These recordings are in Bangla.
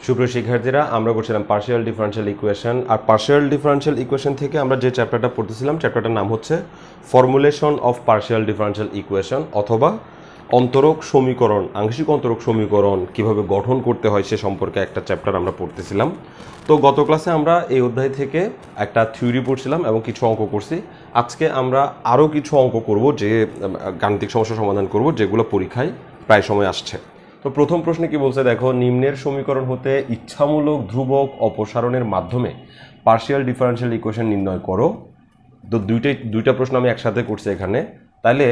সুপ্রিয় শিক্ষার্থীরা, আমরা করছিলাম পার্শিয়াল ডিফারেনশিয়াল ইকুয়েশন। আর পার্শিয়াল ডিফারেনশিয়াল ইকুয়েশন থেকে আমরা যে চ্যাপ্টারটা পড়তেছিলাম, চ্যাপ্টারটার নাম হচ্ছে formulation of partial differential equation, অথবা অন্তরক সমীকরণ, আংশিক অন্তরক সমীকরণ কিভাবে গঠন করতে হয় সে সম্পর্কে একটা চ্যাপ্টার আমরা পড়তেছিলাম। তো গত ক্লাসে আমরা এই অধ্যায় থেকে একটা থিওরি পড়ছিলাম এবং কিছু অঙ্ক করছি। আজকে আমরা আরও কিছু অঙ্ক করব, যে গাণিতিক সমস্যা সমাধান করব, যেগুলো পরীক্ষায় প্রায় সময় আসছে। তো প্রথম প্রশ্নে কি বলছে দেখো, নিম্নের সমীকরণ হতে ইচ্ছামূলক ধ্রুবক অপসারণের মাধ্যমে পার্শিয়াল ডিফারেনশিয়াল ইকুয়েশন নির্ণয় করো। তো দুইটা প্রশ্ন আমি একসাথে করছি এখানে। তাহলে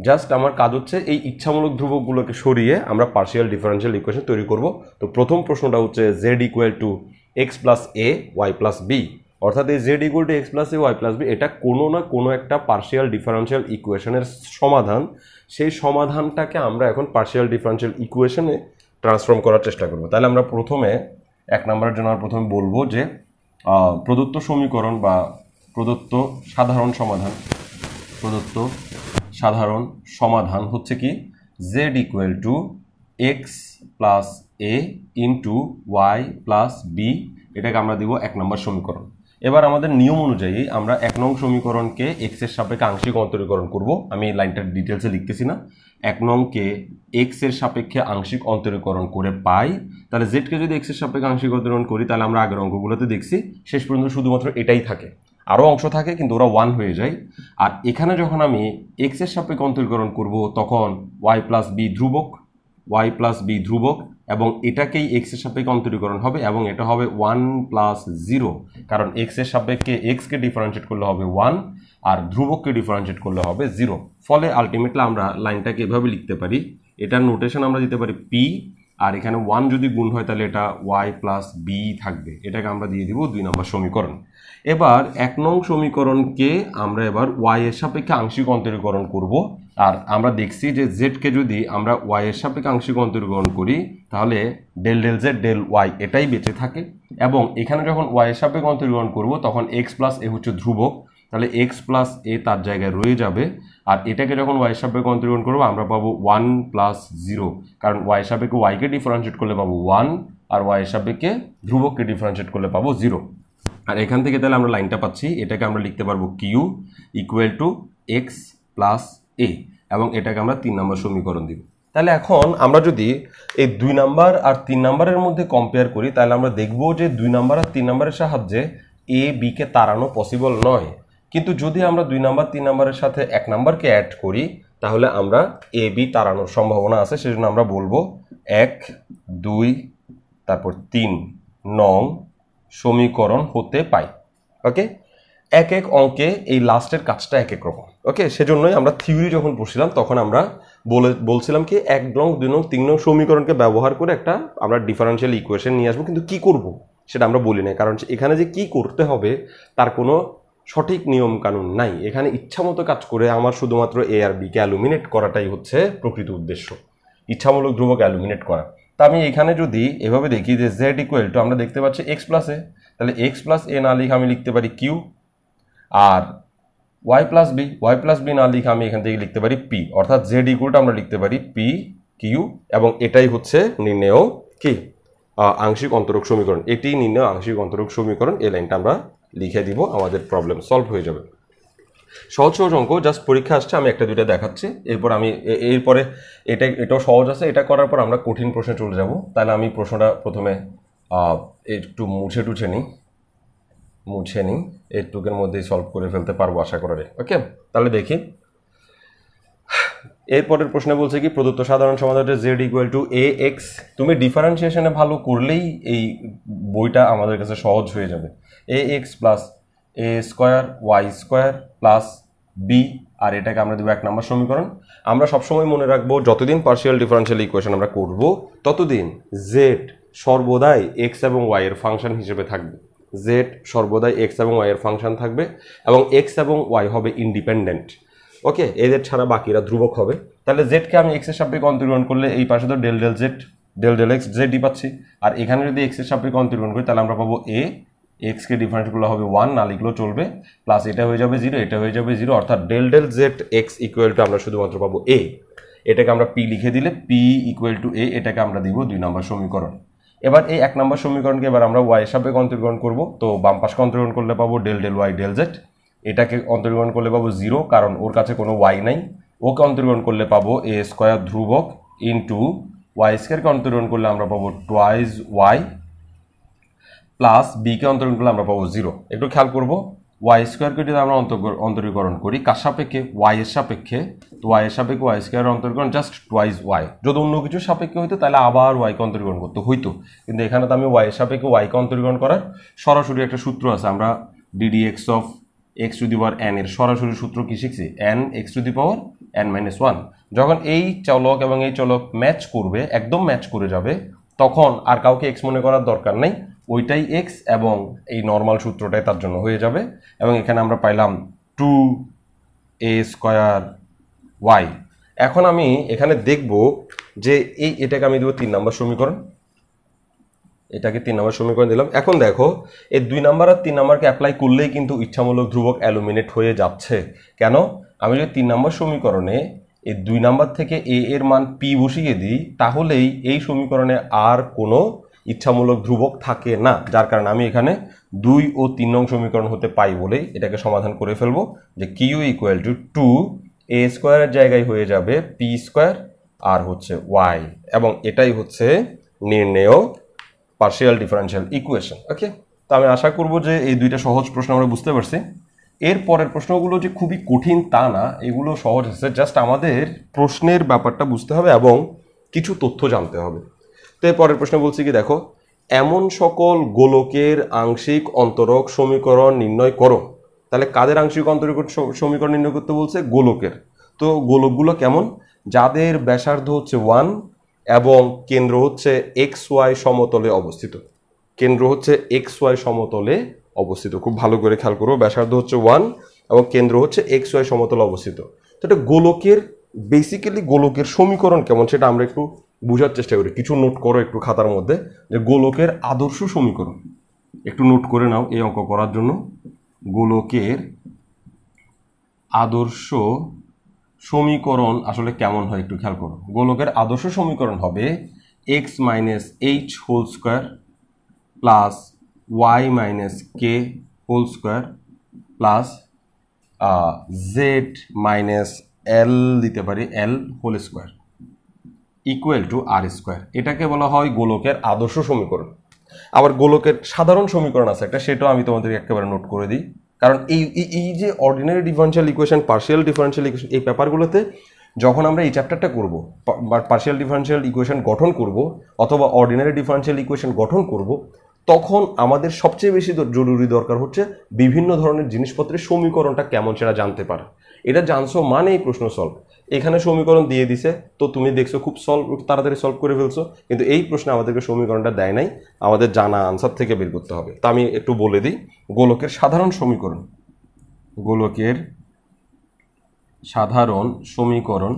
জাস্ট আমার কাজ হচ্ছে এই ইচ্ছামূলক ধ্রুবকগুলোকে সরিয়ে আমরা পার্শিয়াল ডিফারেনশিয়াল ইকুয়েশন তৈরি করব। তো প্রথম প্রশ্নটা হচ্ছে z equal to x plus a y plus b, অর্থাৎ এই z equal to x plus a y plus b এটা কোনো না কোনো একটা পার্শিয়াল ডিফারেনশিয়াল ইকুয়েশনের সমাধান। সেই সমাধানটাকে আমরা এখন পার্শিয়াল ডিফারেনশিয়াল ইকুয়েশনে ট্রান্সফর্ম করার চেষ্টা করব। তাহলে আমরা প্রথমে এক নম্বরের জন্য প্রথমে বলবো যে প্রদত্ত সমীকরণ বা প্রদত্ত সাধারণ সমাধান হচ্ছে কি z equal to x plus a into y plus b, এটাকে আমরা দিব এক নম্বর সমীকরণ। এবার আমাদের নিয়ম অনুযায়ী আমরা এক নং সমীকরণকে এক্স এর সাপেক্ষে আংশিক অন্তরীকরণ করব। আমি এই লাইনটার ডিটেলসে লিখতেছি না। এক নংকে এক্স এর সাপেক্ষে আংশিক অন্তরীকরণ করে পাই, তাহলে জেডকে যদি এক্স এর সাপেক্ষে আংশিক অন্তরীকরণ করি, তাহলে আমরা আগের অঙ্কগুলোতে দেখছি শেষ পর্যন্ত শুধুমাত্র এটাই থাকে, আরও অংশ থাকে কিন্তু ওরা 1 হয়ে যায়। আর এখানে যখন আমি এক্স এর সাপেক্ষে অন্তরীকরণ করব, তখন ওয়াই প্লাস বি ধ্রুবক, এবং এটাকেই এক্স এর সাপেক্ষে অন্তরীকরণ হবে, এবং এটা হবে 1 প্লাস 0, কারণ এক্স এর সাপেক্ষে এক্সকে ডিফারেন্সিয়েট করলে হবে 1 আর ধ্রুবককে ডিফারেন্সিয়েট করলে হবে 0। ফলে আলটিমেটলি আমরা লাইনটাকে এভাবে লিখতে পারি, এটার নোটেশন আমরা দিতে পারি পি, আর এখানে 1 যদি গুণ হয় তাহলে এটা ওয়াই প্লাস বি থাকবে। এটাকে আমরা দিয়ে দিব 2 নম্বর সমীকরণ। এবার এক নং সমীকরণকে আমরা এবার ওয়াই এর সাপেক্ষে আংশিক অন্তরীকরণ করব। আর আমরা দেখছি যে জেডকে যদি আমরা ওয়াই এর সাপেক্ষে আংশিক অন্তরীকরণ করি, তাহলে del del Z del y এটাই বেঁচে থাকে। এবং এখানে যখন ওয়াই এর সাপেক্ষে অন্তরীকরণ করব, তখন এক্স প্লাস এ হচ্ছে ধ্রুবক, তাহলে এক্স প্লাস এ তার জায়গায় রয়ে যাবে। আর এটাকে যখন ওয়াই এর সাপেক্ষে অন্তরীকরণ করবো, আমরা পাবো 1 প্লাস 0, কারণ ওয়াই এর সাপেক্ষে ওয়াইকে ডিফারেন্সিয়েট করলে পাবো 1, আর ওয়াই এর সাপেক্ষে ধ্রুবককে ডিফারেন্সিয়েট করলে পাবো 0। আর এখান থেকে তাহলে আমরা লাইনটা পাচ্ছি, এটাকে আমরা লিখতে পারবো Q equal to x plus A, এবং এটাকে আমরা 3 নম্বর সমীকরণ দিব। তাহলে এখন আমরা যদি এই 2 নাম্বার আর 3 নাম্বারের মধ্যে কম্পেয়ার করি, তাহলে আমরা দেখব যে 2 নাম্বার আর 3 নাম্বারের সাহায্যে এ বিকে তাড়ানো পসিবল নয়। কিন্তু যদি আমরা 2 নাম্বার 3 নাম্বারের সাথে 1 নাম্বারকে অ্যাড করি, তাহলে আমরা এ বি তাড়ানোর সম্ভাবনা আছে। সেজন্য আমরা বলবো 1, 2, তারপর 3 নং সমীকরণ হতে পাই। ওকে, এক এক অঙ্কে এই লাস্টের কাজটা এক এক রকম। ওকে, সেজন্যই আমরা থিওরি যখন পড়ছিলাম তখন আমরা বলছিলাম কি 1 নং 2 নং 3 নং সমীকরণকে ব্যবহার করে একটা আমরা ডিফারেনশিয়াল ইকুয়েশন নিয়ে আসবো, কিন্তু কি করব সেটা আমরা বলি না, কারণ এখানে যে কি করতে হবে তার কোনো সঠিক নিয়ম কানুন নাই। এখানে ইচ্ছামতো কাজ করে আমার শুধুমাত্র এ আর বিকে অ্যালুমিনেট করাটাই হচ্ছে প্রকৃত উদ্দেশ্য, ইচ্ছামূলক ধ্রুবক অ্যালুমিনেট করা। তা আমি এখানে যদি এভাবে দেখি যে জেড ইকুয়াল টু আমরা দেখতে পাচ্ছি এক্স প্লাস এ, তাহলে এক্স প্লাস এ না লিখে আমি লিখতে পারি কিউ, আর ওয়াই প্লাস বি না লিখে আমি এখান থেকে লিখতে পারি পি, অর্থাৎ জেড ইকুয়াল টু আমরা লিখতে পারি পি কিউ, এবং এটাই হচ্ছে নির্ণেয় কি আংশিক অন্তরক সমীকরণ। এটি নির্ণেয় আংশিক অন্তরক সমীকরণ। এই লাইনটা আমরা লিখে দিব, আমাদের প্রবলেম সলভ হয়ে যাবে। সহজ সহজ অঙ্ক, জাস্ট পরীক্ষা আসছে, আমি একটা দুইটা দেখাচ্ছি, এরপর এরপরে এটাও সহজ আছে, এটা করার পর আমরা কঠিন প্রশ্নে চলে যাব। তাহলে আমি প্রশ্নটা প্রথমে একটু মুছে নিই, এইটুকের মধ্যেই সলভ করে ফেলতে পারবো আশা করে। ওকে, তাহলে দেখি এরপরের প্রশ্নে বলছে কি প্রদত্ত সাধারণ সমাধান Z equal to a x. তুমি ডিফারেন্সিয়েশনে ভালো করলেই এই বইটা আমাদের কাছে সহজ হয়ে যাবে। A X plus A square Y square plus B, আর এটাকে আমরা দেবো 1 নম্বর সমীকরণ। আমরা সবসময় মনে রাখবো যতদিন পার্শিয়াল ডিফারেনশিয়াল ইকুয়েশন আমরা করব, ততদিন জেড সর্বদাই এক্স এবং ওয়াই এর ফাংশন হিসেবে থাকবে। জেড সর্বদাই এক্স এবং ওয়াই এর ফাংশন থাকবে, এবং এক্স এবং ওয়াই হবে ইন্ডিপেন্ডেন্ট। ওকে, এদের ছাড়া বাকিরা ধ্রুবক হবে। তাহলে জেডকে আমি এক্স এর সাপেক্ষে অন্তরীকরণ করলে এই পাশে তো del del Z del del X জেডই পাচ্ছি, আর এখানে যদি এক্স এর সাপেক্ষে অন্তরীকরণ করি তাহলে আমরা পাবো এ, এক্সকে ডিফারেন্স করলে হবে 1 না লিখলেও চলবে, প্লাস এটা হয়ে যাবে 0, এটা হয়ে যাবে 0, অর্থাৎ del del z x equal to আমরা শুধুমাত্র পাবো এ। এটাকে আমরা পি লিখে দিলে পি ইকুয়াল টু এ, এটাকে আমরা দিব 2 নম্বর সমীকরণ। এবার এই 1 নম্বর সমীকরণকে এবার আমরা y এর সাপেক্ষে অন্তরীকরণ করব। তো বাম পাশকে অন্তরীকরণ করলে পাবো del del y del z, এটাকে অন্তরীকরণ করলে পাবো 0 কারণ ওর কাছে কোনো y নাই। ওকে অন্তরীকরণ করলে পাবো a স্কয়ার ধ্রুবক ইনটু y স্কয়ারকে অন্তরীকরণ করলে আমরা পাবো টুয়াইস y প্লাস b কে অন্তরীকরণ করলে আমরা পাবো 0। একটু খেয়াল করব, y স্কয়ারকে যদি আমরা অন্তরীকরণ করি কার সাপেক্ষে, y এর সাপেক্ষে, তো y এর সাপেক্ষে y স্কয়ার অন্তরীকরণ জাস্ট টুয়াইস y। যদি অন্য কিছু সাপেক্ষে হইতো তাহলে আবার y কে অন্তরীকরণ করতে হইতো, কিন্তু এখানে তো আমি y এর সাপেক্ষে y কে অন্তরীকরণ করার সরাসরি একটা সূত্র আছে। আমরা ddx of x to the power n এর সরাসরি সূত্র কি শিখছি, n x to the power n minus 1। যখন এই চলক এবং এই চলক ম্যাচ করবে, একদম ম্যাচ করে যাবে, তখন আর কাউকে x মনে করার দরকার নেই, ওইটাই x এবং এই নর্মাল সূত্রটাই তার জন্য হয়ে যাবে। এবং এখানে আমরা পাইলাম 2a স্কয়ার y। এখন আমি এখানে দেখব যে এটাকে আমি দেবো 3 নম্বর সমীকরণ, এটাকে 3 নম্বর সমীকরণ দিলাম। এখন দেখো এই 2 নম্বর আর 3 নম্বরকে অ্যাপ্লাই করলেই কিন্তু ইচ্ছামূলক ধ্রুবক এলিমিনেট হয়ে যাচ্ছে। কেন? আমি যদি 3 নম্বর সমীকরণে এই 2 নম্বর থেকে a এর মান p বসিয়ে দিই, তাহলেই এই সমীকরণে আর কোনো ইচ্ছামূলক ধ্রুবক থাকে না, যার কারণে আমি এখানে 2 ও 3 নং সমীকরণ হতে পাই বলেই এটাকে সমাধান করে ফেলবো যে q ইকুয়াল টু 2a স্কয়ারের জায়গায় হয়ে যাবে p স্কয়ার আর হচ্ছে y, এবং এটাই হচ্ছে নির্ণেয় পার্শিয়াল ডিফারেনশিয়াল ইকুয়েশন। ওকে, তো আমি আশা করব যে এই দুইটা সহজ প্রশ্ন আমরা বুঝতে পারছি। এর পরের প্রশ্নগুলো যে খুবই কঠিন তা না, এগুলো সহজ আছে, জাস্ট আমাদের প্রশ্নের ব্যাপারটা বুঝতে হবে এবং কিছু তথ্য জানতে হবে। তো এর পরের প্রশ্ন বলছি কি, দেখো, এমন সকল গোলকের আংশিক অন্তরক সমীকরণ নির্ণয় করো। তাহলে কাদের আংশিক অন্তরক সমীকরণ নির্ণয় করতে বলছে? গোলকের। তো গোলকগুলো কেমন? যাদের ব্যাসার্ধ হচ্ছে 1 এবং কেন্দ্র হচ্ছে xy সমতলে অবস্থিত। কেন্দ্র হচ্ছে xy সমতলে অবস্থিত, খুব ভালো করে খেয়াল করো, ব্যাসার্ধ হচ্ছে 1 এবং কেন্দ্র হচ্ছে xy সমতলে অবস্থিত। তো এটা গোলকের, বেসিক্যালি গোলকের সমীকরণ কেমন সেটা আমরা একটু বোঝার চেষ্টা করি। কিছু নোট করো একটু খাতার মধ্যে, যে গোলকের আদর্শ সমীকরণ একটু নোট করে নাও এই অঙ্ক করার জন্য। গোলকের আদর্শ সমীকরণ আসলে কেমন হয় একটু খেয়াল করো। গোলকের আদর্শ সমীকরণ হবে x minus H whole square plus y minus কে whole square plus Z minus L দিতে পারি L whole square equal to R square. এটাকে বলা হয় গোলকের আদর্শ সমীকরণ। আবার গোলকের সাধারণ সমীকরণ আছে একটা, সেটাও আমি তোমাদের একেবারে নোট করে দিই, কারণ এই যে ordinary differential equation, partial differential equation, এই ব্যাপারগুলোতে যখন আমরা এই চ্যাপ্টারটা করব বা পার্শিয়াল ডিফারেনশিয়াল ইকুয়েশন গঠন করব অথবা অর্ডিনারি ডিফারেনশিয়াল ইকুয়েশন গঠন করব, তখন আমাদের সবচেয়ে বেশি জরুরি দরকার হচ্ছে বিভিন্ন ধরনের জিনিসপত্রের সমীকরণটা কেমন সেটা জানতে পারা। এটা জানছো মানে এই প্রশ্ন সলভ। এখানে সমীকরণ দিয়ে দিছে, তো তুমি দেখছো খুব তাড়াতাড়ি সলভ করে ফেলছো, কিন্তু এই প্রশ্নে আমাদেরকে সমীকরণটা দেয় নাই, আমাদের জানা আনসার থেকে বের করতে হবে। তা আমি একটু বলে দিই গোলকের সাধারণ সমীকরণ। গোলকের সাধারণ সমীকরণ,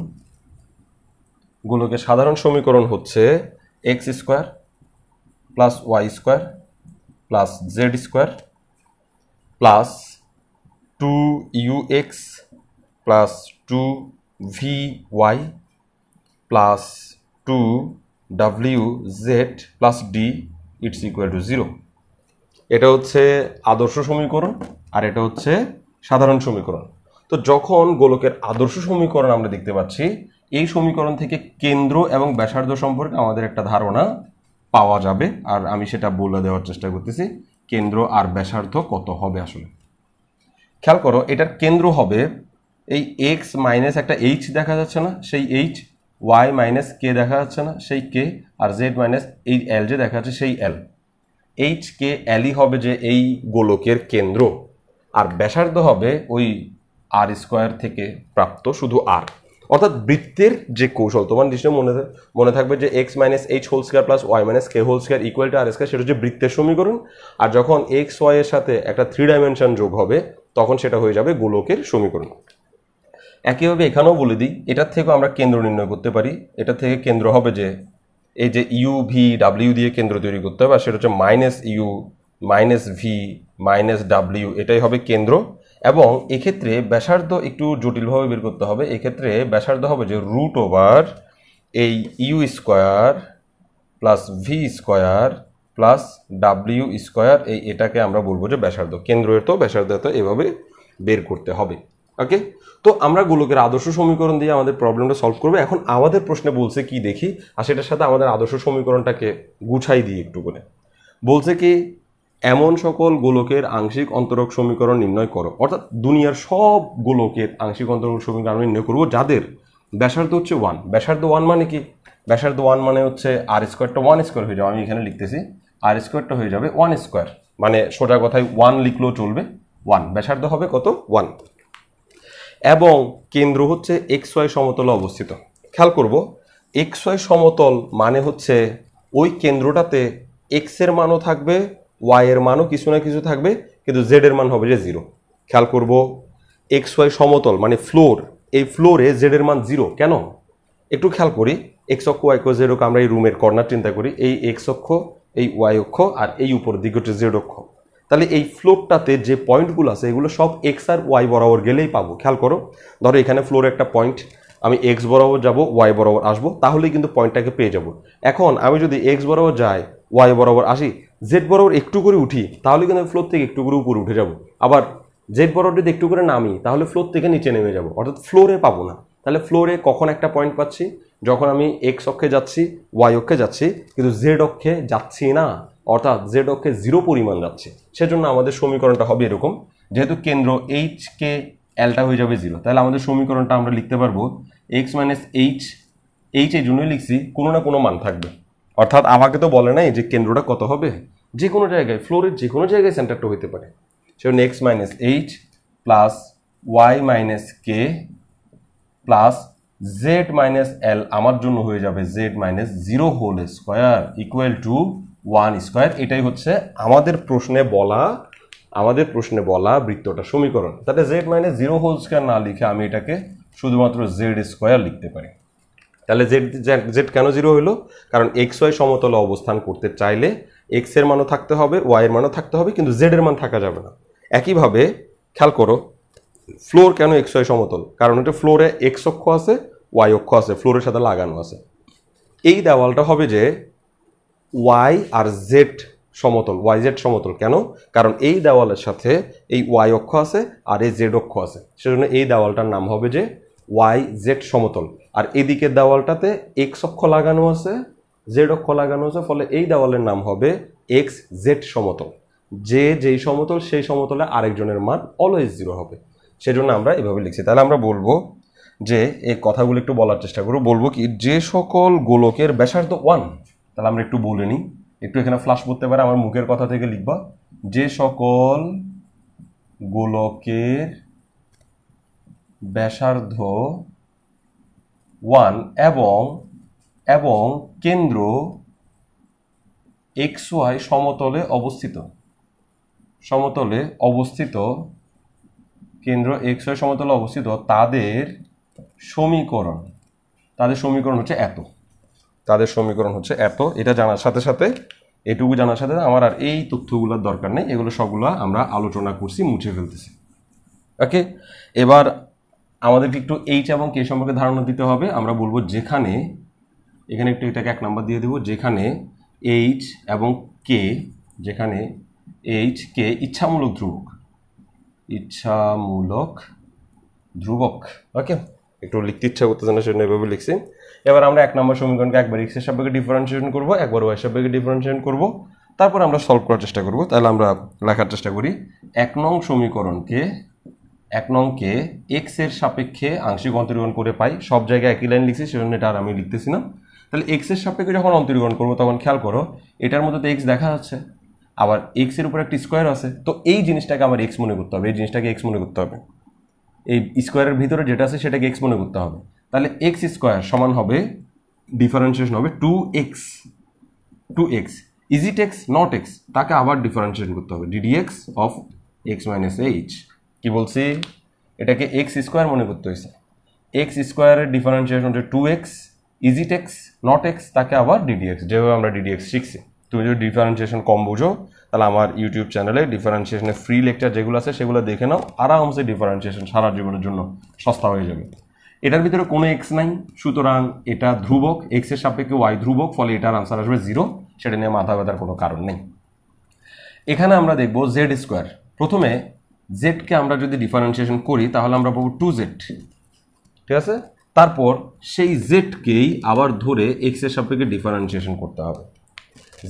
গোলকের সাধারণ সমীকরণ হচ্ছে x square plus Y square plus Z square plus 2ux plus 2vy plus 2wz plus d it's equal to 0। এটা হচ্ছে আদর্শ সমীকরণ আর এটা হচ্ছে সাধারণ সমীকরণ। তো যখন গোলকের আদর্শ সমীকরণ আমরা দেখতে পাচ্ছি, এই সমীকরণ থেকে কেন্দ্র এবং ব্যাসার্ধ সম্পর্কে আমাদের একটা ধারণা পাওয়া যাবে, আর আমি সেটা বলে দেওয়ার চেষ্টা করতেছি। কেন্দ্র আর ব্যাসার্ধ কত হবে আসলে খেয়াল করো। এটার কেন্দ্র হবে এই x মাইনাস একটা h দেখা যাচ্ছে না, সেই h, y মাইনাস কে দেখা যাচ্ছে না, সেই কে, আর z মাইনাস এই l যে দেখা যাচ্ছে সেই l। h কে lই হবে যে এই গোলকের কেন্দ্র, আর ব্যাসার্ধ হবে ওই আর স্কোয়ার থেকে প্রাপ্ত শুধু আর। অর্থাৎ বৃত্তের যে কৌশল তোমার নিশ্চয় মনে থাকবে যে x minus H whole square plus Y minus K whole square equal to R square, সেটা হচ্ছে বৃত্তের সমীকরণ। আর যখন x y এর সাথে একটা 3 ডাইমেনশন যোগ হবে তখন সেটা হয়ে যাবে গোলকের সমীকরণ। একইভাবে এখানেও বলে দিই, এটার থেকেও আমরা কেন্দ্র নির্ণয় করতে পারি। এটা থেকে কেন্দ্র হবে যে এই যে ইউ ভি ডাব্লিউ দিয়ে কেন্দ্র তৈরি করতে হবে, আর সেটা হচ্ছে minus u minus v minus ডাব্লিউ, এটাই হবে কেন্দ্র। এবং এক্ষেত্রে ব্যাসার্ধ একটু জটিলভাবে বের করতে হবে। এক্ষেত্রে ব্যাসার্ধ হবে যে রুট ওভার এই u square plus v square plus ডাব্লিউ স্কোয়ার, এটাকে আমরা বলবো যে ব্যাসার্ধ। কেন্দ্র এত ব্যাসার্ধ এত, এভাবে বের করতে হবে। ওকে, তো আমরা গোলকের আদর্শ সমীকরণ দিয়ে আমাদের প্রবলেমটা সলভ করবো। এখন আমাদের প্রশ্নে বলছে কি দেখি, আর সেটার সাথে আমাদের আদর্শ সমীকরণটাকে গুছাই দিই একটু করে। বলছে কি, এমন সকল গোলকের আংশিক অন্তরক সমীকরণ নির্ণয় করো। অর্থাৎ দুনিয়ার সব গোলকের আংশিক অন্তরক সমীকরণ আমরা নির্ণয় করবো যাদের ব্যাসার্ধ হচ্ছে 1। ব্যাসার্ধ 1 মানে কি? ব্যাসার্ধ 1 মানে হচ্ছে আর স্কোয়ারটা 1 স্কোয়ার হয়ে যাবে। আমি এখানে লিখতেছি আর স্কোয়ারটা হয়ে যাবে 1 স্কোয়ার, মানে সোজা কথায় 1 লিখলেও চলবে। 1 ব্যাসার্ধ হবে কত? 1। এবং কেন্দ্র হচ্ছে XY সমতলে অবস্থিত। খেয়াল করব, XY সমতল মানে হচ্ছে ওই কেন্দ্রটাতে x এর মানও থাকবে, y এর মানও কিছু না কিছু থাকবে, কিন্তু z এর মান হবে যে 0। খেয়াল করব, XY সমতল মানে ফ্লোর, এই ফ্লোরে z এর মান 0 কেন? একটু খেয়াল করি, x অক্ষ y অক্ষ z অক্ষ, আমরা এই রুমের কর্নার চিন্তা করি, এই x অক্ষ, এই y অক্ষ, আর এই উপর দিকে হচ্ছে z অক্ষ। তাহলে এই ফ্লোরটাতে যে পয়েন্টগুলো আছে এগুলো সব x আর y বরাবর গেলেই পাবো। খেয়াল করো, ধরো এখানে ফ্লোরে একটা পয়েন্ট, আমি x বরাবর যাব, y বরাবর আসবো, তাহলেই কিন্তু পয়েন্টটাকে পেয়ে যাব। এখন আমি যদি x বরাবর যাই, y বরাবর আসি, z বরাবর একটু করে উঠি, তাহলে কিন্তু ফ্লোর থেকে একটু করে উপরে উঠে যাব। আবার z বরাবর যদি একটু করে নামি, তাহলে ফ্লোর থেকে নিচে নেমে যাব, অর্থাৎ ফ্লোরে পাবো না। তাহলে ফ্লোরে কখন একটা পয়েন্ট পাচ্ছি? যখন আমি x অক্ষে যাচ্ছি, y অক্ষে যাচ্ছি, কিন্তু z অক্ষে যাচ্ছি না, অর্থাৎ z অক্ষে 0 পরিমাণ যাচ্ছে। সেজন্য আমাদের সমীকরণটা হবে এরকম, যেহেতু কেন্দ্র h কে এলটা হয়ে যাবে 0, তাহলে আমাদের সমীকরণটা আমরা লিখতে পারবো x মাইনাস h। h এই জন্যই লিখছি, কোনো না কোনো মান থাকবে। অর্থাৎ আমাকে তো বলে নাই যে কেন্দ্রটা কত হবে, যে কোনো জায়গায়, ফ্লোরের যে কোনো জায়গায় সেন্টারটা হইতে পারে। সেজন্য x minus h plus y minus k plus z minus L আমার জন্য হয়ে যাবে z minus 0 whole square equal to 1 square. এটাই হচ্ছে আমাদের প্রশ্নে বলা বৃত্তটা সমীকরণ। তাহলে z মাইনাস 0 হোল স্কোয়ার না লিখে আমি এটাকে শুধুমাত্র z স্কোয়ার লিখতে পারি। তাহলে z কেন 0 হইলো? কারণ XY সমতলে অবস্থান করতে চাইলে x এর মানও থাকতে হবে, y এর মানও থাকতে হবে, কিন্তু z এর মান থাকা যাবে না। একইভাবে খেয়াল করো, ফ্লোর কেন XY সমতল? কারণ এটা ফ্লোরে x অক্ষ আছে, y অক্ষ আছে, ফ্লোরের সাথে লাগানো আছে। এই দেওয়ালটা হবে যে y আর z সমতল, YZ সমতল। কেন? কারণ এই দেওয়ালের সাথে এই y অক্ষ আছে আর এই z অক্ষ আছে, সেজন্য এই দেওয়ালটার নাম হবে যে YZ সমতল। আর এদিকের দেওয়ালটাতে x অক্ষ লাগানো আছে, z অক্ষ লাগানো আছে, ফলে এই দেওয়ালের নাম হবে XZ সমতল। যেই সমতল সেই সমতলে আরেকজনের মান অলওয়েজ 0 হবে, সেজন্য আমরা এভাবে লিখছি। তাহলে আমরা বলবো যে এই কথাগুলো একটু বলার চেষ্টা করবো। বলবো কি, যে সকল গোলকের ব্যাসার্ধ 1, তাহলে আমরা একটু বলে নিই, একটু এখানে ফ্লাশ করতে পারে, আমার মুখের কথা থেকে লিখবা, যে সকল গোলকের ব্যাসার্ধ 1 এবং কেন্দ্র XY সমতলে অবস্থিত কেন্দ্র XY সমতলে অবস্থিত, তাদের সমীকরণ হচ্ছে এত। এটা জানার সাথে সাথে, এটুকু জানার সাথে আমার আর এই তথ্যগুলোর দরকার নেই, এগুলো সবগুলো আমরা আলোচনা করছি, মুছে ফেলতেছি। ওকে, এবার আমাদেরকে একটু h এবং k সম্পর্কে ধারণা দিতে হবে। আমরা বলবো যেখানে, এখানে একটু এটাকে 1 নাম্বার দিয়ে দেবো, যেখানে h এবং k, ইচ্ছামূলক ধ্রুবক। ওকে, একটু লিখতে ইচ্ছা করতেছে না, সেজন্য এভাবে লিখছি। এবার আমরা 1 নম্বর সমীকরণকে একবার x এর সাপেক্ষে ডিফারেন্সিয়েশন করবো, একবার y এর সাপেক্ষে ডিফারেন্সিয়েশন করবো, তারপর আমরা সলভ করার চেষ্টা করবো। তাহলে আমরা লেখার চেষ্টা করি, 1 নং সমীকরণকে x এর সাপেক্ষে আংশিক অন্তরীকরণ করে পাই। সব জায়গায় একই লাইন লিখছি, সেজন্য এটা আর আমি লিখতেছি না। তাহলে x এর সাপেক্ষে যখন অন্তরীকরণ করবো, তখন খেয়াল করো এটার মধ্যে তো x দেখা যাচ্ছে, আবার x এর উপর একটা স্কোয়ার আছে, তো এই জিনিসটাকে আমার x মনে করতে হবে, এই স্কোয়ারের ভিতরে যেটা আছে সেটাকে x মনে করতে হবে। তাহলে x স্কোয়ার সমান হবে, ডিফারেন্সিয়েশন হবে 2x। Is it x not x, তাকে আবার ডিফারেন্সিয়েশন করতে হবে, ddx of x minus h। কি বলছি, এটাকে x স্কোয়ার মনে করতে হয়েছে, x স্কোয়ারের ডিফারেন্সিয়েশন হচ্ছে 2x। Is it x not x, তাকে আবার ddx, যেভাবে আমরা ddx শিখছি। তুমি যদি ডিফারেন্সিয়েশন কম বুঝো, তাহলে আমার ইউটিউব চ্যানেলে ডিফারেন্সিয়েশনের ফ্রি লেকচার যেগুলো আছে সেগুলো দেখে নাও, আরামসে ডিফারেন্সিয়েশন সারা জীবনের জন্য সস্তা হয়ে যাবে। এটার ভিতরে কোনো এক্স নাই, সুতরাং এটা ধ্রুবক, এক্স এর সাপেক্ষে ওয়াই ধ্রুবক, ফলে এটার আনসার আসবে 0। সেটা নিয়ে মাথা ব্যথার কোনো কারণ নেই। এখানে আমরা দেখব জেড স্কোয়ার। প্রথমে জেডকে আমরা যদি ডিফারেন্সিয়েশন করি তাহলে আমরা পাবো 2z, ঠিক আছে। তারপর সেই জেডকেই আবার ধরে এক্স এর সাপেক্ষে ডিফারেন্সিয়েশন করতে হবে।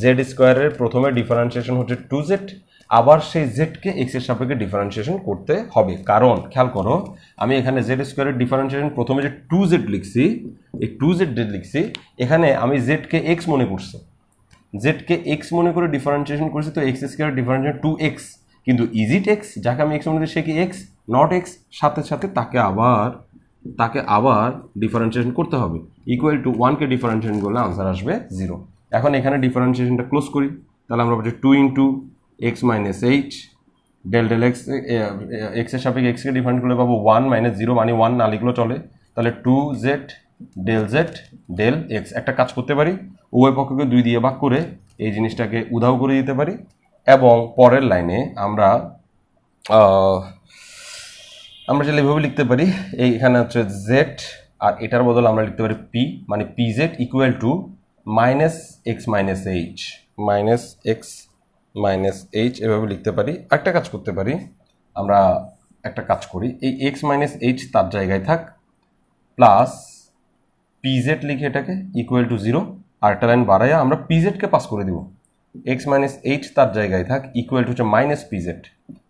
জেড স্কোয়ারের প্রথমে ডিফারেন্সিয়েশন হচ্ছে 2z, আবার সেই জেডকে এক্স এর সাপেক্ষে ডিফারেন্সিয়েশন করতে হবে। কারণ খেয়াল করো, আমি এখানে জেড স্কোয়ারের ডিফারেন্সিয়েশন প্রথমে যে 2z লিখছি, এই 2z লিখছি, এখানে আমি জেডকে এক্স মনে করছি, জেডকে এক্স মনে করে ডিফারেন্সিয়েশন করছি, তো এক্স স্কোয়ার ডিফারেন্সিয়েশন 2x, কিন্তু ইজ ইট এক্স? যাকে আমি এক্স মনে করি সে কি এক্স? Not x. সাথে সাথে তাকে আবার ডিফারেন্সিয়েশন করতে হবে। ইকুয়াল টু 1কে ডিফারেন্সিয়েশন করলে আনসার আসবে 0। এখন এখানে ডিফারেন্সিয়েশনটা ক্লোজ করি, তাহলে আমরা বলছি 2 into x minus h del del x, এক্সের সাপেক্ষে এক্সকে ডিফারেন্স করলে পাবো 1 মাইনাস 0, মানে 1 না লিখলেও চলে। তাহলে 2z del Z del x. একটা কাজ করতে পারি, উভয় পক্ষকে 2 দিয়ে ভাগ করে এই জিনিসটাকে উধাও করে দিতে পারি, এবং পরের লাইনে আমরা চাইলে এভাবে লিখতে পারি, এখানে হচ্ছে জেড আর এটার বদলে আমরা লিখতে পারি পি, মানে P Z equal to minus x minus H, minus x minus H, এভাবে লিখতে পারি। একটা কাজ করতে পারি, আমরা একটা কাজ করি, এই এক্স মাইনাস এইচ তার জায়গায় থাক, প্লাস পিজেড লিখে এটাকে ইকুয়াল টু 0, আর একটা লাইন বাড়াইয়া আমরা পিজেডকে পাস করে দিব। এক্স মাইনাস এইচ তার জায়গায় থাক ইকুয়াল টু হচ্ছে মাইনাস পিজেড।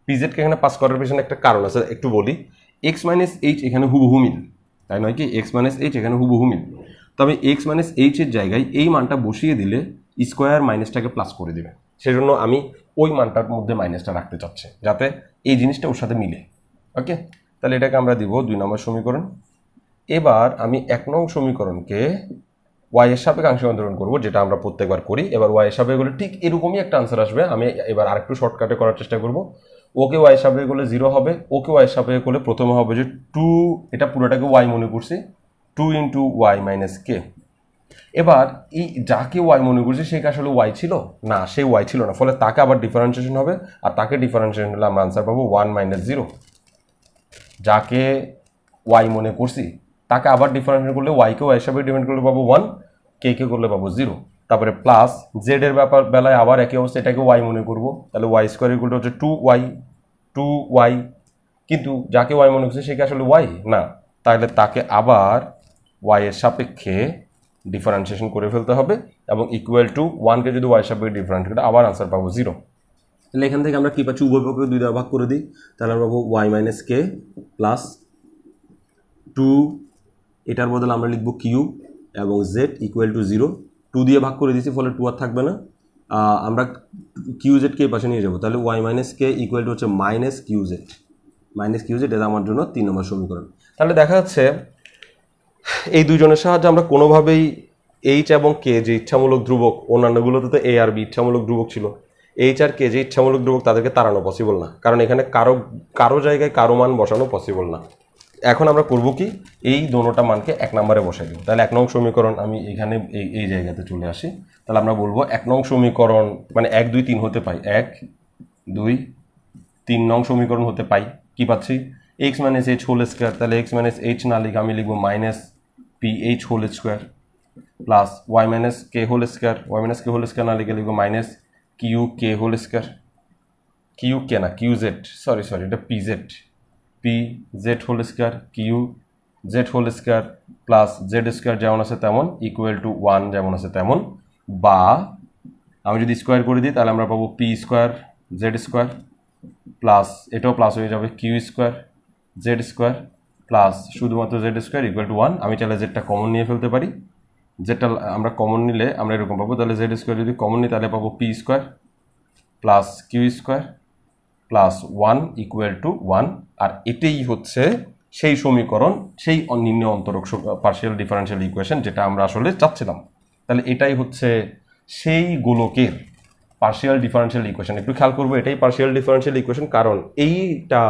পিজেডকে এখানে পাস করার পেছনে একটা কারণ আছে, একটু বলি। এক্স মাইনাস এইচ এখানে হুবহু মিল, তাই নয় কি? এক্স মাইনাস এইচ এখানে হুবহু মিল, তবে এক্স মাইনাস এইচের জায়গায় এই মানটা বসিয়ে দিলে স্কোয়ার মাইনাসটাকে প্লাস করে দেবে। সেজন্য আমি ওই মানটার মধ্যে মাইনাসটা রাখতে চাচ্ছি, যাতে এই জিনিসটা ওর সাথে মিলে। ওকে, তাহলে এটাকে আমরা দিব 2 নম্বর সমীকরণ। এবার আমি 1 নং সমীকরণকে ওয়াই এর সাপেক্ষে আংশিক অন্তরণ করবো, যেটা আমরা প্রত্যেকবার করি। এবার ওয়াই এর সাপেক্ষে করলে ঠিক এরকমই একটা আনসার আসবে। আমি এবার আরেকটু শর্টকাটে করার চেষ্টা করবো। ওকে ওয়াই এর সাপেক্ষে করলে 0 হবে, ওকে ওয়াই এর সাপেক্ষে করলে প্রথমে হবে যে 2, এটা পুরোটাকে ওয়াই মনে করছি, 2 ইন্টু ওয়াই মাইনাস কে। এবার এই যাকে ওয়াই মনে করছি সে আসলে ওয়াই ছিল না, সে ওয়াই ছিল না, ফলে তাকে আবার ডিফারেন্সিয়েশন হবে, আর তাকে ডিফারেন্সিয়েশন হলে আমরা আনসার পাবো 1 মাইনাস 0। যাকে ওয়াই মনে করছি তাকে আবার ডিফারেন্সিয়েট করলে ওয়াইকে ওয়াই হিসাবে ডিফারেন্ট করলে পাবো 1, কে করলে পাবো 0। তারপরে প্লাস জেড এর বেলায় আবার একই অবস্থা, এটাকে ওয়াই মনে করবো, তাহলে ওয়াই স্কোয়ার ইকুয়াল টু হচ্ছে 2y, কিন্তু যাকে ওয়াই মনে করছে সে কি আসলে ওয়াই না, তাহলে তাকে আবার ওয়াই এর সাপেক্ষে ডিফারেন্সিয়েশন করে ফেলতে হবে, এবং ইকুয়াল টু 1কে যদি ওয়াই সাপেক্ষে ডিফারেন্সিয়েট করে আবার আনসার পাবো 0। তাহলে এখান থেকে আমরা কি পাচ্ছি? উভয় পক্ষকে 2 দ্বারা ভাগ করে দিই, তাহলে আমরা পাবো ওয়াই মাইনাস কে প্লাস 2, এটার বদলে আমরা লিখবো কিউ, এবং জেড ইকুয়াল টু 0। 2 দিয়ে ভাগ করে দিয়েছি, ফলে 2 আর থাকবে না, আমরা কিউ জেডকে এই পাশে নিয়ে যাবো, তাহলে y minus k equal to হচ্ছে মাইনাস কিউ জেড। এটা আমার জন্য 3 নম্বর সমীকরণ। তাহলে দেখা যাচ্ছে এই দুজনের সাহায্যে আমরা কোনোভাবেই এইচ এবং কে যে ইচ্ছামূলক ধ্রুবক, অন্যান্যগুলোতে তো এ আর বি ইচ্ছামূলক ধ্রুবক ছিল, এইচ আর কে যে ইচ্ছামূলক ধ্রুবক তাদেরকে তাড়ানো পসিবল না, কারণ এখানে কারো জায়গায় কারো মান বসানো পসিবল না। এখন আমরা করবো কি, এই দোনোটা মানকে 1 নম্বরে বসাই দিব। তাহলে 1 নং সমীকরণ আমি এখানে এই জায়গাতে চলে আসি, তাহলে আমরা বলবো 1 নং সমীকরণ মানে 1 2 3 হতে পাই, 1 2 3 নং সমীকরণ হতে পাই। কি পাচ্ছি? X minus H whole square, তাহলে এক্স মাইনাস এইচ না লিখে আমি লিখবো minus P H whole square, plus Y minus কে হোল স্কোয়ার, না লিখে লিখবো minus Q K whole square, Q K না কিউ জেড, সরি এটা P Z whole square, Q Z whole square plus Z square যেমন আছে তেমন ইকুয়াল টু 1 যেমন আছে তেমন, বা আমি যদি স্কোয়ার করে দিই তাহলে আমরা পাবো p square z square plus এটাও প্লাস হয়ে যাবে q square z square plus শুধুমাত্র জেড স্কোয়ার ইকুয়াল টু 1। আমি চাইলে জেডটা কমন নিয়ে ফেলতে পারি, যেটা আমরা কমন নিলে আমরা এরকম পাবো, তাহলে জেড স্কোয়ার যদি কমন নিই তাহলে পাবো p square plus q square plus 1 equal to 1। আর এটাই হচ্ছে সেই সমীকরণ, সেই নিম্ন অন্তরক পার্শিয়াল ডিফারেন্সিয়াল ইকুয়েশন যেটা আমরা আসলে চাচ্ছিলাম। তাহলে এটাই হচ্ছে সেই গোলকের পার্শিয়াল ডিফারেন্সিয়াল ইকুয়েশন। একটু খেয়াল করবো, এটাই পার্শিয়াল ডিফারেন্সিয়াল ইকুয়েশন, কারণ এইটা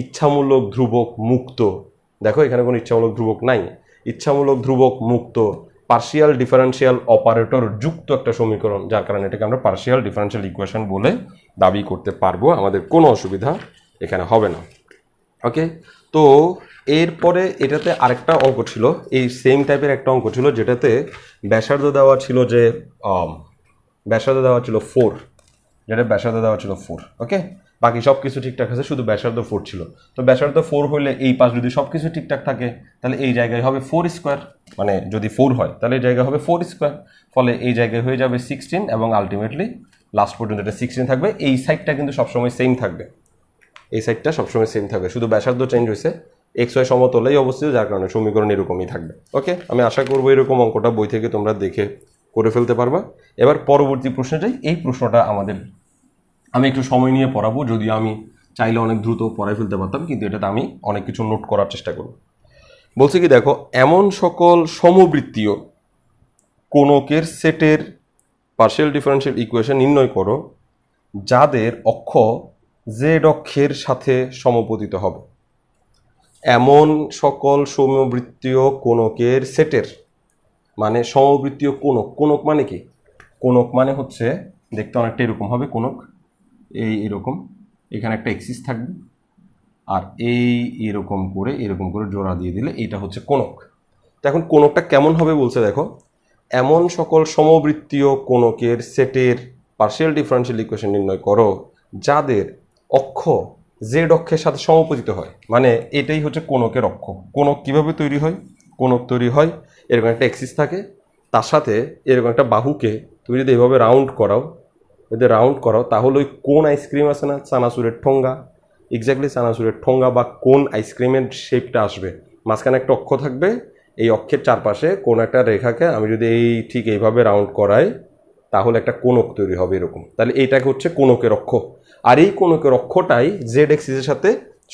ইচ্ছামূলক ধ্রুবক মুক্ত। দেখো এখানে কোনো ইচ্ছামূলক ধ্রুবক নাই, ইচ্ছামূলক ধ্রুবক মুক্ত পার্শিয়াল ডিফারেন্সিয়াল অপারেটর যুক্ত একটা সমীকরণ, যার কারণে এটাকে আমরা পার্শিয়াল ডিফারেন্সিয়াল ইকুয়েশন বলে দাবি করতে পারবো, আমাদের কোনো অসুবিধা এখানে হবে না। ওকে, তো এরপরে এটাতে আরেকটা অঙ্ক ছিল, এই সেম টাইপের একটা অঙ্ক ছিল যেটাতে ব্যাসার্ধ দেওয়া ছিল যে ব্যাসার্ধ দেওয়া ছিল 4, যেটা ব্যাসার্ধ দেওয়া ছিল 4। ওকে, বাকি সব কিছু ঠিকঠাক আছে, শুধু ব্যাসার্ধ 4 ছিল। তো ব্যাসার্ধ 4 হলে এই পাশ যদি সব কিছু ঠিকঠাক থাকে তাহলে এই জায়গায় হবে 4 স্কোয়ার, মানে যদি 4 হয় তাহলে এই জায়গায় হবে 4 স্কোয়ার, ফলে এই জায়গায় হয়ে যাবে 16 এবং আলটিমেটলি লাস্ট পর্যন্ত এটা 16 থাকবে। এই সাইডটা কিন্তু সবসময় সেম থাকবে, এই সাইডটা সবসময় সেম থাকবে, শুধু ব্যাসার্ধ চেঞ্জ হয়েছে, এক্স ওয়াই সমতলেই অবস্থিত, যার কারণে সমীকরণ এরকমই থাকবে। ওকে, আমি আশা করবো এরকম অঙ্কটা বই থেকে তোমরা দেখে করে ফেলতে পারবা। এবার পরবর্তী প্রশ্নে যাই। এই প্রশ্নটা আমি একটু সময় নিয়ে পড়াবো, যদিও আমি চাইলে অনেক দ্রুত পড়াই ফেলতে পারতাম, কিন্তু এটাতে আমি অনেক কিছু নোট করার চেষ্টা করব। বলছে কি দেখো, এমন সকল সমবৃত্তীয় কোণকের সেটের পার্শিয়াল ডিফারেনশিয়াল ইকুয়েশন নির্ণয় করো যাদের অক্ষ জেড অক্ষের সাথে সমপতিত হবে। এমন সকল সমবৃত্তীয় কোণকের সেটের, মানে সমবৃত্তীয় কোণক, কোণক মানে কি? কোণক মানে হচ্ছে দেখতে অনেকটা এরকম হবে কোণক, এরকম, এখানে একটা এক্সিস থাকবে আর এরকম করে জোড়া দিয়ে দিলে এটা হচ্ছে কোণক। তো এখন কোণকটা কেমন হবে বলছে দেখো, এমন সকল সমবৃত্তীয় কোণকের সেটের পার্শিয়াল ডিফারেনশিয়াল ইকুয়েশন নির্ণয় করো যাদের অক্ষ জেড অক্ষের সাথে সমপতিত হয়। মানে এটাই হচ্ছে কোণকের অক্ষ। কোণক কিভাবে তৈরি হয়? কোণক তৈরি হয় এরকম একটা এক্সিস থাকে, তার সাথে এরকম একটা বাহুকে তুমি যদি এইভাবে রাউন্ড করাও তাহলে ওই কোন আইসক্রিম আছে না, চানাচুরের ঠোঙ্গা, এক্স্যাক্টলি চানাচুরের ঠোঙ্গা বা কোন আইসক্রিমের শেপটা আসবে, মাঝখানে একটা অক্ষ থাকবে, এই অক্ষের চারপাশে কোন একটা রেখাকে আমি যদি ঠিক এইভাবে রাউন্ড করাই তাহলে একটা কোণক তৈরি হবে এরকম। তাহলে এইটাকে হচ্ছে কোণকের অক্ষ, আর এই কোণকের অক্ষটাই জেড এক্সিসের সাথে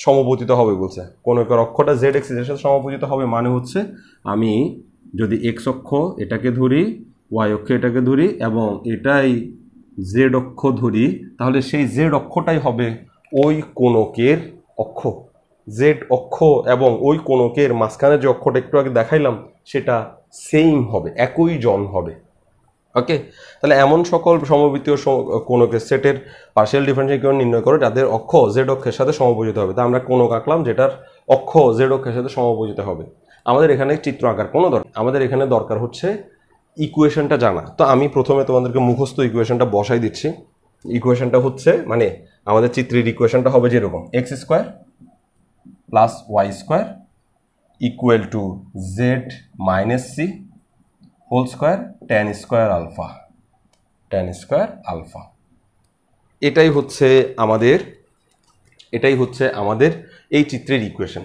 সমপতিত হবে বলছে। কোণকের অক্ষটা জেড এক্সিসের সাথে সমপতিত হবে মানে হচ্ছে আমি যদি এক্স অক্ষ এটাকে ধরি, ওয়াই অক্ষ এটাকে ধরি এবং এটাই জেড অক্ষ ধরি, তাহলে সেই জেড অক্ষটাই হবে ওই কোণকের অক্ষ। জেড অক্ষ এবং ওই কোণকের মাঝখানে যে অক্ষটা একটু আগে দেখাইলাম সেটা সেম হবে, একই জন হবে। ওকে, তাহলে এমন সকল সমবৃত্তীয় কোণকের সেটের পার্শিয়াল ডিফারেনশিয়াল ইকুয়েশন নির্ণয় করো যাদের অক্ষ জেড অক্ষের সাথে সমপতিত হবে। তা আমরা কোণক আঁকলাম যেটার অক্ষ জেড অক্ষের সাথে সমপতিত হবে। আমাদের এখানে চিত্র আঁকার কোনো দরকার, আমাদের এখানে দরকার হচ্ছে ইকুয়েশনটা জানা। তো আমি প্রথমে তোমাদেরকে মুখস্থ ইকুয়েশনটা বসাই দিচ্ছি। ইকুয়েশনটা হচ্ছে, মানে আমাদের চিত্রের ইকুয়েশনটা হবে যেরকম, x square plus Y square equal to Z minus c whole square tan square alpha. এটাই হচ্ছে আমাদের এই চিত্রের ইকুয়েশন।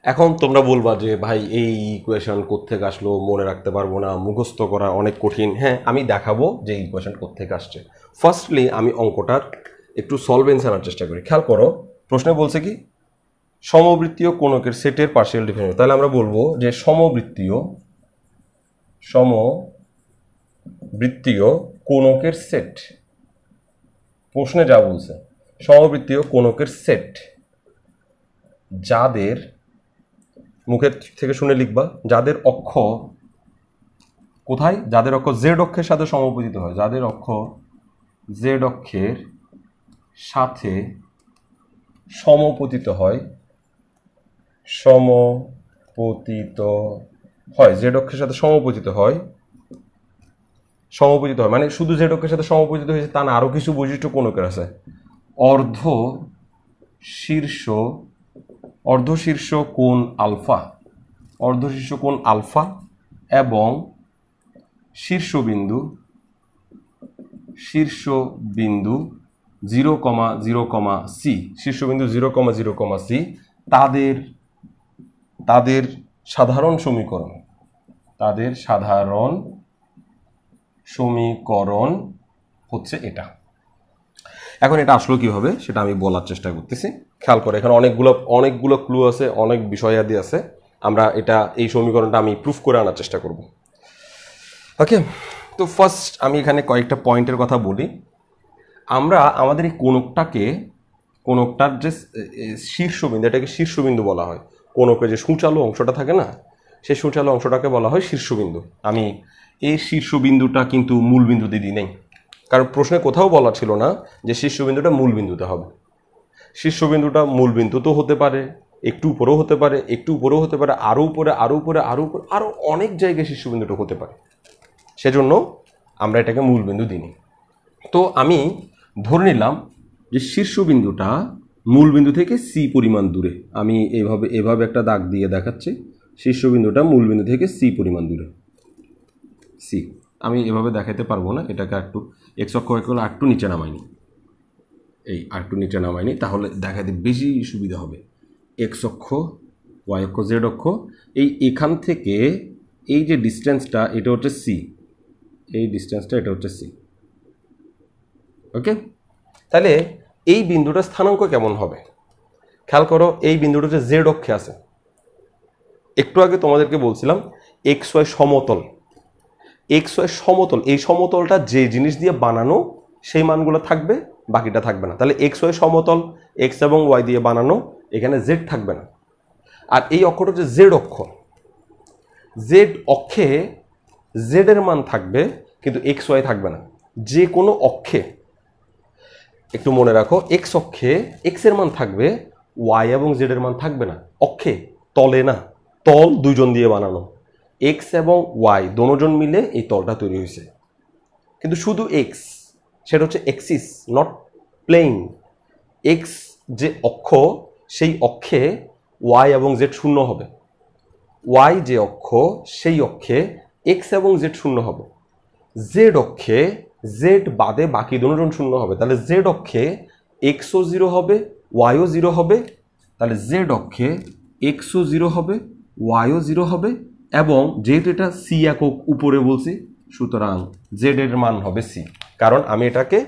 এখন তোমরা বলবা যে ভাই এই ইকুয়েশন কোত্থেকে আসলো, মনে রাখতে পারবো না, মুখস্থ করা অনেক কঠিন। হ্যাঁ, আমি দেখাবো যে ইকুয়েশন কোত্থেকে আসছে। ফার্স্টলি আমি অঙ্কটার একটু সলভেন্স আনার চেষ্টা করি। খেয়াল করো, প্রশ্নে বলছে কি সমবৃত্তীয় কোণকের সেটের পার্শিয়াল ডিফারেনশিয়াল। তাহলে আমরা বলবো যে সমবৃত্তীয় কোণকের সেট, প্রশ্নে যা বলছে সমবৃত্তীয় কোণকের সেট যাদের, মুখের থেকে শুনে লিখবা, যাদের অক্ষ কোথায়, যাদের অক্ষ জেড অক্ষের সাথে সমপতিত হয়, যাদের অক্ষ জেড অক্ষের সাথে সমপতিত হয়, জেড অক্ষের সাথে সমপতিত হয় মানে শুধু জেড অক্ষের সাথে সমপতিত হয়েছে তা না, আরো কিছু বৈশিষ্ট্য কোণকের আছে। অর্ধ শীর্ষ কোণ আলফা এবং শীর্ষবিন্দু 0,0,c, শীর্ষবিন্দু 0,0,c তাদের সাধারণ সমীকরণ হচ্ছে এটা। এখন এটা আসলো কিভাবে সেটা আমি বলার চেষ্টা করতেছি। খেয়াল করে, এখানে অনেকগুলো ক্লু আছে, অনেক বিষয়াদি আছে। আমরা এই সমীকরণটা আমি প্রুফ করে আনার চেষ্টা করব। ওকে, তো ফার্স্ট আমি এখানে কয়েকটা পয়েন্টের কথা বলি। আমরা আমাদের এই কোণকটার যে শীর্ষবিন্দু, এটাকে শীর্ষবিন্দু বলা হয়। কোণকের যে সূচালো অংশটা থাকে না, সেই সূচালো অংশটাকে বলা হয় শীর্ষবিন্দু। আমি এই শীর্ষবিন্দুটা কিন্তু মূল বিন্দুতে দিই নেই, কারণ প্রশ্নে কোথাও বলা ছিল না যে শীর্ষবিন্দুটা মূল বিন্দুতে হবে। শীর্ষবিন্দুটা মূল বিন্দু তো হতে পারে, একটু উপরেও হতে পারে, একটু উপরেও হতে পারে, আরও উপরে, আরও উপরে, আরও উপরে, আরও অনেক জায়গায় শীর্ষবিন্দুটা হতে পারে। সেজন্য আমরা এটাকে মূলবিন্দু দিইনি। তো আমি ধরে নিলাম যে শীর্ষবিন্দুটা মূলবিন্দু থেকে সি পরিমাণ দূরে। আমি এভাবে একটা দাগ দিয়ে দেখাচ্ছি। শীর্ষবিন্দুটা মূলবিন্দু থেকে সি পরিমাণ দূরে, সি। আমি এভাবে দেখাতে পারবো না, এটাকে একটু এক্স অক্ষ করে একটু নিচে নামাইনি, এই আরেকটু নিচে নামাইনি, তাহলে দেখাতে বেশি সুবিধা হবে। এক্স অক্ষ, ওয়াই অক্ষ, জেড অক্ষ, এখান থেকে এই যে ডিস্টেন্সটা এটা হচ্ছে সি, এই ডিস্টেন্সটা এটা হচ্ছে সি। ওকে, তাহলে এই বিন্দুটার স্থানাঙ্ক কেমন হবে? খেয়াল করো, এই বিন্দুটা হচ্ছে জেড অক্ষে আছে। একটু আগে তোমাদেরকে বলছিলাম এক্স ওয়াই সমতল, এক্স ওয়াই সমতল, এই সমতলটা যে জিনিস দিয়ে বানানো সেই মানগুলো থাকবে, বাকিটা থাকবে না। তাহলে এক্স ওয়াই সমতল, এক্স এবং ওয়াই দিয়ে বানানো, এখানে জেড থাকবে না। আর এই অক্ষটা হচ্ছে জেড অক্ষ, জেড অক্ষে জেড এর মান থাকবে কিন্তু এক্স ওয়াই থাকবে না। যে কোনো অক্ষে, একটু মনে রাখো, এক্স অক্ষে এক্স এর মান থাকবে, ওয়াই এবং জেড এর মান থাকবে না। অক্ষে, তলে না, তল দুজন দিয়ে বানানো, এক্স এবং ওয়াই দোনোজন মিলে এই তলটা তৈরি হয়েছে। কিন্তু শুধু এক্স, সেটা হচ্ছে এক্সিস, নট প্লেইন। এক্স যে অক্ষ, সেই অক্ষে ওয়াই এবং জেড শূন্য হবে। ওয়াই যে অক্ষ, সেই অক্ষে এক্স এবং জেড শূন্য হবে। জেড অক্ষে জেড বাদে বাকি দুজন শূন্য হবে। তাহলে জেড অক্ষে এক্সও জিরো হবে, ওয়াইও জিরো হবে। তাহলে জেড অক্ষে এক্সও জিরো হবে, ওয়াইও জিরো হবে, এবং যেহেতু এটা সি একক উপরে বলছি, সুতরাং জেড এর মান হবে সি। কারণ আমি এটাকে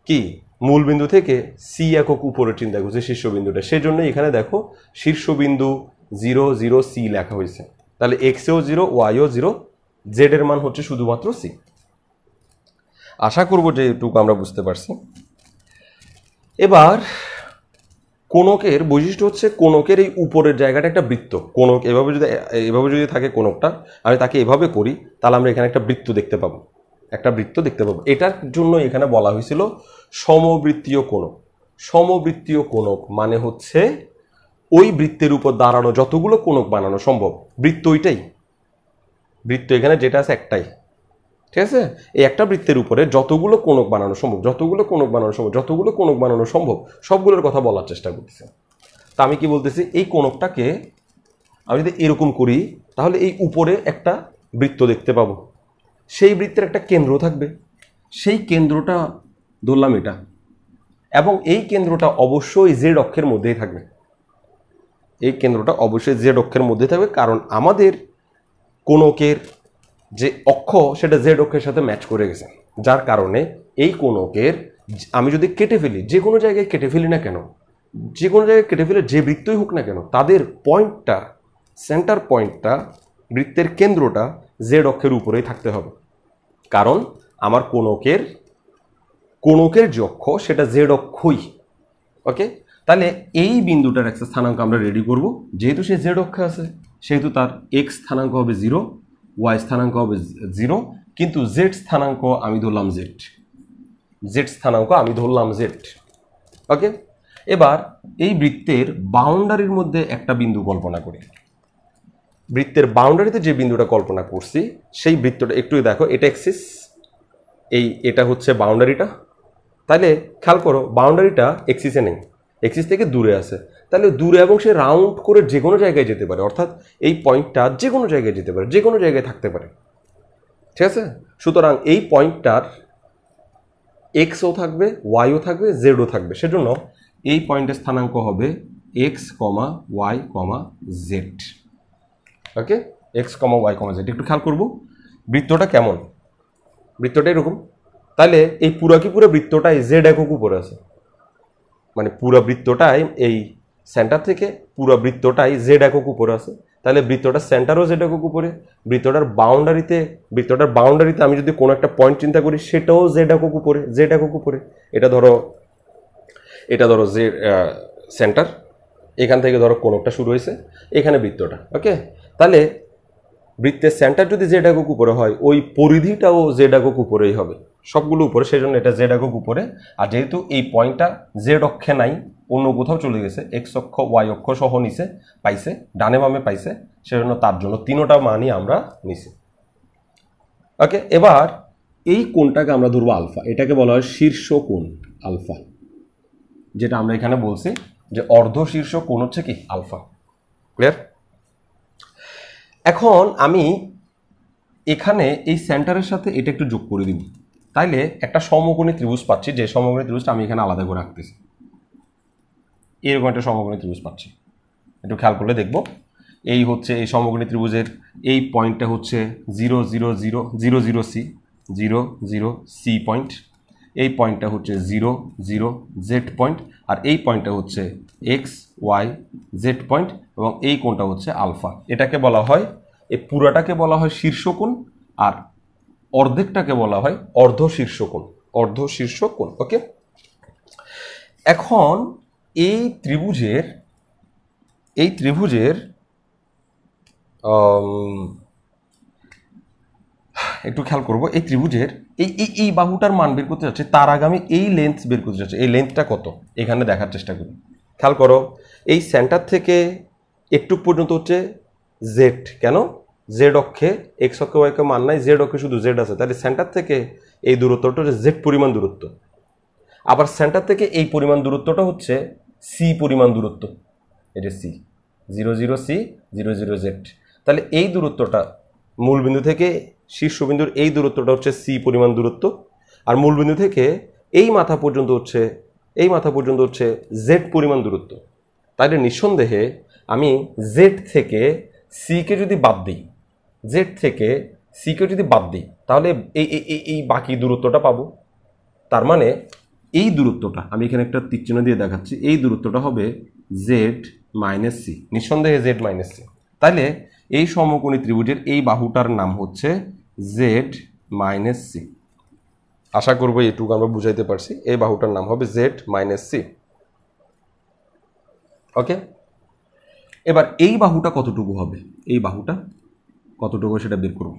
কি মূলবিন্দু থেকে সি একক উপরে চিন্তা করছি শীর্ষবিন্দুটা, সেজন্য এখানে দেখো শীর্ষবিন্দু 0 0 সি লেখা হয়েছে। তাহলে এক্সেও জিরো, ওয়াইও জিরো, জেড এর মান হচ্ছে শুধুমাত্র সি। আশা করব যে এটুকু আমরা বুঝতে পারছি। এবার কোণকের বৈশিষ্ট্য হচ্ছে, কোণকের এই উপরের জায়গাটা একটা বৃত্ত। কোণক এভাবে যদি থাকে কোণকটা, আমি তাকে এভাবে করি, তাহলে আমরা এখানে একটা বৃত্ত দেখতে পাবো, একটা বৃত্ত দেখতে পাবো। এটার জন্য এখানে বলা হয়েছিল সমবৃত্তীয় কোণক। সমবৃত্তীয় কোণক মানে হচ্ছে ওই বৃত্তের উপর দাঁড়ানো যতগুলো কোণক বানানো সম্ভব, বৃত্ত ওইটাই। বৃত্ত এখানে যেটা আছে একটাই, ঠিক আছে? এই একটা বৃত্তের উপরে যতগুলো কোণক বানানো সম্ভব, যতগুলো কোণক বানানো সম্ভব, যতগুলো কোণক বানানো সম্ভব, সবগুলোর কথা বলার চেষ্টা করতেছি। তা আমি কি বলতেছি, এই কোণকটাকে আমি যদি এরকম করি, তাহলে এই উপরে একটা বৃত্ত দেখতে পাবো। সেই বৃত্তের একটা কেন্দ্র থাকবে, সেই কেন্দ্রটা ধরলাম এটা, এবং এই কেন্দ্রটা অবশ্যই জেড অক্ষের মধ্যেই থাকবে। এই কেন্দ্রটা অবশ্যই জেড অক্ষের মধ্যে থাকবে, কারণ আমাদের কোণকের যে অক্ষ সেটা জেড অক্ষের সাথে ম্যাচ করে গেছে। যার কারণে এই কোণকের আমি যদি কেটে ফেলি, যে কোনো জায়গায় কেটে ফেলি না কেন, যে কোনো জায়গায় কেটে ফেলে যে বৃত্তই হোক না কেন, তাদের পয়েন্টটা, সেন্টার পয়েন্টটা, বৃত্তের কেন্দ্রটা জেড অক্ষের উপরেই থাকতে হবে। কারণ আমার কোণকের যে অক্ষ সেটা জেড অক্ষই। ওকে, তাহলে এই বিন্দুটার একটা স্থানাঙ্ক আমরা রেডি করব। যেহেতু সে জেড অক্ষে আছে, সেহেতু তার এক্স স্থানাঙ্ক হবে 0, ওয়াই স্থানাঙ্ক হবে 0, কিন্তু জেড স্থানাঙ্ক আমি ধরলাম জেড, জেড স্থানাঙ্ক আমি ধরলাম জেড। ওকে, এবার এই বৃত্তের বাউন্ডারির মধ্যে একটা বিন্দু কল্পনা করি। বৃত্তের বাউন্ডারিতে যে বিন্দুটা কল্পনা করছি, সেই বৃত্তটা একটু দেখো, এটা এক্সিস, এটা হচ্ছে বাউন্ডারিটা। তাহলে খেয়াল করো, বাউন্ডারিটা এক্সিসে নেই, এক্সিস থেকে দূরে আছে। তাহলে দূরে, এবং সে রাউন্ড করে যে কোনো জায়গায় যেতে পারে, অর্থাৎ এই পয়েন্টটা যে কোনো জায়গায় যেতে পারে, যে কোনো জায়গায় থাকতে পারে, ঠিক আছে? সুতরাং এই পয়েন্টটার এক্সও থাকবে, ওয়াইও থাকবে, জেডও থাকবে। সেজন্য এই পয়েন্টের স্থানাঙ্ক হবে এক্স কমা ওয়াই কমা জেড। ওকে, এক্স কমা ওয়াই কমা জেড। একটু খেয়াল করবো বৃত্তটা কেমন, বৃত্তটা এরকম। তাহলে এই পুরো বৃত্তটাই জেড একক উপরে আছে, মানে পুরো বৃত্তটাই এই সেন্টার থেকে পুরো বৃত্তটাই জেড একক উপরে আছে। তাহলে বৃত্তটার সেন্টারও জেড একক উপরে, বৃত্তটার বাউন্ডারিতে আমি যদি কোনো একটা পয়েন্ট চিন্তা করি, সেটাও জেড একক উপরে, জেড একক উপরে। এটা ধরো যে সেন্টার, এখান থেকে ধরো কোনটা শুরু হয়েছে, এখানে বৃত্তটা। ওকে, তাহলে বৃত্তের সেন্টার যদি জেড একক উপরে হয় ওই পরিধিটাও জেড একক উপরেই হবে, সবগুলো উপরে, সেই জন্য এটা জেড একক উপরে। আর যেহেতু এই পয়েন্টটা জেড অক্ষে নাই, অন্য কোথাও চলে গেছে, এক্স অক্ষ ওয়াই অক্ষ সহ নিছে পাইছে, ডানে বামে পাইছে, সেজন্য তার জন্য তিনোটা মানই আমরা নিছি। ওকে, এবার এই কোণটাকে আমরা ধরবো আলফা, এটাকে বলা হয় শীর্ষ কোণ আলফা, যেটা আমরা এখানে বলছি যে অর্ধ শীর্ষ কোণ হচ্ছে কি আলফা। ক্লিয়ার? এখন আমি এখানে এই সেন্টারের সাথে এটা একটু যোগ করে দিব, তাইলে একটা সমকোণী ত্রিভুজ পাচ্ছি, যে সমকোণী ত্রিভুজটা আমি এখানে আলাদা করে রাখতেছি, এরকম একটা সমকোণী ত্রিভুজ পাচ্ছি। একটু খেয়াল করলে দেখব, এই হচ্ছে এই সমকোণী ত্রিভুজের এই পয়েন্টটা হচ্ছে 0 0 0 0 0 সি 0 0 সি পয়েন্ট, এই পয়েন্টটা হচ্ছে 0 0 জেড পয়েন্ট, আর এই পয়েন্টটা হচ্ছে এক্স ওয়াই জেড পয়েন্ট, এবং এই কোণটা হচ্ছে আলফা। এটাকে বলা হয়, এই পুরাটাকে বলা হয় শীর্ষকোণ, আর অর্ধেকটাকে বলা হয় অর্ধ শীর্ষকোণ, অর্ধ শীর্ষকোণ। ওকে, এখন এই ত্রিভুজের একটু খেয়াল করব, এই ত্রিভুজের এই বাহুটার মান বের করতে যাচ্ছে, তার আগে আমি এই লেন্থ বের করতে যাচ্ছি। এই লেন্থটা কত এখানে দেখার চেষ্টা করি। খেয়াল করো, এই সেন্টার থেকে একটু পর্যন্ত হচ্ছে জেড, কেন জেড অক্ষে এক্স অক্ষে ওয়াই অক্ষে মান নাই, জেড অক্ষে শুধু জেড আছে, তাহলে সেন্টার থেকে এই দূরত্বটা হচ্ছে জেড পরিমাণ দূরত্ব। আবার সেন্টার থেকে এই পরিমাণ দূরত্বটা হচ্ছে সি পরিমাণ দূরত্ব, এটা সি 0 0 সি 0 0 জেড। তাহলে এই দূরত্বটা মূলবিন্দু থেকে শীর্ষবিন্দুর এই দূরত্বটা হচ্ছে সি পরিমাণ দূরত্ব, আর মূলবিন্দু থেকে এই মাথা পর্যন্ত হচ্ছে জেড পরিমাণ দূরত্ব। তাহলে নিঃসন্দেহে আমি জেড থেকে সিকে যদি বাদ দিই, তাহলে এই বাকি দূরত্বটা পাবো। তার মানে এই দূরত্বটা আমি এখানে একটা তীরচিহ্ন দিয়ে দেখাচ্ছি, এই দূরত্বটা হবে জেড মাইনাস সি, নিঃসন্দেহে জেড মাইনাস সি। তাহলে এই সমকোণী ত্রিভুজের এই বাহুটার নাম হচ্ছে জেড মাইনাস সি। আশা করবো এটুকু আমরা বুঝাইতে পারছি, এই বাহুটার নাম হবে জেড মাইনাস সি। ওকে, এবার এই বাহুটা কতটুকু হবে, এই বাহুটা কতটুকু সেটা বের করব।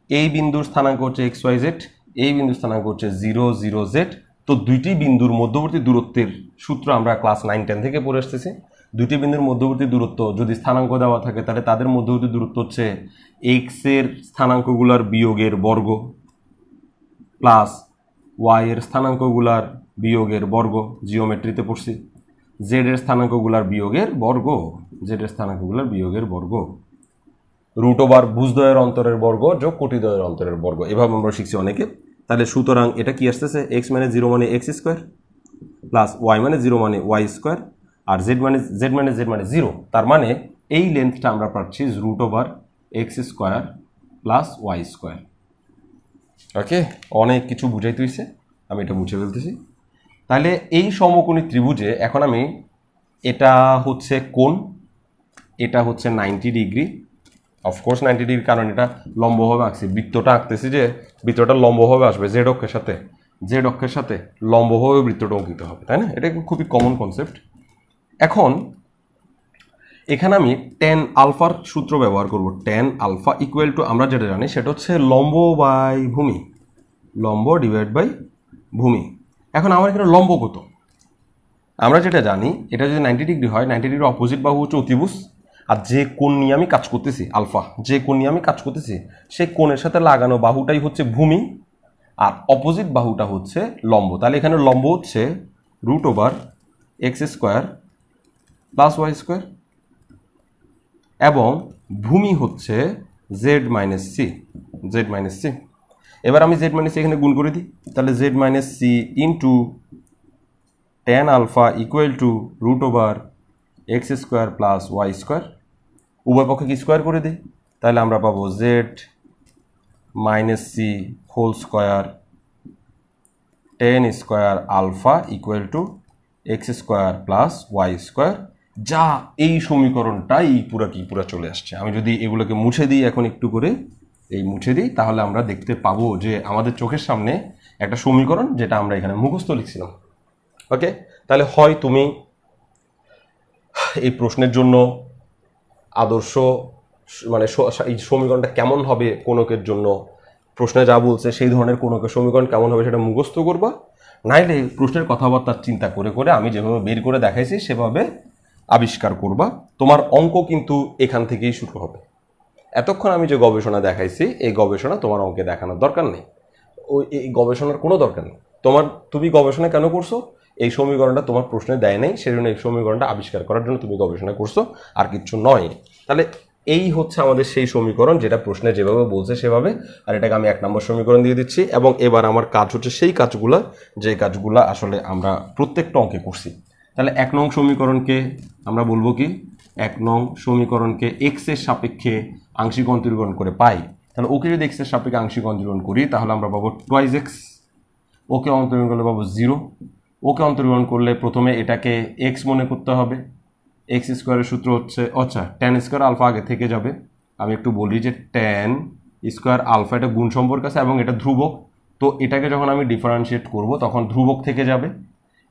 এই বিন্দুর স্থানাঙ্ক হচ্ছে এক্স ওয়াই জেড, এই বিন্দুর স্থানাঙ্ক হচ্ছে 0 0 জেড। তো দুইটি বিন্দুর মধ্যবর্তী দূরত্বের সূত্র আমরা ক্লাস 9 10 থেকে পড়ে আসতেছি। দুইটি বিন্দুর মধ্যবর্তী দূরত্ব যদি স্থানাঙ্ক দেওয়া থাকে, তাহলে তাদের মধ্যবর্তী দূরত্ব হচ্ছে এক্স এর স্থানাঙ্কগুলার বিয়োগের বর্গ প্লাস ওয়াই এর স্থানাঙ্কগুলার বিয়োগের বর্গ, জিওমেট্রিতে পড়ছি, জেড এর স্থানাঙ্কগুলার বিয়োগের বর্গ, রুট ওভার ভুজদ্বয়ের অন্তরের বর্গ যোগ কোটিদ্বয়ের অন্তরের বর্গ। এভাবে আমরা শিখছি অনেকে। তাহলে সুতরাং এটা কি আসতেছে, এক্স মানে 0 মানে এক্স স্কোয়ার, প্লাস ওয়াই মানে 0 মানে ওয়াই স্কোয়ার, আর জেড মানে 0। তার মানে এই লেন্থটা আমরা পাচ্ছি root over x square plus Y square. Okay, অনেক কিছু বুঝাইতে হইছে, আমি এটা মুছে ফেলতেছি। তাহলে এই সমকোণী ত্রিভুজে এখন আমি, এটা হচ্ছে কোণ, এটা হচ্ছে 90 ডিগ্রি, অফকোর্স 90 ডিগ্রি, কারণ এটা লম্বভাবে আঁকছি, বৃত্তটা আঁকতেছি যে বৃত্তটা লম্বভাবে আসবে, জেড অক্ষের সাথে লম্বভাবে বৃত্তটা অঙ্কিত হবে, তাই না? এটা খুবই কমন কনসেপ্ট। এখন এখানে আমি ট্যান আলফার সূত্র ব্যবহার করব। ট্যান আলফা ইকুয়াল টু, আমরা যেটা জানি সেটা হচ্ছে লম্ব বাই ভূমি, লম্ব ডিভাইড বাই ভূমি। এখন আমার এখানে লম্ব কত, আমরা যেটা জানি এটা যদি 90 ডিগ্রি হয়, 90 ডিগ্রি অপোজিট বাহু হচ্ছে অতিভুজ, আর যে কোণ নিয়ে আমি কাজ করতেছি আলফা, যে কোণ নিয়ে আমি কাজ করতেছি সেই কোণের সাথে লাগানো বাহুটাই হচ্ছে ভূমি, আর অপোজিট বাহুটা হচ্ছে লম্ব। তাহলে এখানে লম্ব হচ্ছে root over x square plus Y square, এবং ভূমি হচ্ছে জেড মাইনাস সি। এবার আমি জেড মাইনাস সি এখানে গুণ করে দিই, তাহলে z minus C into tan alpha equal to root over x square plus Y square, উভয় পক্ষে কি স্কোয়ার করে দিই, তাহলে আমরা পাবো Z minus c whole square tan square alpha equal to x square plus Y square, যা এই সমীকরণটাই পুরা চলে আসছে। আমি যদি এগুলোকে মুছে দিই এখন একটু করে, মুছে দিই, তাহলে আমরা দেখতে পাবো যে আমাদের চোখের সামনে একটা সমীকরণ যেটা আমরা এখানে মুখস্থ লিখছিলাম। ওকে, তাহলে হয় তুমি এই প্রশ্নের জন্য আদর্শ মানে এই সমীকরণটা কেমন হবে কোনকের জন্য, প্রশ্নে যা বলছে সেই ধরনের কোনকের সমীকরণ কেমন হবে সেটা মুখস্থ করবা, নাইলে প্রশ্নের কথাবার্তা চিন্তা করে করে আমি যেভাবে বের করে দেখাইছি সেভাবে আবিষ্কার করবা। তোমার অঙ্ক কিন্তু এখান থেকেই শুরু হবে। এতক্ষণ আমি যে গবেষণা দেখাইছি এই গবেষণা তোমার অঙ্কে দেখানোর দরকার নেই, ওই এই গবেষণার কোনো দরকার নেই। তুমি গবেষণা কেন করছো? এই সমীকরণটা তোমার প্রশ্নে দেয় নাই, সেজন্য এই সমীকরণটা আবিষ্কার করার জন্য তুমি গবেষণা করছো, আর কিচ্ছু নয়। তাহলে এই হচ্ছে আমাদের সেই সমীকরণ যেটা প্রশ্নে যেভাবে বলছে সেভাবে, আর এটাকে আমি 1 নম্বর সমীকরণ দিয়ে দিচ্ছি। এবং এবার আমার কাজ হচ্ছে সেই কাজগুলা যে কাজগুলা আসলে আমরা প্রত্যেকটা অঙ্কে করছি। তাহলে 1 নং সমীকরণকে আমরা বলবো কি, 1 নং সমীকরণকে এক্স এর সাপেক্ষে আংশিক অন্তরীকরণ করে পাই। তাহলে ওকে যদি এক্স এর সাপেক্ষে আংশিক অন্তরীকরণ করি তাহলে আমরা পাবো 2x, ওকে অন্তরীকরণ করলে পাবো 0, ওকে অন্তরীকরণ করলে প্রথমে এটাকে এক্স মনে করতে হবে, এক্স স্কোয়ারের সূত্র হচ্ছে, আচ্ছা ট্যান স্কোয়ার আলফা আগে থেকে যাবে। আমি একটু বলি যে ট্যান স্কোয়ার আলফা এটা গুণ সম্পর্ক আছে এবং এটা ধ্রুবক, তো এটাকে যখন আমি ডিফারেন্সিয়েট করব তখন ধ্রুবক থেকে যাবে।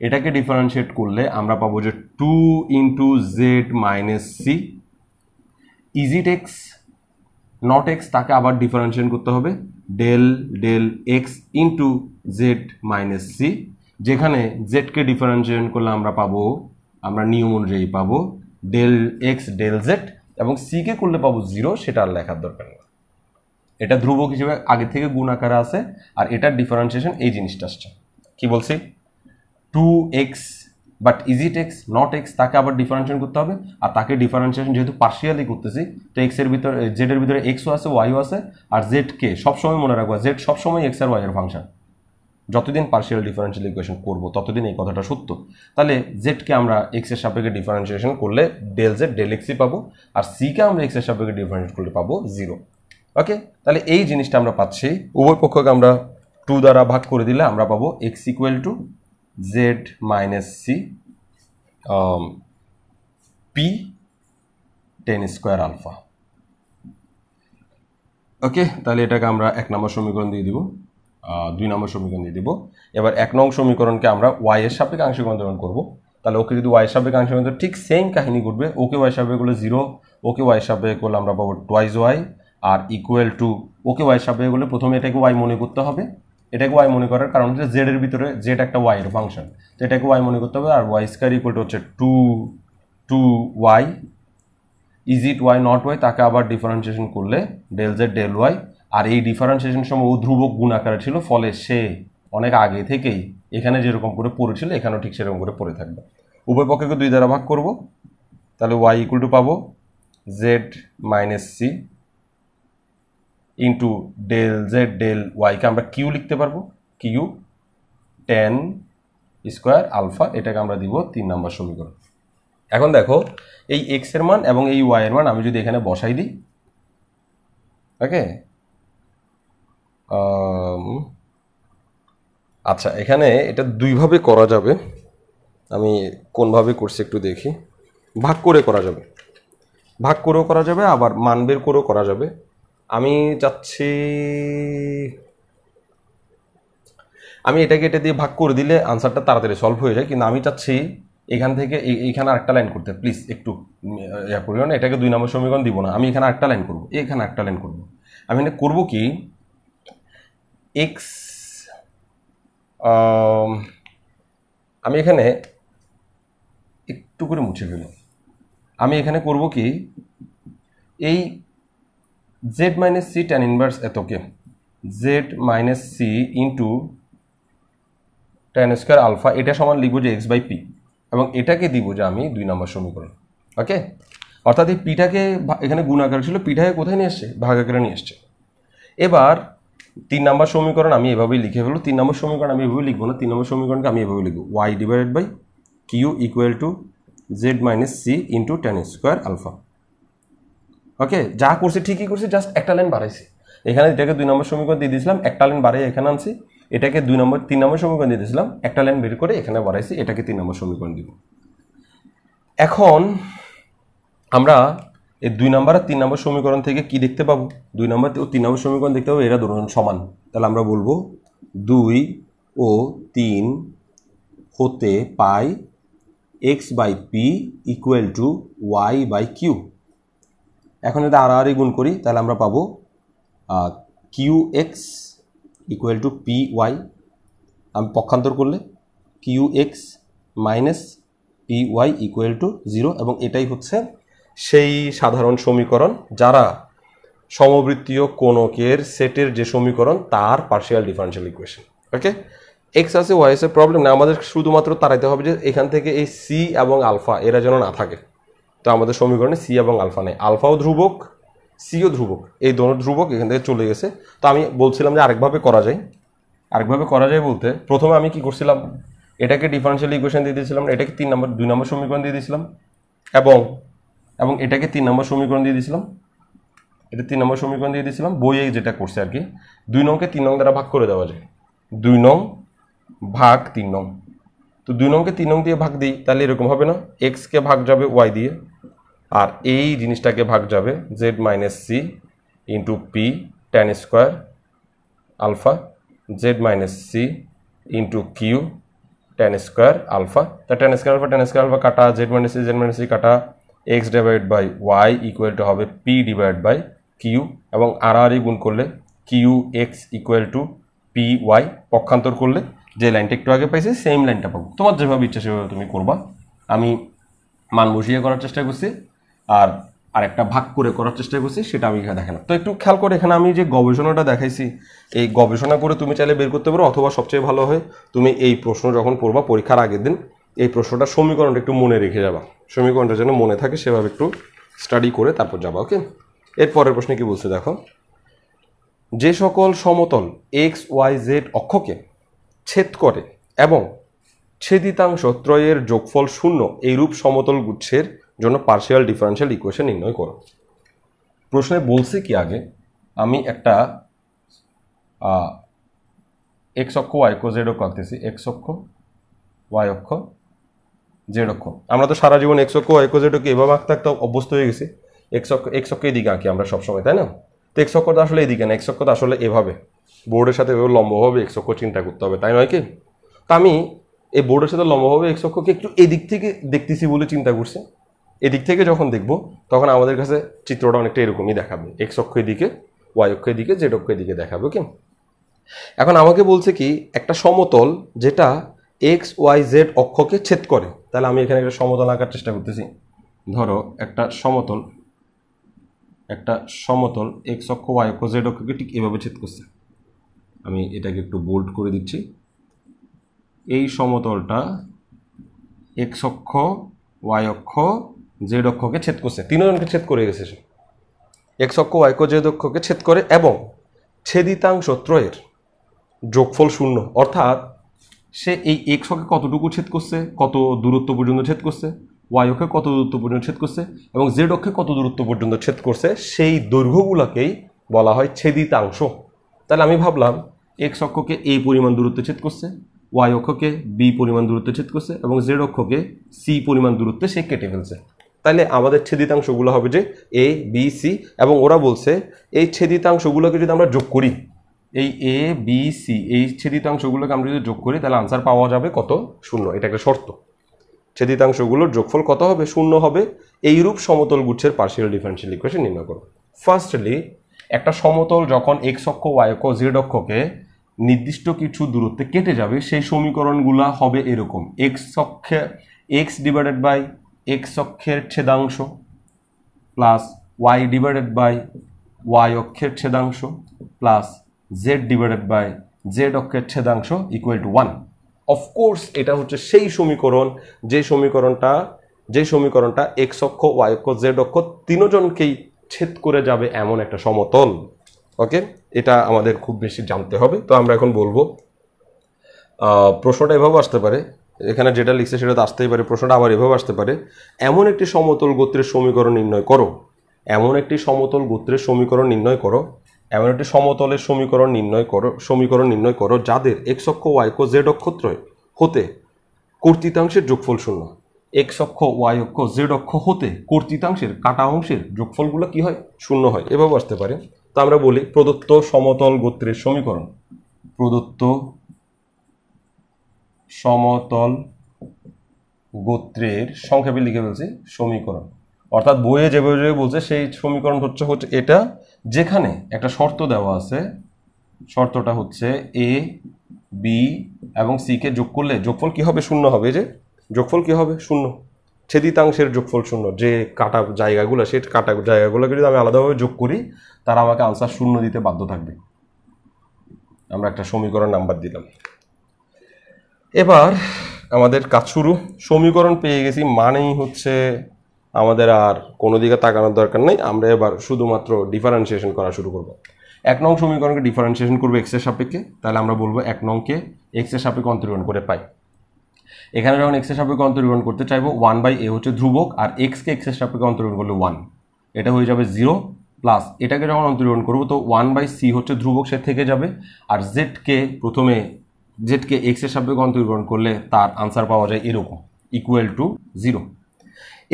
এটাকে ডিফারেন্সিয়েট করলে আমরা পাবো যে 2 into Z minus C, is it X not X তাকে আবার ডিফারেন্সিয়েট করতে হবে del del X into Z minus C, যেখানে জেডকে ডিফারেন্সিয়েট করলে আমরা নিয়ম অনুযায়ী পাবো ডেল এক্স ডেল জেড, এবং সিকে করলে পাবো 0, সেটা আর লেখার দরকার নেই। এটা ধ্রুবক হিসেবে আগে থেকে গুণ আকারে আছে, আর এটার ডিফারেন্সিয়েশন এই জিনিসটা আসছে। কি বলছি, 2x but is it X not X তাকে আবার ডিফারেন্সিয়েট করতে হবে, আর তাকে ডিফারেন্সিয়েশন যেহেতু পার্শিয়ালি করতেছি তো এক্স এর ভিতরে জেড এর ভিতরে এক্সও আছে ওয়াইও আছে, আর জেডকে সবসময় মনে রাখবো জেড সবসময় এক্স আর ওয়াই এর ফাংশন। যতদিন পার্শিয়াল ডিফারেন্সিয়াল ইকুয়েশন করবো ততদিন এই কথাটা সত্য। তাহলে জেডকে আমরা এক্স এর সাপেক্ষে ডিফারেন্সিয়েশন করলে ডেল জেড ডেল এক্সই পাবো, আর সিকে আমরা এক্স এর সাপেক্ষে ডিফারেন্সিয়েট করলে পাবো 0। ওকে, তাহলে এই জিনিসটা আমরা পাচ্ছি। উভয় পক্ষকে আমরা 2 দ্বারা ভাগ করে দিলে আমরা পাবো X equal to Z minus C P tan square alpha. Okay, তাহলে এটাকে আমরা 1 নম্বর সমীকরণ দিয়ে দিব, 2 নম্বর সমীকরণ দিয়ে দিব। এবার 1 নং সমীকরণকে আমরা ওয়াই এর সাপেক্ষে আংশিক অন্তরীকরণ করবো। তাহলে ওকে যদি ওয়াই এর সাপেক্ষে আংশিক অন্তরীকরণ, ঠিক সেম কাহিনী ঘটবে। ওকে ওয়াই সাপেক্ষে করলে 0, ওকে ওয়াই সাপেক্ষে করলে আমরা পাবো 2y, R equal to okay Y সাপেক্ষে করলে প্রথমে এটাকে ওয়াই মনে করতে হবে। এটাকে ওয়াই মনে করার কারণ হচ্ছে জেড এর ভিতরে জেড একটা ওয়াই এর ফাংশন, তো এটাকে ওয়াই মনে করতে হবে। আর ওয়াই স্কয়ার ইকুয়াল টু হচ্ছে 2y, edit why not Y তাকে আবার ডিফারেন্সিয়েশন করলে ডেল জেড ডেল ওয়াই, আর এই ডিফারেন্সিয়েশন সময় ও ধ্রুবক গুণ আকারে ছিল, ফলে সে অনেক আগে থেকেই এখানে যেরকম করে পড়েছিল এখানেও ঠিক সেরকম করে পড়ে থাকবে। উভয় পক্ষকে 2 দ্বারা ভাগ করব, তাহলে ওয়াই ইকুয়াল টু পাবো Z minus C into del Z del ওয়াইকে আমরা কিউ লিখতে পারবো, কিউ টেন স্কোয়ার আলফা, এটাকে আমরা দিব 3 নম্বর সমীকরণ। এখন দেখো এই এক্স এর মান এবং এই ওয়াই এর মান আমি যদি এখানে বসাই দিই, ওকে, আচ্ছা এখানে এটা 2 ভাবে করা যাবে, আমি কোনভাবে করছি একটু দেখি। ভাগ করে করা যাবে, ভাগ করেও করা যাবে, আবার মান বের করেও করা যাবে। আমি চাচ্ছি আমি এটাকে এটা দিয়ে ভাগ করে দিলে আনসারটা তাড়াতাড়ি সলভ হয়ে যায়, কিন্তু আমি চাচ্ছি এখান থেকে এইখানে আরেকটা লাইন করতে। প্লিজ একটু ইয়া করিও না, এটাকে 2 নম্বর সমীকরণ দিব না, আমি এখানে আরেকটা লাইন করবো, এখানে একটা লাইন করবো। আমি এখানে করবো কি, এক্স আমি এখানে একটু করে মুছে ফেলি। আমি এখানে করব কি, এই Z minus C tan inverse এতকে Z minus C into tan square alpha, এটা সমান লিখবো যে এক্স বাই পি, এবং এটাকে দিব যে আমি 2 নম্বর সমীকরণ। ওকে, অর্থাৎ এই পিটাকে এখানে গুণ আকারে ছিল, পিটাকে কোথায় নিয়ে এসছে, ভাগ আকারে নিয়ে এসছে। এবার 3 নম্বর সমীকরণ আমি এভাবেই লিখে ফেলবো। 3 নম্বর সমীকরণ আমি এভাবে লিখবো না, 3 নম্বর সমীকরণকে আমি এভাবে লিখবো, Y divided by Q equal to Z minus C into tan square alpha. Okay, যা করছে ঠিকই করছে, জাস্ট একটা লাইন বাড়াইছি। এখানে এটাকে 2 নম্বর সমীকরণ দিয়ে দিয়েছিলাম, একটা লাইন বাড়াই এখানে আনছি। এটাকে 3 নম্বর সমীকরণ দিয়ে দিয়েছিলাম, একটা লাইন বের করে এখানে বাড়াইছি, এটাকে 3 নম্বর সমীকরণ দিব। এখন আমরা এই 2 নম্বর আর 3 নম্বর সমীকরণ থেকে কি দেখতে পাবো, 2 নম্বর ও 3 নম্বর সমীকরণ দেখতে পাবো এরা দুটো সমান। তাহলে আমরা বলবো 2 ও 3 হতে পাই X by P equal to Y by Q. এখন যদি আড়াআড়ি গুণ করি তাহলে আমরা পাবো Q X equal to P Y. আমি পক্ষান্তর করলে Q X minus P Y equal to 0, এবং এটাই হচ্ছে সেই সাধারণ সমীকরণ যারা সমবৃত্তীয় কোণকের সেটের যে সমীকরণ তার পার্শিয়াল ডিফারেনশিয়াল ইকুয়েশন। ওকে, এক্স আছে ওয়াই আছে প্রবলেম না, আমাদের শুধুমাত্র তাড়াইতে হবে যে এখান থেকে এই সি এবং আলফা এরা যেন না থাকে। তো আমাদের সমীকরণে সি এবং আলফা নেই, আলফাও ধ্রুবক সিও ধ্রুবক, এই দোনো ধ্রুবক এখান থেকে চলে গেছে। তো আমি বলছিলাম যে আরেকভাবে করা যায় বলতে প্রথমে আমি কি করছিলাম, এটাকে ডিফারেনশিয়াল ইকুয়েশন দিয়ে দিয়েছিলাম, এটাকে 2 নম্বর সমীকরণ দিয়ে দিয়েছিলাম, এবং এটাকে 3 নম্বর সমীকরণ দিয়ে দিয়েছিলাম, এটা 3 নম্বর সমীকরণ দিয়ে দিয়েছিলাম। বইয়ে যেটা করছে আর কি, 2 নংকে 3 নং দ্বারা ভাগ করে দেওয়া যায়, 2 নং ভাগ 3 নং। তো 2 নংকে 3 নং দিয়ে ভাগ দিই তাহলে এরকম হবে না, এক্সকে ভাগ যাবে ওয়াই দিয়ে, আর এই জিনিসটাকে ভাগ যাবে Z minus C into P tan square alpha, Z minus C into Q tan square alpha. তা ট্যান স্কোয়ার আলফা কাটা, জেড মাইনাস সি কাটা, X divide by Y equal to হবে পি ডিভাইড বাই কিউ, এবং আড়াআড়ি গুণ করলে Q X equal to P Y, পক্ষান্তর করলে যে লাইনটা একটু আগে পাইছি সেম লাইনটা পাবো। তোমার যেভাবে ইচ্ছা সেভাবে তুমি করবা। আমি মান বসিয়ে করার চেষ্টা করছি আর আরেকটা ভাগ করে করার চেষ্টা করছি, সেটা আমি এখানে দেখালাম। তো একটু খেয়াল করে এখানে আমি যে গবেষণাটা দেখাইছি, এই গবেষণা করে তুমি চাইলে বের করতে পারো, অথবা সবচেয়ে ভালো হয় তুমি এই প্রশ্ন যখন পড়বা পরীক্ষার আগের দিন এই প্রশ্নটা সমীকরণটা একটু মনে রেখে যাবা, সমীকরণটা যেন মনে থাকে সেভাবে একটু স্টাডি করে তারপর যাবা। ওকে, এর পরের প্রশ্নে কি বলছে দেখো, যে সকল সমতল এক্স ওয়াই জেড অক্ষকে ছেদ করে এবং ছেদিতাংশ ত্রয়ের যোগফল 0 এইরূপ সমতল গুচ্ছের জন্য পার্শিয়াল ডিফারেনশিয়াল ইকুয়েশন নির্ণয় করো। প্রশ্নে বলছে কি, আগে আমি একটা এক্স অক্ষ ওয়াই অক্ষ জেড অক্ষ আঁকতেছি, এক্স অক্ষ ওয়াই অক্ষ জেড অক্ষ। আমরা তো সারা জীবন এক্স অক্ষ ওয়াই অক্ষ জেড অক্ষ এভাবে আঁকতে আঁকতে অভ্যস্ত হয়ে গেছি, এক্স অক্ষ এদিকে আঁকি আমরা সবসময়, তাই না? তো এক্স অক্ষ তো আসলে এদিকে না, এক্স অক্ষ তো আসলে এভাবে বোর্ডের সাথে এভাবে লম্বভাবে এক্স অক্ষ চিন্তা করতে হবে, তাই নয় কি? তা আমি এই বোর্ডের সাথে লম্বভাবে এক্স অক্ষকে একটু এদিক থেকে দেখতেছি বলে চিন্তা করছি। এদিক থেকে যখন দেখব তখন আমাদের কাছে চিত্রটা অনেকটা এরকমই দেখাবে, এক্স অক্ষ এদিকে ওয়াই অক্ষ এদিকে জেড অক্ষ এদিকে দেখাবে। ওকে, এখন আমাকে বলছে কি, একটা সমতল যেটা এক্স ওয়াই জেড অক্ষকে ছেদ করে, তাহলে আমি এখানে একটা সমতল আঁকার চেষ্টা করতেছি। ধরো একটা সমতল এক্স অক্ষ ওয়াই অক্ষ জেড অক্ষকে ঠিক এভাবে ছেদ করছে। আমি এটাকে একটু বোল্ড করে দিচ্ছি। এই সমতলটা এক্স অক্ষ ওয়াই অক্ষ জেড অক্ষকে ছেদ করছে, তিনজনকে ছেদ করে গেছে সে, এক্স অক্ষ ওয়াই অক্ষ জেড অক্ষকে ছেদ করে এবং ছেদিতাংশ ত্রয়ের যোগফল 0, অর্থাৎ সে এই এক্স অক্ষে কতটুকু ছেদ করছে, কত দূরত্ব পর্যন্ত ছেদ করছে, ওয়াই অক্ষে কত দূরত্ব পর্যন্ত ছেদ করছে, এবং জেড অক্ষে কত দূরত্ব পর্যন্ত ছেদ করছে, সেই দৈর্ঘ্যগুলোকেই বলা হয় ছেদিতাংশ। তাহলে আমি ভাবলাম এক্স অক্ষকে এই পরিমাণ দূরত্বে ছেদ করছে, ওয়াই অক্ষকে বি পরিমাণ দূরত্বে ছেদ করছে, এবং জেড অক্ষকে সি পরিমাণ দূরত্বে সে কেটে ফেলছে। তাহলে আমাদের ছেদিতাংশগুলো হবে যে এ বি সি, এবং ওরা বলছে এই ছেদিতাংশগুলোকে যদি আমরা যোগ করি, এই এ বি সি এই ছেদিতাংশগুলোকে আমরা যদি যোগ করি তাহলে আনসার পাওয়া যাবে কত? 0। এটা একটা শর্ত, ছেদিতাংশগুলোর যোগফল কত হবে? 0 হবে। এইরূপ সমতল গুচ্ছের পার্শিয়াল ডিফারেনশিয়াল ইকুয়েশন নির্ণয় করো। ফার্স্টলি একটা সমতল যখন এক্স অক্ষ ওয়াই অক্ষ জেড অক্ষকে নির্দিষ্ট কিছু দূরত্বে কেটে যাবে, সেই সমীকরণগুলো হবে এরকম, এক্স অক্ষে এক্স ডিভাইডেড বাই এক্স অক্ষের ছেদাংশ plus Y divided by Y অক্ষের ছেদাংশ plus Z divided by Z অক্ষের ছেদাংশ ইকুয়াল টু 1। অফকোর্স এটা হচ্ছে সেই সমীকরণ যে সমীকরণটা এক্স অক্ষ ওয়াই অক্ষ জেড অক্ষ তিনজনকেই ছেদ করে যাবে এমন একটা সমতল। ওকে, এটা আমাদের খুব বেশি জানতে হবে। তো আমরা এখন বলবো, প্রশ্নটা এভাবে আসতে পারে, এখানে যেটা লিখছে সেটা তো আসতেই পারে, প্রশ্নটা আবার এভাবে আসতে পারে, এমন একটি সমতল গোত্রের সমীকরণ নির্ণয় করো, এমন একটি সমতল গোত্রের সমীকরণ নির্ণয় করো, এমন একটি সমতলের সমীকরণ নির্ণয় করো যাদের এক্স অক্ষ ওয়াই অক্ষ জেড অক্ষত্রয় হতে কর্তৃতাংশের যোগফল 0। এক্স অক্ষ ওয়াই অক্ষ জেড অক্ষ হতে কর্তৃতাংশের কাটা অংশের যোগফলগুলো কি হয়? 0 হয়। এভাবে আসতে পারে। তো আমরা বলি প্রদত্ত সমতল গোত্রের সমীকরণ, প্রদত্ত সমতল গোত্রের সংক্ষেপে লিখে ফেলছি সমীকরণ, অর্থাৎ বইয়ে যেভাবে বলছে সেই সমীকরণ হচ্ছে এটা, যেখানে একটা শর্ত দেওয়া আছে, শর্তটা হচ্ছে এ বি এবং সি কে যোগ করলে যোগফল কি হবে? শূন্য হবে। যে যোগফল কি হবে? শূন্য। ছেদিতাংশের যোগফল শূন্য। যে কাটা জায়গাগুলো, সেই কাটা জায়গাগুলোকে যদি আমি আলাদাভাবে যোগ করি, তারা আমাকে আনসার শূন্য দিতে বাধ্য থাকবে। আমরা একটা সমীকরণ নাম্বার দিলাম। এবার আমাদের কাজ শুরু। সমীকরণ পেয়ে গেছি মানেই হচ্ছে আমাদের আর কোনো দিকে তাকানোর দরকার নেই। আমরা এবার শুধুমাত্র ডিফারেন্সিয়েশন করা শুরু করব। 1 নং সমীকরণকে ডিফারেন্সিয়েশন করবো এক্সের সাপেক্ষে। তাহলে আমরা বলবো 1 নংকে এক্সের সাপেক্ষে অন্তরীকরণ করে পাই। এখানে যখন এক্সের সাপেক্ষে অন্তরীকরণ করতে চাইবো, 1/a হচ্ছে ধ্রুবক, আর এক্সকে এক্সের সাপেক্ষে অন্তরীকরণ করলে 1, এটা হয়ে যাবে 0 প্লাস এটাকে যখন অন্তরীকরণ করবো তো 1/c হচ্ছে ধ্রুবক, সে থেকে যাবে। আর জেডকে প্রথমে জেডকে এক্সের সাপেক্ষে অন্তরীকরণ করলে তার আনসার পাওয়া যায় এরকম, ইকুয়াল টু 0।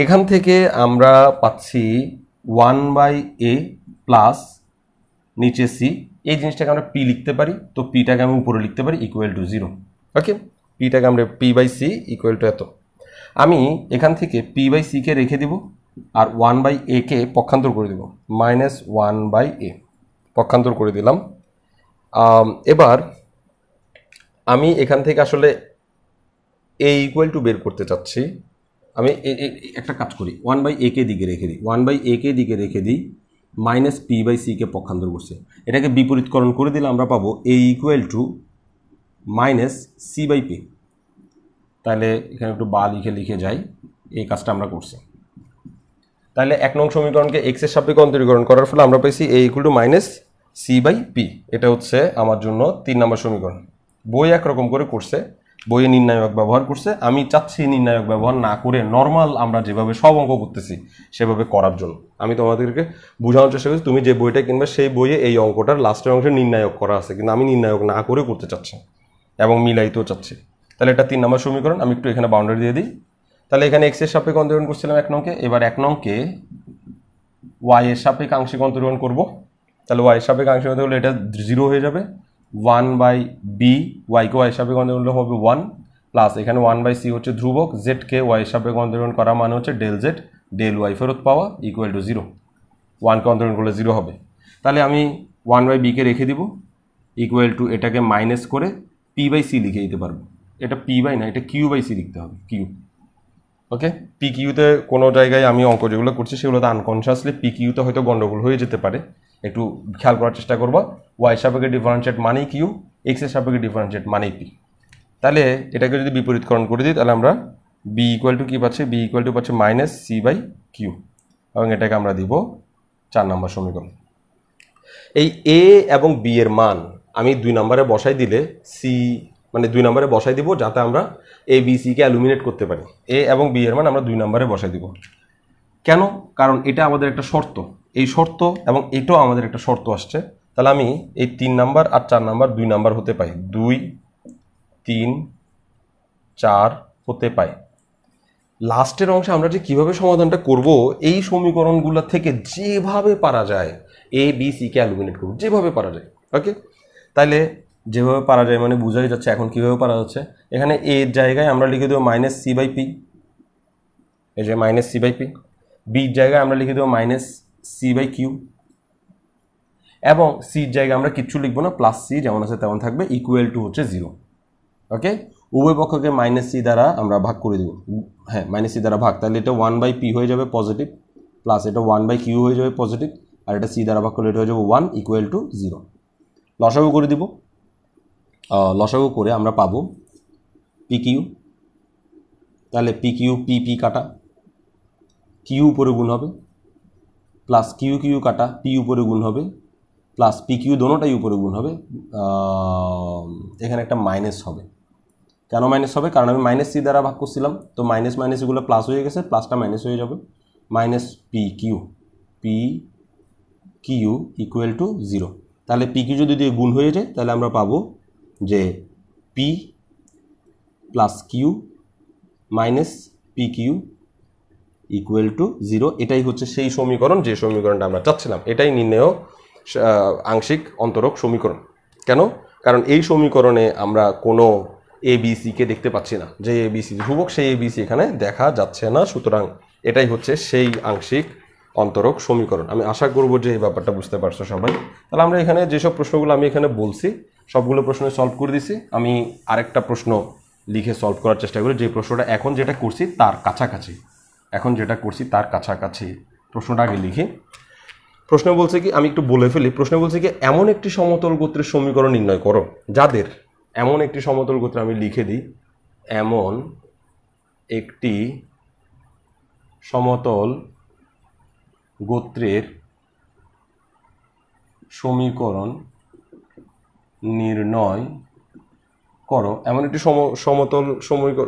এখান থেকে আমরা পাচ্ছি 1/a প্লাস নিচে সি, এই জিনিসটাকে আমরা পি লিখতে পারি, তো পিটাকে আমি উপরে লিখতে পারি ইকুয়াল টু 0। ওকে, পিটাকে আমরা p/c ইকুয়াল টু এত। আমি এখান থেকে p/c কে রেখে দিব আর 1/a কে পক্ষান্তর করে দেব, -1/a পক্ষান্তর করে দিলাম। এবার আমি এখান থেকে আসলে a ইকুয়াল টু বের করতে চাচ্ছি। আমি একটা কাজ করি, 1/a কে দিকে রেখে দিই, 1/a কে দিকে রেখে দিই, -p/c কে পক্ষান্তর করছে, এটাকে বিপরীতকরণ করে দিলে আমরা পাবো a ইকুয়াল টু -c/p। তাহলে এখানে একটু বা লিখে যাই, এই কাজটা আমরা করছি। তাহলে 1 নং সমীকরণকে এক্স এর সাপেক্ষে অন্তরীকরণ করার ফলে আমরা পাইছি a ইকুয়াল টু -c/p। এটা হচ্ছে আমার জন্য 3 নম্বর সমীকরণ। বই একরকম করে করছে, বইয়ে নির্ণায়ক ব্যবহার করছে, আমি চাচ্ছি নির্ণায়ক ব্যবহার না করে নর্মাল আমরা যেভাবে সব অঙ্ক করতেছি সেভাবে করার জন্য। আমি তোমাদেরকে বোঝানোর চেষ্টা করছি, তুমি যে বইটা কিনবে সেই বইয়ে এই অঙ্কটার লাস্টের অংশে নির্ণায়ক করা আছে, কিন্তু আমি নির্ণায়ক না করে করতে চাচ্ছি এবং মিলাইতেও চাচ্ছি। তাহলে এটা 3 নম্বর সমীকরণ। আমি একটু এখানে বাউন্ডারি দিয়ে দিই। তাহলে এখানে এক্স এর সাপেক্ষে অন্তরীকরণ করছিলাম 1 নংকে, এবার 1 নংকে ওয়াই এর সাপেক্ষে আংশিক অন্তরীকরণ করব। তাহলে ওয়াই এর সাপেক্ষে আংশিক অন্তরীকরণ হলে এটা 0 হয়ে যাবে, 1/b ওয়াইকে ওয়াই এর সাপেক্ষে অন্তরীকরণ হবে 1 প্লাস এখানে 1/c হচ্ছে ধ্রুবক, জেডকে ওয়াই এর সাপেক্ষে অন্তরীকরণ করা মানে হচ্ছে ডেল জেড ডেল ওয়াই ফেরত পাওয়া ইকুয়াল টু 0। 1কে অন্তরীকরণ করলে 0 হবে। তাহলে আমি 1/b কে রেখে দিব ইকুয়াল টু এটাকে মাইনাস করে p/c লিখে দিতে পারবো। এটা p/, না, এটা q/c লিখতে হবে, কিউ। ওকে, পি কিউতে কোনো জায়গায় আমি অঙ্ক যেগুলো করছি সেগুলোতে আনকনসিয়াসলি পি কিউতে হয়তো গন্ডগোল হয়ে যেতে পারে, একটু খেয়াল করার চেষ্টা করবা। ওয়াই সাপেক্ষে ডিফারেন্সিয়েট মানেই কিউ, এক্স এর সাপেক্ষে ডিফারেন্সিয়েট মানেই পি। তাহলে এটাকে যদি বিপরীতকরণ করে দিই তাহলে আমরা বি ইকুয়াল টু কী পাচ্ছি? বি ইকুয়াল টু পাচ্ছি -c/q, এবং এটাকে আমরা দিব 4 নম্বর সমীকরণ। এই এ এবং বি এর মান আমি 2 নম্বরে বসাই দিলে সি, মানে 2 নম্বরে বসাই দিব যাতে আমরা A B C K aluminate করতে পারি। এ এবং বি এর মান আমরা 2 নম্বরে বসাই দিব। কেন? কারণ এটা আমাদের একটা শর্ত, এই শর্ত এবং এটাও আমাদের একটা শর্ত আসছে। তাহলে আমি এই 3 নাম্বার আর 4 নাম্বার 2 নাম্বার হতে পাই, 2, 3, 4 হতে পাই। লাস্টের অংশে আমরা যে কিভাবে সমাধানটা করব, এই সমীকরণগুলো থেকে যেভাবে পারা যায় A B C K aluminate করব, যেভাবে পারা যায়। ওকে, তাহলে যেভাবে পারা যায় মানে বোঝাই যাচ্ছে এখন কিভাবে পারা যাচ্ছে। এখানে এর জায়গায় আমরা লিখে দেবো -c/p, এই যে -c/p। বির জায়গায় আমরা লিখে দেবো -c/q, এবং সির জায়গায় আমরা কিচ্ছু লিখবো না, প্লাস সি যেমন আছে তেমন থাকবে, ইকুয়াল টু হচ্ছে 0। ওকে, উভয় পক্ষকে -c দ্বারা আমরা ভাগ করে দেবো। হ্যাঁ, -c দ্বারা ভাগ, তাহলে এটা 1/p হয়ে যাবে পজিটিভ, প্লাস এটা 1/q হয়ে যাবে পজিটিভ, আর এটা সি দ্বারা ভাগ করলে এটা হয়ে যাবে 1 ইকুয়াল টু 0। লসাগু করে দিব, লসাগু করে আমরা পাবো pq। তাহলে pq p কাটা, কিউ উপরে গুণ হবে, প্লাস কিউ কাটা পি উপরে গুণ হবে, প্লাস pq দোনোটাই উপরে গুণ হবে। এখানে একটা মাইনাস হবে। কেন মাইনাস হবে? কারণ আমি -c দ্বারা ভাগ করছিলাম, তো মাইনাস এগুলো প্লাস হয়ে গেছে, প্লাসটা মাইনাস হয়ে যাবে, -pq ইকুয়াল টু 0। তাহলে pq যদি দিয়ে গুণ হয়ে যায় তাহলে আমরা পাবো যে p plus q minus pq equal to 0। এটাই হচ্ছে সেই সমীকরণ, যে সমীকরণটা আমরা চাচ্ছিলাম। এটাই নির্ণেয় আংশিক অন্তরক সমীকরণ। কেন? কারণ এই সমীকরণে আমরা কোনো এ বি সি কে দেখতে পাচ্ছি না, যে এ বি সি ধ্রুবক সেই এ বি সি এখানে দেখা যাচ্ছে না, সুতরাং এটাই হচ্ছে সেই আংশিক অন্তরক সমীকরণ। আমি আশা করব যে এই ব্যাপারটা বুঝতে পারছো সবাই। তাহলে আমরা এখানে যেসব প্রশ্নগুলো আমি এখানে বলছি সবগুলো প্রশ্ন সলভ করে দিছি। আমি আরেকটা প্রশ্ন লিখে সলভ করার চেষ্টা করি, যে প্রশ্নটা এখন যেটা করছি তার কাছাকাছি, প্রশ্নটা আগে লিখি। প্রশ্ন বলছে কি, আমি একটু বলে ফেলি, প্রশ্ন বলছে কি এমন একটি সমতল গোত্রের সমীকরণ নির্ণয় করো যাদের, এমন একটি সমতল গোত্র, আমি লিখে দিই, এমন একটি সমতল গোত্রের সমীকরণ নির্ণয় করো, এমন একটি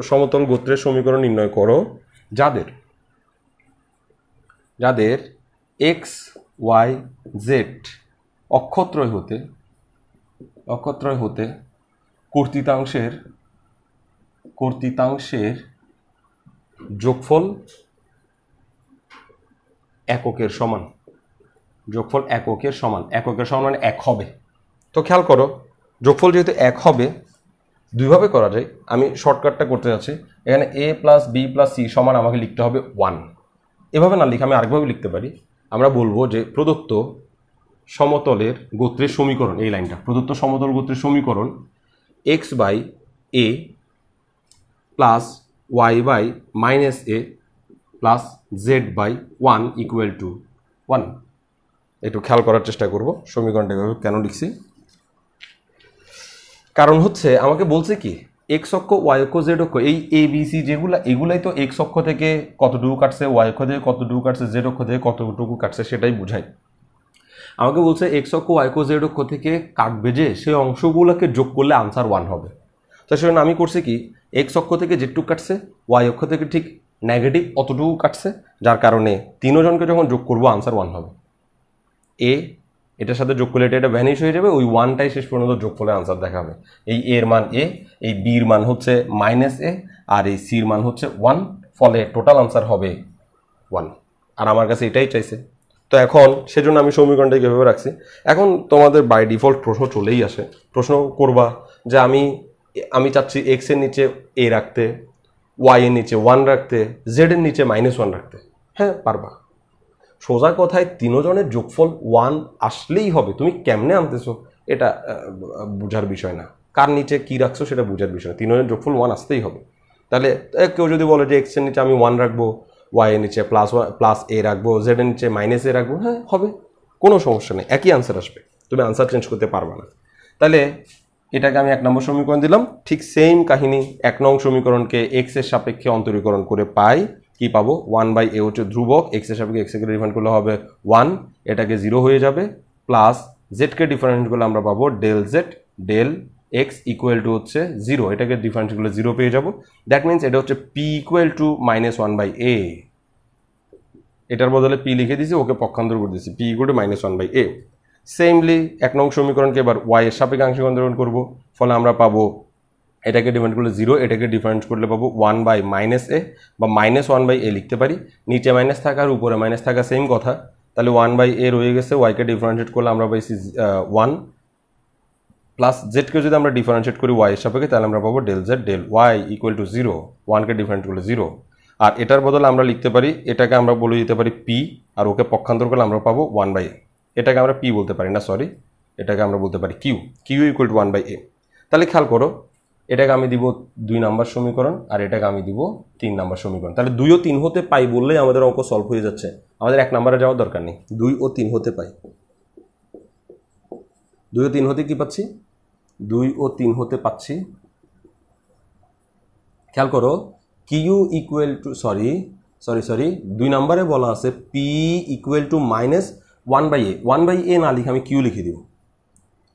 সমতল গোত্রের সমীকরণ নির্ণয় করো যাদের এক্স ওয়াই জেড অক্ষত্রয় হতে কর্তৃতাংশের যোগফল এককের সমান। এককের সমান মানে এক হবে। তো খেয়াল করো, যোগফল যেহেতু এক হবে দুইভাবে করা যায়। আমি শর্টকাটটা করতে যাচ্ছি। এখানে a plus b plus c সমান আমাকে লিখতে হবে 1। এভাবে না লিখে আমি আরেকভাবে লিখতে পারি। আমরা বলবো যে প্রদত্ত সমতলের গোত্রের সমীকরণ, এই লাইনটা, প্রদত্ত সমতল গোত্রের সমীকরণ x by a plus y by minus a plus z by 1 equal to 1। একটু খেয়াল করার চেষ্টা করব সমীকরণটা কেন লিখছি। কারণ হচ্ছে আমাকে বলছে কি এক্স অক্ষ ওয়াই অক্ষ জেড অক্ষ, এই এ বি সি যেগুলো, এগুলাই তো এক্স অক্ষ থেকে কতটুকু কাটছে, ওয়াই অক্ষ থেকে কতটুকু কাটছে, জেড অক্ষ থেকে কতটুকু কাটছে সেটাই বোঝায়। আমাকে বলছে এক্স অক্ষ ওয়াই অক্ষ জেড অক্ষ থেকে কাটবে যে সেই অংশগুলোকে যোগ করলে আনসার 1 হবে। তো সেজন্য আমি করছি কি, এক্স অক্ষ থেকে যেটুকু কাটছে ওয়াই অক্ষ থেকে ঠিক নেগেটিভ অতটুকু কাটছে, যার কারণে তিনজনকে যখন যোগ করবো আনসার 1 হবে। এ এটার সাথে যোগ করলে এটা ভ্যানিশ হয়ে যাবে, ওই 1টাই শেষ পর্যন্ত যোগফলের আনসার দেখাবে। এই এর মান এ, এই বির মান হচ্ছে মাইনাস এ, আর এই সির মান হচ্ছে 1, ফলে টোটাল আনসার হবে 1। আর আমার কাছে এটাই চাইছে। তো এখন সেজন্য আমি সমীকরণটাকে এভাবে রাখছি। এখন তোমাদের বাই ডিফল্ট প্রশ্ন চলেই আসে, প্রশ্ন করবা যে আমি চাচ্ছি এক্স এর নিচে এ রাখতে, ওয়াই এর নিচে 1 রাখতে, জেড এর নিচে -1 রাখতে। হ্যাঁ পারবা। সোজা কথায় তিনজনের যোগফল 1 আসলেই হবে। তুমি কেমনে আনতেছো এটা বোঝার বিষয় না, কার নিচে কি রাখছো সেটা বোঝার বিষয়। তিনজনের যোগফল 1 আসতেই হবে। তাহলে কেউ যদি বলে যে এক্স এর নিচে আমি 1 রাখবো, ওয়াই এর নিচে প্লাস এ রাখবো, জেড এর নিচে মাইনাস এ রাখবো, হ্যাঁ হবে, কোনো সমস্যা নেই, একই আনসার আসবে, তুমি আনসার চেঞ্জ করতে পারবা না। তাহলে এটাকে আমি 1 নম্বর সমীকরণ দিলাম। ঠিক সেম কাহিনী 1 নং সমীকরণকে এক্স এর সাপেক্ষে অন্তরীকরণ করে পাই, কি পাবো, 1/a হচ্ছে ধ্রুবক, এক্স এর সাপেক্ষে এক্স কে ডিফারেন্ট করলে হবে 1, এটাকে 0 হয়ে যাবে, প্লাস জেড কে ডিফারেন্ট করলে আমরা পাবো del Z del x equal to হচ্ছে 0, এটাকে ডিফারেন্ট করলে 0 পেয়ে যাবো। দ্যাট মিনস এটা হচ্ছে p ইকুয়াল টু -1/a। এটার বদলে p লিখে দিয়েছি, ওকে পক্ষান্তর করে দিয়েছি, p ইকুয়াল টু -1/a। সেমলি 1 নং সমীকরণকে এবার y এর সাপেক্ষে আংশিক অন্তরণ করবো, ফলে আমরা পাবো এটাকে ডিফারেন্ট করলে 0, এটাকে ডিফারেন্ট করলে পাবো 1/-a বা -1/a লিখতে পারি। নিচে মাইনাস থাকা আর উপরে মাইনাস থাকা সেম কথা, তাহলে 1/a রয়ে গেছে, ওয়াইকে ডিফারেন্সিয়েট করলে আমরা পাইছি 1, প্লাস জেডকে যদি আমরা ডিফারেন্সিয়েট করি ওয়াই এর সাপেক্ষে তাহলে আমরা পাবো del Z del Y equal to 0, 1কে ডিফারেন্ট করলে 0। আর এটার বদলে আমরা লিখতে পারি, এটাকে আমরা বলে দিতে পারি p, আর ওকে পক্ষান্তর করলে আমরা পাবো 1/a। এটাকে আমরা p বলতে পারি না, সরি, এটাকে আমরা বলতে পারি q ইকুয়াল টু 1/a। তাহলে খেয়াল করো, এটাকে আমি দিব 2 নম্বর সমীকরণ, আর এটাকে আমি দিব 3 নম্বর সমীকরণ। তাহলে 2 ও 3 হতে পাই বললেই আমাদের অঙ্ক সলভ হয়ে যাচ্ছে, আমাদের 1 নম্বরে যাওয়ার দরকার নেই। 2 ও 3 হতে পাই, 2 ও 3 হতে কি পাচ্ছি, 2 ও 3 হতে পাচ্ছি। খেয়াল করো, কিউ ইকুয়াল টু সরি 2 নম্বরে বলা আছে p equal to -1/a। 1/a না লিখে আমি কিউ লিখে দিব,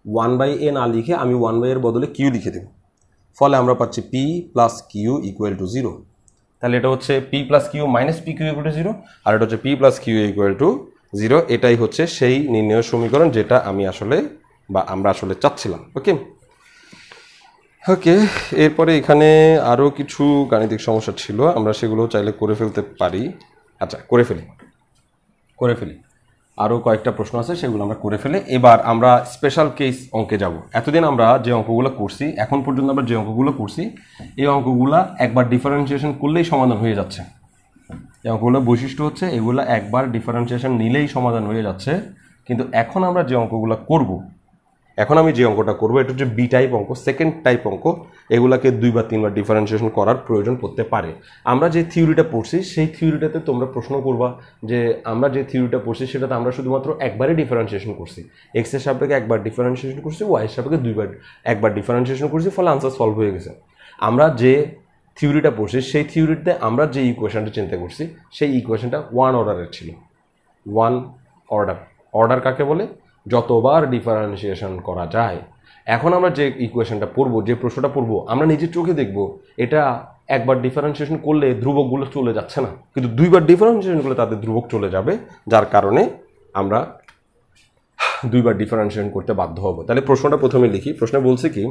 1/a না লিখে আমি 1/a এর বদলে কিউ লিখে দেব, ফলে আমরা পাচ্ছি p plus q equal to 0। তাহলে এটা হচ্ছে p plus q minus p q equal to 0, আর এটা হচ্ছে p plus q equal to 0। এটাই হচ্ছে সেই নির্ণয় সমীকরণ যেটা আমি আসলে বা আমরা আসলে চাচ্ছিলাম। ওকে ওকে, এরপরে এখানে আরও কিছু গাণিতিক সমস্যা ছিল, আমরা সেগুলো চাইলে করে ফেলতে পারি। আচ্ছা করে ফেলি, আরও কয়েকটা প্রশ্ন আছে সেগুলো আমরা করে ফেলে। এবার আমরা স্পেশাল কেস অঙ্কে যাব। এতদিন আমরা যে অঙ্কগুলো করছি, এখন পর্যন্ত আমরা যে অঙ্কগুলো করছি, এই অঙ্কগুলো একবার ডিফারেন্সিয়েশন করলেই সমাধান হয়ে যাচ্ছে, এই অঙ্কগুলোর বৈশিষ্ট্য হচ্ছে এগুলো একবার ডিফারেন্সিয়েশন নিলেই সমাধান হয়ে যাচ্ছে, কিন্তু এখন আমরা যে অঙ্কগুলো করব, এখন আমি যে অঙ্কটা করব এটা হচ্ছে বি টাইপ অঙ্ক, সেকেন্ড টাইপ অঙ্ক। এগুলাকে 2 বা 3 বার ডিফারেন্সিয়েশন করার প্রয়োজন পড়তে পারে। আমরা যে থিওরিটা পড়ছি সেই থিওরিটাতে তোমরা প্রশ্ন করবা যে আমরা যে থিওরিটা পড়ছি সেটাতে আমরা শুধুমাত্র একবারই ডিফারেন্সিয়েশন করছি, এক্স এর সাপেক্ষে একবার ডিফারেন্সিয়েশন করছি, ওয়াই এর সাপেক্ষে একবার ডিফারেন্সিয়েশন করছি, ফলে আনসার সলভ হয়ে গেছে। আমরা যে থিওরিটা পড়ছি সেই থিওরিতে আমরা যে ইকুয়েশনটা চিন্তা করছি সেই ইকুয়েশনটা 1 অর্ডারের ছিল। 1 অর্ডার কাকে বলে? যতবার ডিফারেন্সিয়েশন করা যায়। এখন আমরা যে ইকুয়েশনটা পড়বো, যে প্রশ্নটা পড়বো, আমরা নিজের চোখে দেখব এটা একবার ডিফারেন্সিয়েশন করলে ধ্রুবকগুলো চলে যাচ্ছে না, কিন্তু 2 বার ডিফারেন্সিয়েশন করলে তাদের ধ্রুবক চলে যাবে, যার কারণে আমরা 2 বার ডিফারেন্সিয়েশন করতে বাধ্য হব। তাহলে প্রশ্নটা প্রথমে লিখি। প্রশ্নে বলছে কি,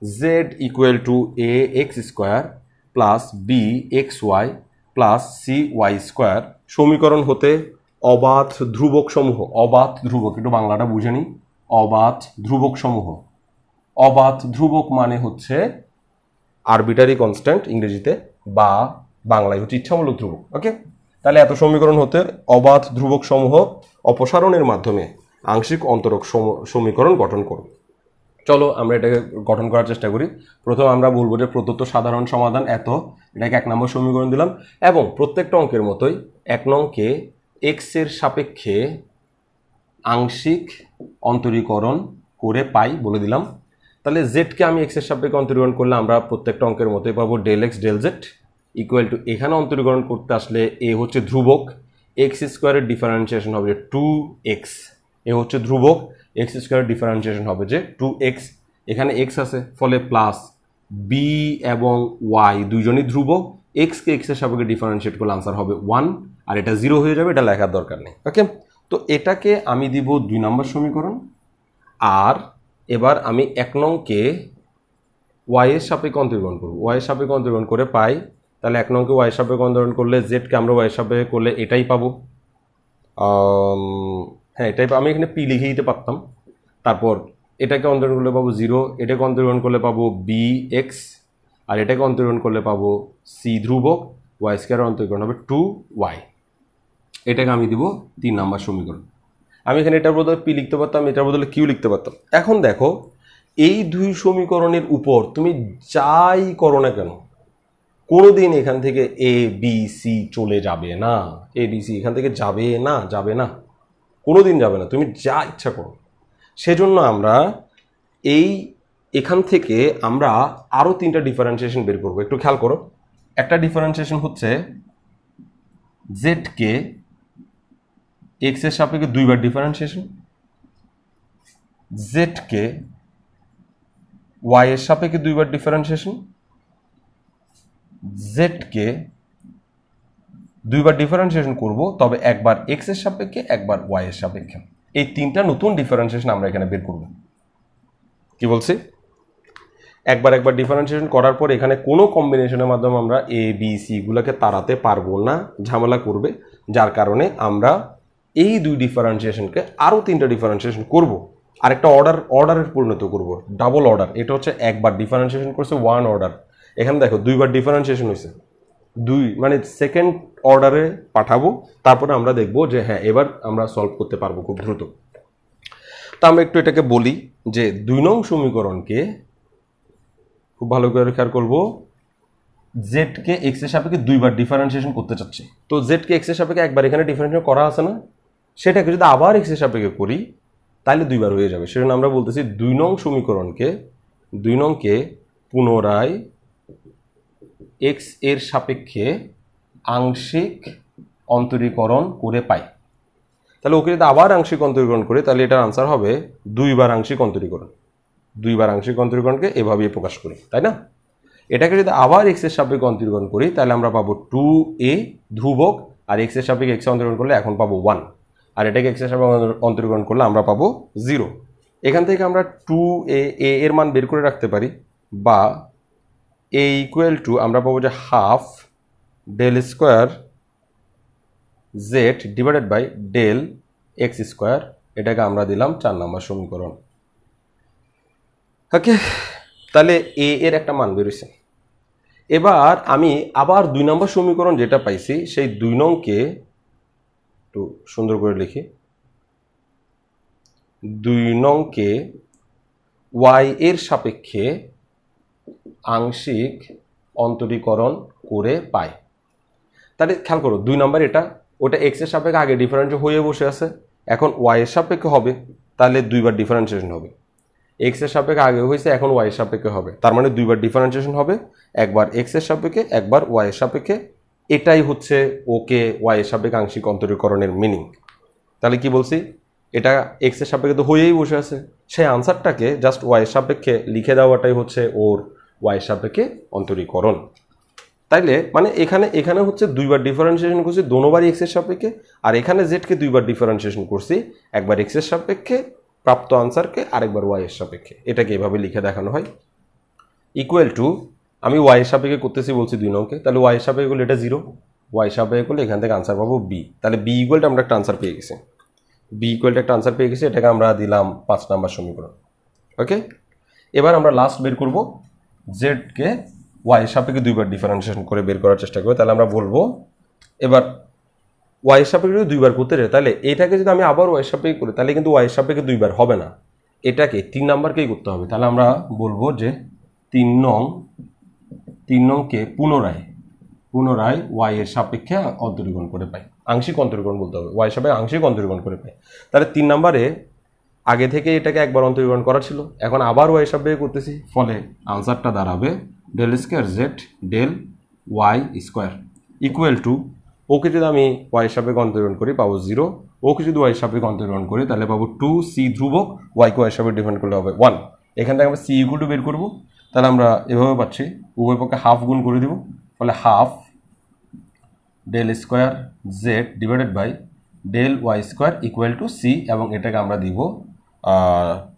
z equal to a x square plus b x Y plus c y square সমীকরণ হতে অবাধ ধ্রুবক সমূহ, অবাধ ধ্রুবক, একটু বাংলাটা বুঝে নিই। অবাধ ধ্রুবক সমূহ, অবাধ ধ্রুবক মানে হচ্ছে আরবিটারি কনস্ট্যান্ট ইংরেজিতে, বা বাংলায় হচ্ছে ইচ্ছামূলক ধ্রুবক। ওকে, তাহলে এত সমীকরণ হতে অবাধ ধ্রুবক সমূহ অপসারণের মাধ্যমে আংশিক অন্তরক সমীকরণ গঠন করব। চলো আমরা এটাকে গঠন করার চেষ্টা করি। প্রথম আমরা বলবো যে প্রদত্ত সাধারণ সমাধান এত, এটাকে 1 নম্বর সমীকরণ দিলাম, এবং প্রত্যেকটা অঙ্কের মতোই 1 নংকে এক্স এর সাপেক্ষে আংশিক অন্তরীকরণ করে পাই বলে দিলাম। তাহলে জেডকে আমি এক্স এর সাপেক্ষে অন্তরীকরণ করলে আমরা প্রত্যেকটা অঙ্কের মতোই পাবো del x del z equal to, এখানে অন্তরীকরণ করতে আসলে এ হচ্ছে ধ্রুবক, এক্স স্কোয়ারের ডিফারেন্সিয়েশন হবে 2x, এ হচ্ছে ধ্রুবক, এক্স স্কোয়ারের ডিফারেন্সিয়েশন হবে যে 2x, এখানে এক্স আছে ফলে প্লাস বি এবং ওয়াই দুইজনই ধ্রুবক, এক্সকে এক্স এর সাপেক্ষে ডিফারেন্সিয়েট করলে আনসার হবে 1, আর এটা 0 হয়ে যাবে, এটা লেখার দরকার নেই। ওকে, তো এটাকে আমি দিব 2 নম্বর সমীকরণ। আর এবার আমি 1 নংকে ওয়াই এর সাপেক্ষে অন্তরীকরণ করব, ওয়াই এর সাপেক্ষে অন্তরীকরণ করে পাই। তাহলে 1 নংকে ওয়াই এর সাপেক্ষে অন্তরীকরণ করলে জেডকে আমরা ওয়াই এর সাপেক্ষে করলে এটাই পাবো। হ্যাঁ, এটাই আমি এখানে পি লিখে দিতে পারতাম। তারপর এটাকে অন্তরীকরণ করলে পাবো 0, এটাকে অন্তরীকরণ করলে পাবো বি এক্স, আর এটাকে অন্তরীকরণ করলে পাবো সি ধ্রুবক, ওয়াই স্কোয়ারের অন্তরীকরণ হবে 2y। এটাকে আমি দিব 3 নম্বর সমীকরণ। আমি এখানে এটার বদলে পি লিখতে পারতাম, এটার বদলে কিউ লিখতে পারতাম। এখন দেখো এই 2 সমীকরণের উপর তুমি যাই করো না কেন, কোনোদিন এখান থেকে এ বি সি চলে যাবে না, এ বি সি এখান থেকে যাবে না, যাবে না, কোনোদিন যাবে না, তুমি যা ইচ্ছা করো। সেজন্য আমরা এখান থেকে আমরা আরও 3টা ডিফারেন্সিয়েশন বের করবো। একটু খেয়াল করো, একটা ডিফারেন্সিয়েশন হচ্ছে জেডকে এক্স এর সাপেক্ষে 2 বার ডিফারেন্সিয়েশন, জেডকে ওয়াই এর সাপেক্ষে 2 বার ডিফারেন্সিয়েশন, জেডকে 2 বার ডিফারেন্সিয়েশন করব, তবে একবার এক্স এর সাপেক্ষে একবার ওয়াই এর সাপেক্ষে। এই 3টা নতুন ডিফারেন্সিয়েশন আমরা এখানে বের করব। কি বলছি? একবার ডিফারেন্সিয়েশন করার পর এখানে কোনো কম্বিনেশনের মাধ্যমে আমরা এ বি সি গুলোকে তাড়াতে পারবো না, ঝামেলা করবে, যার কারণে আমরা এই 2 ডিফারেন্সিয়েশনকে আরও 3টা ডিফারেন্সিয়েশন করব, আরেকটা অর্ডারের পরিণত করব, ডাবল অর্ডার। এটা হচ্ছে একবার ডিফারেন্সিয়েশন করছে 1 অর্ডার, এখানে দেখো 2 বার ডিফারেন্সিয়েশন হয়েছে, 2 মানে সেকেন্ড অর্ডারে পাঠাবো, তারপরে আমরা দেখব যে হ্যাঁ এবার আমরা সলভ করতে পারবো খুব দ্রুত। তা আমরা একটু এটাকে বলি যে 2 নং সমীকরণকে খুব ভালো করে খেয়াল করবো, জেডকে এক্স এর সাপেক্ষে 2 বার ডিফারেন্সিয়েশন করতে চাচ্ছি। তো জেডকে এক্স এর সাপেক্ষে একবার এখানে ডিফারেন্সিয়েশন করা আছে না, সেটাকে যদি আবার এক্স এর সাপেক্ষে করি তাহলে 2 বার হয়ে যাবে। সেজন্য আমরা বলতেছি 2 নং সমীকরণকে, 2 নংকে পুনরায় এক্স এর সাপেক্ষে আংশিক অন্তরীকরণ করে পাই। তাহলে ওকে যদি আবার আংশিক অন্তরীকরণ করি তাহলে এটার আনসার হবে 2 বার আংশিক অন্তরীকরণ। 2 বার আংশিক অন্তরীকরণকে এভাবেই প্রকাশ করি, তাই না? এটাকে যদি আবার এক্স এর সাপেক্ষে অন্তরীকরণ করি তাহলে আমরা পাবো 2a ধ্রুবক, আর এক্স এর সাপেক্ষে এক্স অন্তরীকরণ করলে এখন পাবো 1, আর এটাকে এক্স এর সাপেক্ষে অন্তরীকরণ করলে আমরা পাবো 0। এখান থেকে আমরা 2a এর মান বের করে রাখতে পারি, বা a ইকুয়াল টু আমরা পাবো যে half del square z divided by del x square. এটাকে আমরা দিলাম 4 নম্বর সমীকরণ। ওকে, তাহলে এ এর একটা মান বেরোছে, এবার আমি আবার 2 নম্বর সমীকরণ যেটা পাইছি সেই 2 নংকে একটু সুন্দর করে লিখি। 2 নংকে y এর সাপেক্ষে আংশিক অন্তরীকরণ করে পাই। তাহলে খেয়াল করো 2 নম্বর এটা, ওটা x এর সাপেক্ষে আগে ডিফারেন্স হয়ে বসে আছে, এখন y এর সাপেক্ষে হবে, তাহলে 2 বার ডিফারেন্সিয়েশন হবে। x এর সাপেক্ষে আগে হয়েছে, এখন y এর সাপেক্ষে হবে, তার মানে 2 বার ডিফারেন্সিয়েশন হবে, একবার x এর সাপেক্ষে একবার y এর সাপেক্ষে। এটাই হচ্ছে ওকে y এর সাপেক্ষে আংশিক অন্তরীকরণের মিনিং। তাহলে কি বলছি, এটা x এর সাপেক্ষে তো হয়েই বসে আছে, সেই আনসারটাকে জাস্ট y এর সাপেক্ষে লিখে দেওয়াটাই হচ্ছে ওর y এর সাপেক্ষে অন্তরীকরণ। তাইলে মানে এখানে হচ্ছে 2 বার ডিফারেন্সিয়েশন করছি দোনোবারই x এর সাপেক্ষে, আর এখানে z কে 2 বার ডিফারেন্সিয়েশন করছি, একবার x এর সাপেক্ষে প্রাপ্ত আনসারকে আরেকবার y এর সাপেক্ষে। এটাকে এভাবে লিখে দেখানো হয়। ইকুয়াল টু আমি y এর সাপেক্ষে করতেছি বলছি 2 নংকে, তাহলে y এর সাপেক্ষে করলে এটা 0, y এর সাপেক্ষে করলে এখান থেকে আনসার পাবো b। তাহলে b ইকুয়ালটা আমরা একটা আনসার পেয়ে গেছি, b ইকুয়ালটা একটা আনসার পেয়ে গেছি, এটাকে আমরা দিলাম 5 নাম্বার সমীকরণ। ওকে, এবার আমরা লাস্ট বের করব z কে y এর সাপেক্ষে 2 বার ডিফারেন্সিয়েশন করে বের করার চেষ্টা করব। তাহলে আমরা বলবো এবার y এর সাপেক্ষে যদি 2 বার করতে রে, তাহলে এটাকে যদি আমি আবার y এর সাপেক্ষে করি তাহলে কিন্তু y এর সাপেক্ষে 2 বার হবে না, এটাকে 3 নাম্বারকেই করতে হবে। তাহলে আমরা বলবো যে 3 নংকে পুনরায় y এর সাপেক্ষে অন্তরীকরণ করে পাই, আংশিক অন্তরীকরণ বলতে হবে, y এর সাপেক্ষে আংশিক অন্তরীকরণ করে পাই। তাহলে 3 নম্বরে আগে থেকে এটাকে একবার অন্তরীকরণ করা ছিল, এখন আবার y এর সাপেক্ষে করতেছি, ফলে আনসারটা দাঁড়াবে del square z del y square equal to ওকে যদি আমি y এর সাপেক্ষে অন্তরীকরণ করি পাবো 0, ওকে যদি y এর সাপেক্ষে অন্তরীকরণ করি তাহলে পাবো 2c ধ্রুবক, y কে y এর সাপেক্ষে ডিফারেন্ট করলে হবে 1। এখান থেকে আমরা c ইকুয়াল টু বের করবো, তাহলে আমরা এভাবে পাচ্ছি উভয় পক্ষে হাফ গুণ করে দিব, ফলে half del square z divided by del y square equal to c, এবং এটাকে আমরা দিব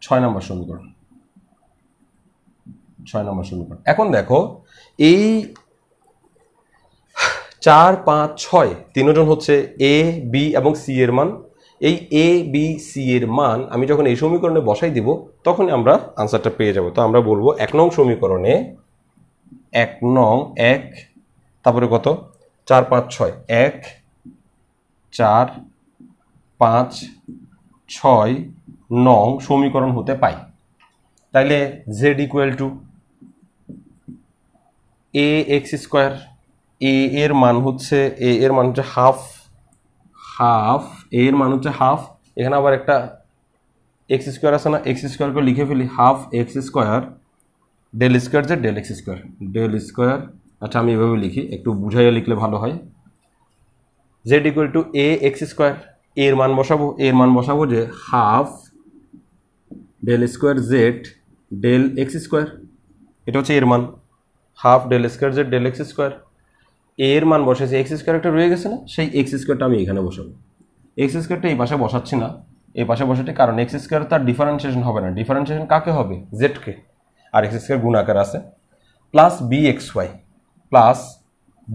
6 নম্বর সমীকরণ। 6 নম্বর সমীকরণ। এখন দেখো এই 4, 5, 6 তিনজন হচ্ছে a, b এবং c এর মান। এই a, b, c এর মান আমি যখন এই সমীকরণে বসাই দিব তখন আমরা আনসারটা পেয়ে যাব। তো আমরা বলবো 1 নং সমীকরণে 1 নং 1 তারপরে কত 4, 5, 6 1 4 5 6 নং সমীকরণ হতে পাই। তাইলে z equal to a x square, a এর মান হচ্ছে হাফ, a এর মান হচ্ছে হাফ, এখানে আবার একটা x স্কয়ার আছে না, x স্কয়ারকে লিখে ফেলি half x square del square যে del x square del square. আচ্ছা আমি এভাবে লিখি, একটু বুঝাইয়া লিখলে ভালো হয়। z equal to a x square, এর মান বসাবো যে half del square z del x square, এটা হচ্ছে এর মান, half del square z del x square. এর মান বসেছে x স্কয়ার একটা রয়ে গেছে না, সেই x স্কয়ারটা আমি এখানে বসাবো। x স্কয়ারটা এই পাশে বসাচ্ছি না, এই পাশে বসাতে, কারণ x স্কয়ার তার ডিফারেন্সিয়েশন হবে না, ডিফারেন্সিয়েশন কাকে হবে z কে, আর x স্কয়ার গুণ আকার আছে, প্লাস bxy প্লাস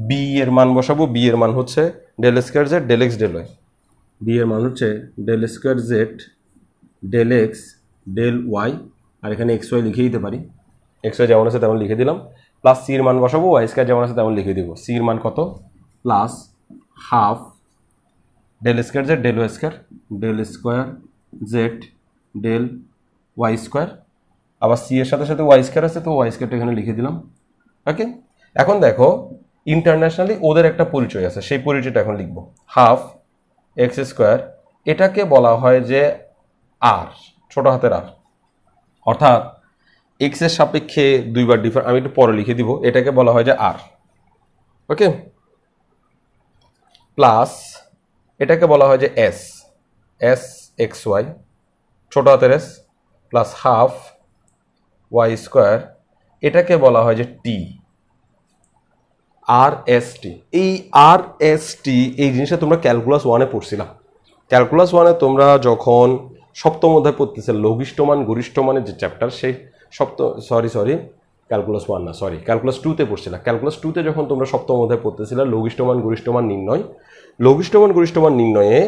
b এর মান বসাবো, b এর মান হচ্ছে del square z del x del y, b এর মান হচ্ছে del square z del x del y, আর এখানে xy লিখে দিতে পারি, xy যেমন আছে তেমন লিখে দিলাম, প্লাস c এর মান বসাবো, y স্কয়ার যেমন আছে তেমন লিখে দিব, c এর মান কত plus half del square z del y square del square z del y square, আবার c এর সাথে সাথে y স্কয়ার আছে তো y স্কয়ারটা এখানে লিখে দিলাম। ওকে, এখন দেখো ইন্টারন্যাশনালি ওদের একটা পরিচয় আছে, সেই পরিচয়টা এখন লিখব। হাফ x স্কয়ার এটাকে বলা হয় যে r, ছোট হাতের r, অর্থাৎ x এর সাপেক্ষে 2 বার ডিফারেন্স, আমি একটু পরে লিখে দিব, এটাকে বলা হয় যে r। ওকে, প্লাস এটাকে বলা হয় যে s x y, ছোট হাতের s, plus half y square এটাকে বলা হয় যে t, r s t। এই r s t এই জিনিসটা তোমরা ক্যালকুলাস 1-এ পড়ছিলাম। ক্যালকুলাস 1-এ তোমরা যখন সপ্তম অধ্যায় পড়তেছে লঘিষ্ঠ মান গরিষ্ঠ মানের যে চ্যাপ্টার, সেই ক্যালকুলাস 1 না, ক্যালকুলাস 2-তে পড়ছিলা। ক্যালকুলাস 2-তে যখন তোমরা সপ্তম অধ্যায় পড়তেছিলা লঘিষ্ঠ মান গরিষ্ঠ মান নির্ণয়, লঘিষ্ঠ মান গরিষ্ঠ মান নির্ণয়ে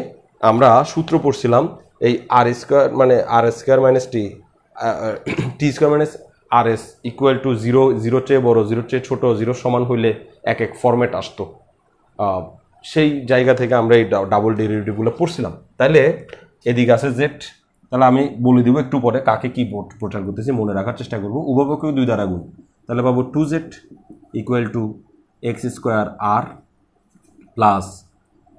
আমরা সূত্র পড়ছিলাম এই r স্কয়ার মানে r square minus t, t square minus r s equal to zero, জিরোর চেয়ে বড়, জিরোর চেয়ে ছোটো, জিরোর সমান হইলে এক এক ফরম্যাট আসতো, সেই জায়গা থেকে আমরা এই ডাবল ডেরিভেটিভগুলো পড়ছিলাম। তাহলে এদিকে আছে জেড, তাহলে আমি বলে দিব একটু পরে কাকে কী প্রচার করতেছি, মনে রাখার চেষ্টা করবো। উভয়পক্ষেও 2 দ্বারা গুণ, তাহলে পাবো 2z equal to x square r plus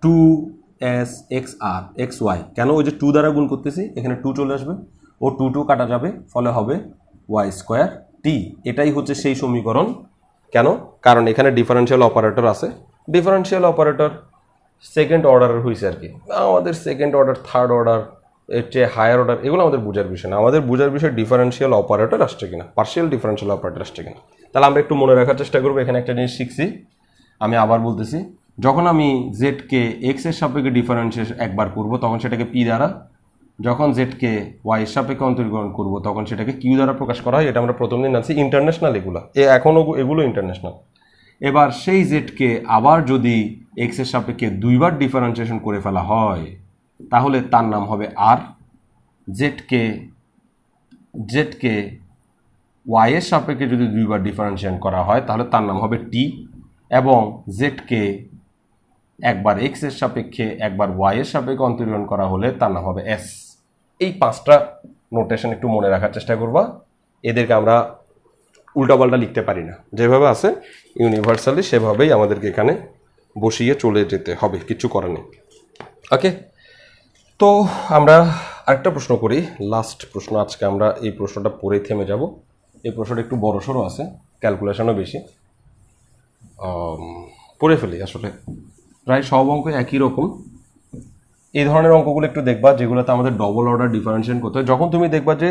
2s(x(r) xy। কেন? ওই যে 2 দ্বারা গুণ করতেছি, এখানে 2 চলে আসবে, ও 2 কাটা যাবে, ফলে হবে y স্কোয়ার টি। এটাই হচ্ছে সেই সমীকরণ। কেন? কারণ এখানে ডিফারেন্সিয়াল অপারেটর আছে, ডিফারেন্সিয়াল অপারেটর সেকেন্ড অর্ডারের হয়েছে আর কি। আমাদের সেকেন্ড অর্ডার, থার্ড অর্ডার, এর চেয়ে হায়ার অর্ডার, এগুলো আমাদের বোঝার বিষয় না। আমাদের বোঝার বিষয় ডিফারেন্সিয়াল অপারেটর আসছে কিনা, পার্শিয়াল ডিফারেন্সিয়াল অপারেটর আসছে কিনা। তাহলে আমরা একটু মনে রাখার চেষ্টা করবো। এখানে একটা জিনিস শিখছি, আমি আবার বলতেছি, যখন আমি জেডকে এক্স এর সাপেক্ষে ডিফারেন্সিয়েশন একবার করবো তখন সেটাকে পি দ্বারা, যখন জেডকে ওয়াই এর সাপেক্ষে অন্তরীকরণ করবো তখন সেটাকে কিউ দ্বারা প্রকাশ করা হয়। এটা আমরা প্রথম দিন আনছি, ইন্টারন্যাশনাল এগুলো, এখনও এগুলো ইন্টারন্যাশনাল। এবার সেই জেডকে আবার যদি এক্স এর সাপেক্ষে 2 বার ডিফারেন্সিয়েশন করে ফেলা হয় তাহলে তার নাম হবে আর। জেডকে ওয়াই এর সাপেক্ষে যদি 2 বার ডিফারেন্সিয়েশন করা হয় তাহলে তার নাম হবে টি, এবং জেডকে একবার এক্স এর সাপেক্ষে একবার ওয়াই এর সাপেক্ষে অন্তরীকরণ করা হলে তার নাম হবে এস। এই 5টা নোটেশন একটু মনে রাখার চেষ্টা করবা। এদেরকে আমরা উল্টাপাল্টা লিখতে পারি না, যেভাবে আছে ইউনিভার্সালি সেভাবেই আমাদেরকে এখানে বসিয়ে চলে যেতে হবে, কিছু করার নেই। ওকে, তো আমরা আরেকটা প্রশ্ন করি, লাস্ট প্রশ্ন আজকে। আমরা এই প্রশ্নটা পড়ে থেমে যাব। এই প্রশ্নটা একটু বড়সড় আছে, ক্যালকুলেশনও বেশি, পড়ে ফেলি। আসলে প্রায় সব অঙ্ক একই রকম। এই ধরনের অঙ্কগুলো একটু দেখবা যেগুলোতে আমাদের ডবল অর্ডার ডিফারেন্সিয়েশন করতে হয়। যখন তুমি দেখবা যে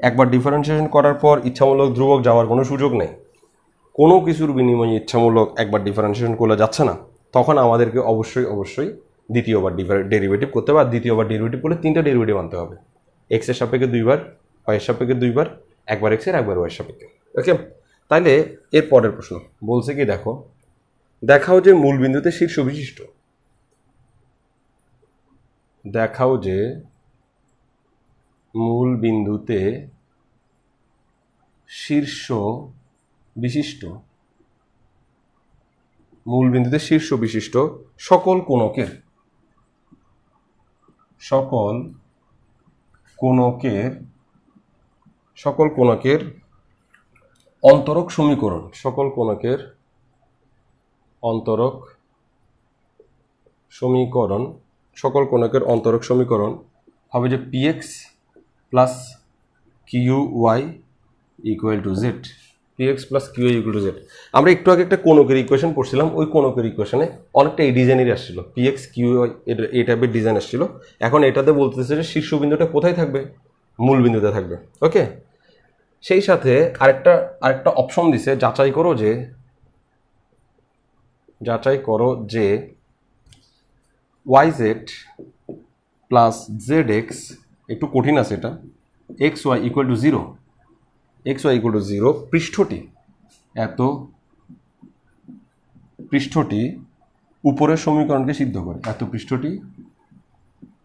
একবার ডিফারেন্সিয়েশন করার পর ইচ্ছামূলক ধ্রুবক যাওয়ার কোনো সুযোগ নেই, কোনো কিছুর বিনিময়ে ইচ্ছামূলক একবার ডিফারেন্সিয়েশন করলে যাচ্ছে না, তখন আমাদেরকে অবশ্যই দ্বিতীয়বার ডেরিভেটিভ করতে হবে। আর দ্বিতীয়বার ডেরিভেটিভ করলে 3টা ডেরিভেটিভ আনতে হবে, এক্সের সাপেক্ষে 2 বার, ওয়াইয়ের সাপেক্ষে 2 বার, একবার এক্সের একবার ওয়াইয়ের সাপেক্ষে। ওকে, তাইলে এর পরের প্রশ্ন বলছে কি, দেখাও যে মূল বিন্দুতে শীর্ষ বিশিষ্ট, দেখাও যে মূল বিন্দুতে শীর্ষ বিশিষ্ট, মূল বিন্দুতে শীর্ষ বিশিষ্ট সকল কোণকের অন্তরক সমীকরণ, সকল কোণকের অন্তরক সমীকরণ হবে যে px plus qy equal to z. px plus qy equal to Z. আমরা একটু আগে একটা কোণকের ইকুয়েশন পড়ছিলাম, ওই কোণকের ইকুয়েশনে অনেকটা এই ডিজাইনেরই আসছিল, px qy এই টাইপের ডিজাইন আসছিল। এখন এটাতে বলতেছে যে শীর্ষবিন্দুটা কোথায় থাকবে, মূল বিন্দুতে থাকবে। ওকে, সেই সাথে আরেকটা অপশন দিছে, যাচাই করো যে yz প্লাস zx, একটু কঠিন আছে এটা, xy ইকুয়াল টু 0, পৃষ্ঠটি উপরের সমীকরণকে সিদ্ধ করে। পৃষ্ঠটি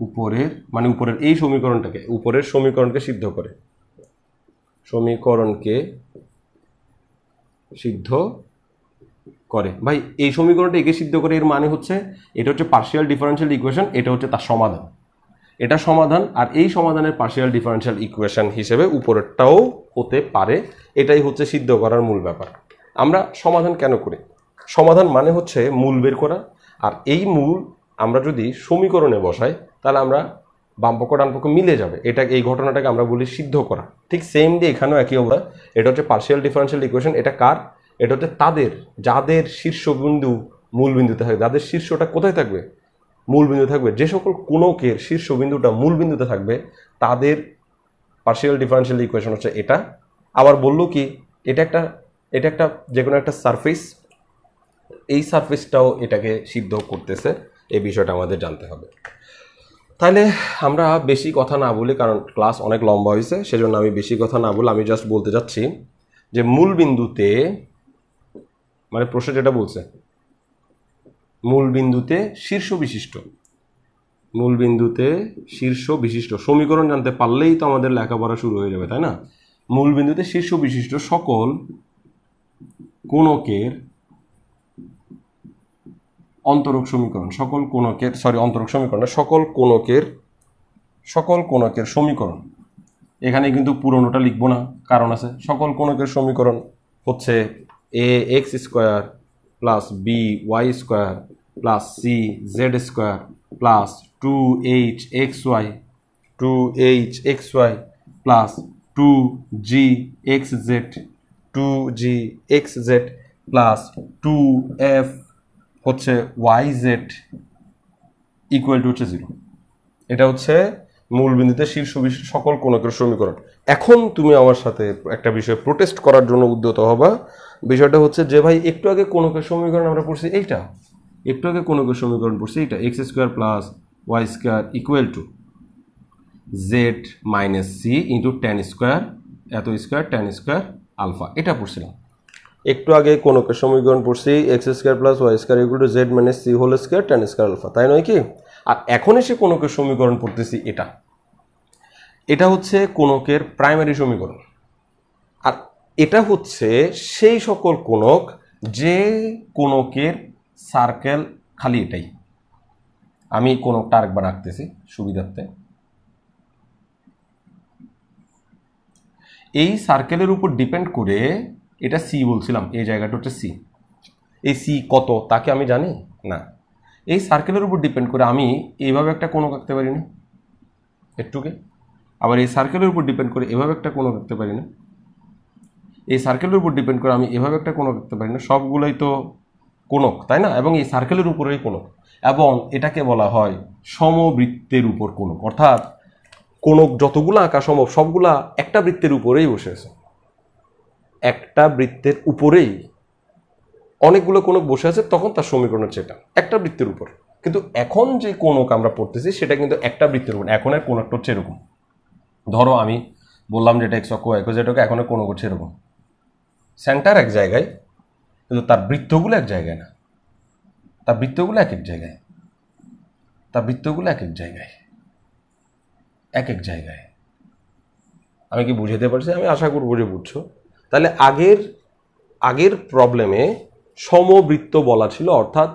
উপরের এই সমীকরণটাকে, উপরের সমীকরণকে সিদ্ধ করে, ভাই এই সমীকরণটা একে সিদ্ধ করে, এর মানে হচ্ছে এটা হচ্ছে পার্শিয়াল ডিফারেনশিয়াল ইকুয়েশন, এটা হচ্ছে তার সমাধান, এটা সমাধান। আর এই সমাধানের পার্শিয়াল ডিফারেনশিয়াল ইকুয়েশন হিসেবে উপরেরটাও হতে পারে, এটাই হচ্ছে সিদ্ধ করার মূল ব্যাপার। আমরা সমাধান কেন করি? সমাধান মানে হচ্ছে মূল বের করা, আর এই মূল আমরা যদি সমীকরণে বসাই তাহলে আমরা বামপক্ষ ডানপক্ষ মিলে যাবে, এই ঘটনাটাকে আমরা বলি সিদ্ধ করা। ঠিক সেম দিয়ে এখানেও একই অবস্থা, এটা হচ্ছে পার্শিয়াল ডিফারেনশিয়াল ইকুয়েশন। এটা কার? এটা হচ্ছে তাদের, যাদের শীর্ষবিন্দু মূল বিন্দুতে থাকবে, যাদের শীর্ষটা কোথায় থাকবে, মূল বিন্দু থাকবে। যে সকল কোণকের শীর্ষবিন্দুটা মূল বিন্দুতে থাকবে তাদের পার্শিয়াল ডিফারেনশিয়াল ইকুয়েশন হচ্ছে এটা। আবার বললো কি, এটা একটা যে কোনো একটা সারফেস, এই সারফেসটাও এটাকে সিদ্ধ করতেছে, এই বিষয়টা আমাদের জানতে হবে। তাহলে আমরা বেশি কথা না বলি, কারণ ক্লাস অনেক লম্বা হয়েছে, সেজন্য আমি বেশি কথা না বলে আমি জাস্ট বলতে যাচ্ছি যে মূল বিন্দুতে, মানে প্রশ্ন যেটা বলছে মূল বিন্দুতে শীর্ষ বিশিষ্ট সমীকরণ জানতে পারলেই তো আমাদের লেখাপড়া শুরু হয়ে যাবে, তাই না? মূল বিন্দুতে শীর্ষ বিশিষ্ট সকল কোণকের অন্তরক সমীকরণ, সকল কোণকের সমীকরণ। এখানে কিন্তু পুরোনোটা লিখবো না, কারণ আছে। সকল কোণকের সমীকরণ হচ্ছে A x square plus B Y square plus C Z square plus 2h xy plus 2gxz plus 2f হচ্ছে yz ইকুয়াল টু হচ্ছে 0। এটা হচ্ছে মূল বিন্দুতে শীর্ষ বিশিষ্ট সকল কোণকের সমীকরণ। এখন তুমি আমার সাথে একটা বিষয় প্রোটেস্ট করার জন্য উদ্যত হবা। বিষয়টা হচ্ছে যে ভাই একটু আগে কোণকের সমীকরণ আমরা পড়ছি এইটা, x square plus Y square equal to Z minus C into tan square এত স্কোয়ার ট্যান স্কোয়ার আলফা, এটা পড়ছিলাম। একটু আগে কোণকের সমীকরণ পড়ছি x square plus Y square equal to Z minus c whole square tan square alpha, তাই নয় কি? আর এখন এসে কোণকের সমীকরণ পড়তেছি এটা হচ্ছে কোণকের প্রাইমারি সমীকরণ। আর এটা হচ্ছে সেই সকল কোণক যে কোণকের সার্কেল খালি এটাই। আমি কোণকটা আরেকবার আঁকতেছি সুবিধার্থে। এই সার্কেলের উপর ডিপেন্ড করে এটা সি বলছিলাম, এই জায়গাটা হচ্ছে সি। এই সি কত তাকে আমি জানি না। এই সার্কেলের উপর ডিপেন্ড করে আমি এইভাবে একটা কোণক আঁকতে পারি না একটুকে, আবার এই সার্কেলের উপর ডিপেন্ড করে এভাবে একটা কোণক আঁকতে পারি না, এই সার্কেলের উপর ডিপেন্ড করে আমি এভাবে একটা কোণক আঁকতে পারি না। সবগুলোই তো কোণক, তাই না? এবং এই সার্কেলের উপরেই কোণক, এবং এটাকে বলা হয় সমবৃত্তের উপর কোণক। অর্থাৎ কোণক যতগুলো আঁকা সম্ভব সবগুলা একটা বৃত্তের উপরেই বসে আছে, একটা বৃত্তের উপরেই অনেকগুলো কোণক বসে আছে, তখন তার সমীকরণ হচ্ছে এটা একটা বৃত্তের উপর। কিন্তু এখন যে কোণক আমরা পড়তেছি সেটা কিন্তু একটা বৃত্তের উপর। এখনের কোণকটা হচ্ছে এরকম। ধরো আমি বললাম যে এটা এক্স অক্ষ এক্স জেড অক্ষ, এখনের কোণক হচ্ছে এরকম, সেন্টার এক জায়গায় কিন্তু তার বৃত্তগুলো এক জায়গায় না, তার বৃত্তগুলো এক এক জায়গায়, এক এক জায়গায়। আমি কি বুঝাতে পারছি? আমি আশা করব যে বুঝছো। তাহলে আগের প্রবলেমে সমবৃত্ত বলা ছিল, অর্থাৎ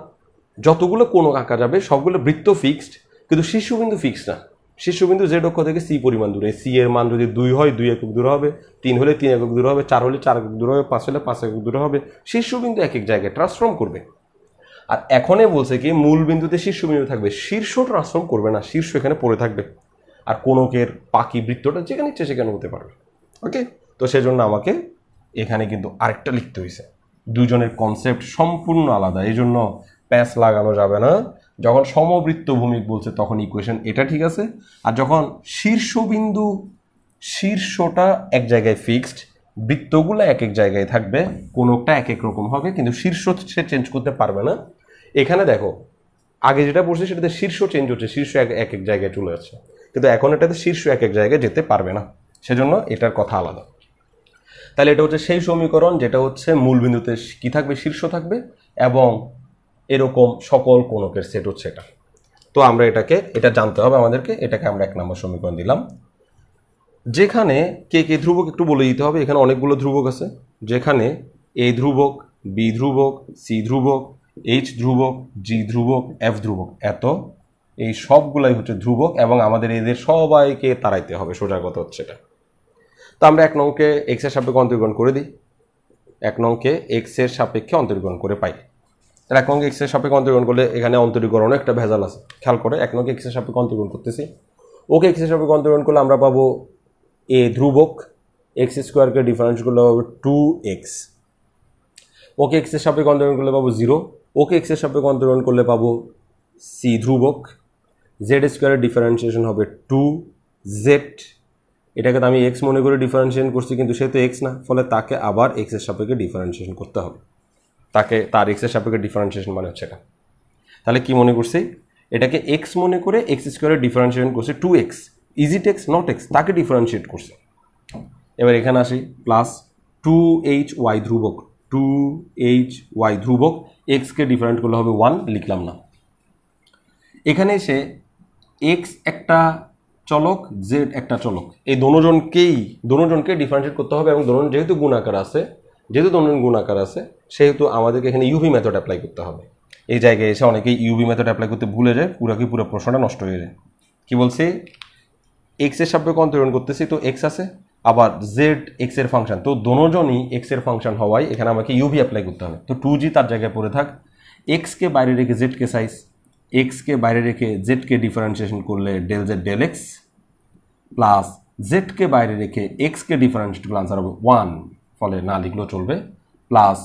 যতগুলো কোণক আঁকা যাবে সবগুলো বৃত্ত ফিক্সড, কিন্তু শীর্ষবিন্দু ফিক্সড না। শীর্ষবিন্দু জেড অক্ষ থেকে সি পরিমাণ দূরে, সি এর মান যদি 2 হয় 2 একক দূরে হবে, 3 হলে 3 একক দূরে হবে, 4 হলে 4 একক দূরে হবে, 5 হলে 5 একক দূরে হবে। শীর্ষবিন্দু এক এক জায়গায় ট্রান্সফর্ম করবে। আর এখনই বলছে কি মূল বিন্দুতে শীর্ষবিন্দু থাকবে, শীর্ষ ট্রান্সফর্ম করবে না, শীর্ষ এখানে পড়ে থাকবে। আর কোণকের বাকি বৃত্তটা যেখানে ইচ্ছে সেখানে হতে পারবে। ওকে, তো সেজন্য আমাকে এখানে কিন্তু আরেকটা লিখতে হয়েছে। দুজনের কনসেপ্ট সম্পূর্ণ আলাদা, এই জন্য প্যাচ লাগানো যাবে না। যখন সমবৃত্ত ভূমিক বলছে তখন ইকুয়েশন এটা ঠিক আছে, আর যখন শীর্ষবিন্দু শীর্ষটা এক জায়গায় ফিক্সড, বৃত্তগুলো এক এক জায়গায় থাকবে, কোণকটা এক এক রকম হবে, কিন্তু শীর্ষ সে চেঞ্জ করতে পারবে না। এখানে দেখো আগে যেটা পড়ছে সেটাতে শীর্ষ চেঞ্জ হচ্ছে, শীর্ষ এক এক জায়গায় চলে যাচ্ছে, কিন্তু এখন এটাতে শীর্ষ এক এক জায়গায় যেতে পারবে না, সেজন্য এটার কথা আলাদা। তাহলে এটা হচ্ছে সেই সমীকরণ যেটা হচ্ছে মূল বিন্দুতে কি থাকবে, শীর্ষ থাকবে, এবং এরকম সকল কোণকের সেট হচ্ছে এটা। তো আমরা এটা জানতে হবে আমাদেরকে, এটাকে আমরা 1 নম্বর সমীকরণ দিলাম। যেখানে কে কে ধ্রুবক একটু বলে দিতে হবে। এখানে অনেকগুলো ধ্রুবক আছে, যেখানে এ ধ্রুবক, বি ধ্রুবক, সি ধ্রুবক, এইচ ধ্রুবক, জি ধ্রুবক, এফ ধ্রুবক, এই সবগুলাই হচ্ছে ধ্রুবক, এবং আমাদের এদের সবাইকে তাড়াইতে হবে, সোজা কথা হচ্ছে এটা। তো আমরা 1 নংকে এক্স এর সাপেক্ষে অন্তরীকরণ করে দিই, 1 নংকে এক্স এর সাপেক্ষে অন্তরীকরণ করে পাই। তাহলে 1 নংকে এক্স এর সাপেক্ষে অন্তরীকরণ করলে এখানে অন্তরীকরণও একটা ভেজাল আছে, খেয়াল করে। 1 নংকে এক্স এর সাপেক্ষে অন্তরীকরণ করতেছি, ওকে এক্স এর সাপেক্ষে অন্তরীকরণ করলে আমরা পাবো এ ধ্রুবক, এক্স স্কোয়ারকে ডিফারেন্স করলে পাবো 2x, ওকে এক্স এর সাপেক্ষে অন্তরীকরণ করলে পাবো 0, ওকে এক্স এর সাপেক্ষে অন্তরীকরণ করলে পাবো সি ধ্রুবক, জেড স্কোয়ারের ডিফারেন্সিয়েশন হবে 2z, এটাকে তো আমি এক্স মনে করে ডিফারেন্সিয়েশন করছি, কিন্তু সে তো এক্স না, ফলে তাকে আবার এক্স এর সাপেক্ষে ডিফারেন্সিয়েশন করতে হবে, তার এক্স এর সাপেক্ষে ডিফারেন্সিয়েশন মানে হচ্ছে এটা। তাহলে কি মনে করছি, এটাকে এক্স মনে করে এক্স স্কোয়ারের ডিফারেন্সিয়েশন করছে 2x, is it x not X, তাকে ডিফারেন্সিয়েট করছে। এবার এখানে আসি, প্লাস 2hy ধ্রুবক, 2hy ধ্রুবক, এক্সকে ডিফারেন্ট করলে হবে 1, লিখলাম না। এখানে এসে এক্স একটা চলক, জেড একটা চলক, এই দোনোজনকে ডিফারেন্সিয়েট করতে হবে এবং দোনোজন যেহেতু গুণাকার আছে সেহেতু আমাদেরকে এখানে ইউভি মেথড অ্যাপ্লাই করতে হবে। এই জায়গায় এসে অনেকেই ইউভি মেথড অ্যাপ্লাই করতে ভুলে যায়, পুরো প্রশ্নটা নষ্ট হয়ে যায়। কি বলছি, এক্স এর সাপেক্ষে অন্তরণ করতেছি, তো এক্স আছে, আবার জেড এক্স এর ফাংশন, তো দোনোজনই এক্স এর ফাংশন হওয়ায় এখানে আমাকে ইউভি অ্যাপ্লাই করতে হবে। তো 2g তার জায়গায় পড়ে থাক, এক্সকে বাইরে রেখে জেডকে সাইজ, এক্সকে বাইরে রেখে জেডকে ডিফারেন্সিয়েশন করলে del Z del X, plus জেডকে বাইরে রেখে এক্সকে ডিফারেন্সিয়েট করলে আনসার হবে 1, ফলে না লিখলেও চলবে, প্লাস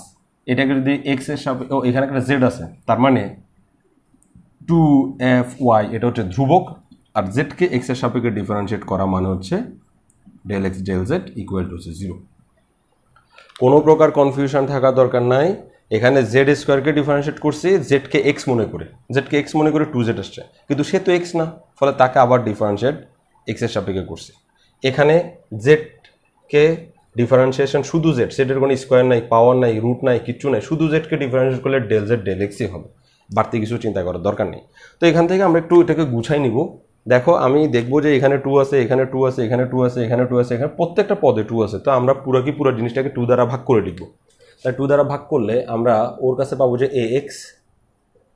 এটাকে যদি এক্স এর সাপেক্ষে, এখানে একটা জেড আছে, তার মানে 2fy এটা হচ্ছে ধ্রুবক, আর জেডকে এক্স এর সাপেক্ষে ডিফারেন্সিয়েট করা মানে হচ্ছে del x del z equal to 0। কোনো প্রকার কনফিউশন থাকার দরকার নাই, এখানে জেড স্কোয়ারকে ডিফারেন্সিয়েট করছি জেডকে এক্স মনে করে 2z আসছে, কিন্তু সে তো এক্স না, ফলে তাকে আবার ডিফারেন্সিয়েট এক্স এর সাপেক্ষে করছি। এখানে জেডকে ডিফারেন্সিয়েশন শুধু জেডের কোনো স্কোয়ার নাই, পাওয়ার নাই, রুট নাই, কিচ্ছু নাই, শুধু জেডকে ডিফারেন্সিয়েট করলে ডেল জেড ডেল এক্সই হবে, বাড়তি কিছু চিন্তা করার দরকার নেই। তো এখান থেকে আমরা একটু এটাকে গুছাই নিব। দেখো আমি দেখবো যে এখানে 2 আছে, এখানে 2 আছে, এখানে 2 আছে, এখানে 2 আছে, এখানে প্রত্যেকটা পদে 2 আছে, তো আমরা পুরো জিনিসটাকে 2 দ্বারা ভাগ করে দিব। তাই 2 দ্বারা ভাগ করলে আমরা ওর কাছে পাবো যে এ এক্স,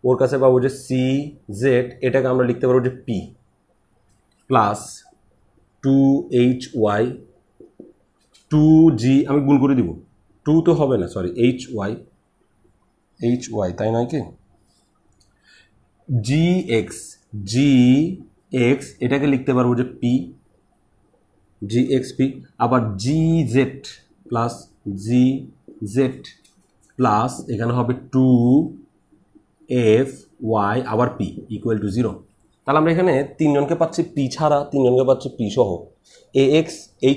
ওর কাছে পাবো যে সি জেড, এটাকে আমরা লিখতে পারবো যে পি প্লাস 2hy 2g, আমি গুণ করে দিব, 2 তো হবে না, সরি hy তাই নয় কি, gx এটাকে লিখতে পারবো যে p gxp, আবার gz প্লাস gz প্লাস এখানে হবে 2fy আবার p ইকুয়াল টু 0। তাহলে আমরা এখানে তিনজনকে পাচ্ছি p ছাড়া, তিনজনকে পাচ্ছি p সহ, ax hy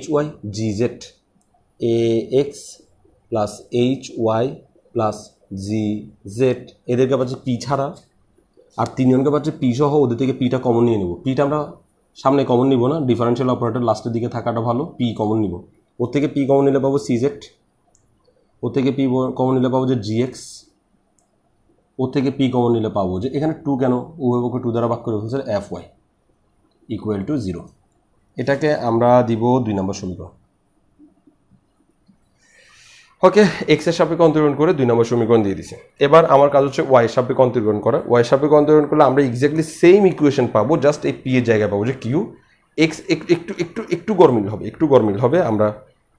gz, ax plus hy plus gz, এদেরকে পাচ্ছি p ছাড়া, আর তিনজনকে পাচ্ছি পি সহ, ওদের থেকে পিটা কমন নিয়ে নেব। পিটা আমরা সামনে কমন নিব না, ডিফারেন্সিয়াল অপারেটর লাস্টের দিকে থাকাটা ভালো, পি কমন নিব। ওর থেকে পি কমন নিলে পাবো সিজেড, ওর থেকে পি কমন নিলে পাবো যে জিএক্স, ওর থেকে পি কমন নিলে পাবো যে এখানে 2 কেন, উভয়পক্ষে 2 দ্বারা ভাগ করে হচ্ছে fy ইকুয়াল টু 0। এটাকে আমরা দিব 2 নম্বর সমীকরণ। ওকে, এক্স এর সাপেক্ষে অন্তরণ করে 2 নম্বর সমীকরণ দিয়ে দিছে। এবার আমার কাজ হচ্ছে ওয়াই এর সাপেক্ষে অন্তরণ করা। ওয়াই এর সাপেক্ষে অন্তরণ করলে আমরা এক্স্যাক্টলি সেম ইকুয়েশন পাবো, জাস্ট এই পি এর জায়গায় পাবো যে কিউ। এক্স একটু গরমিল হবে, আমরা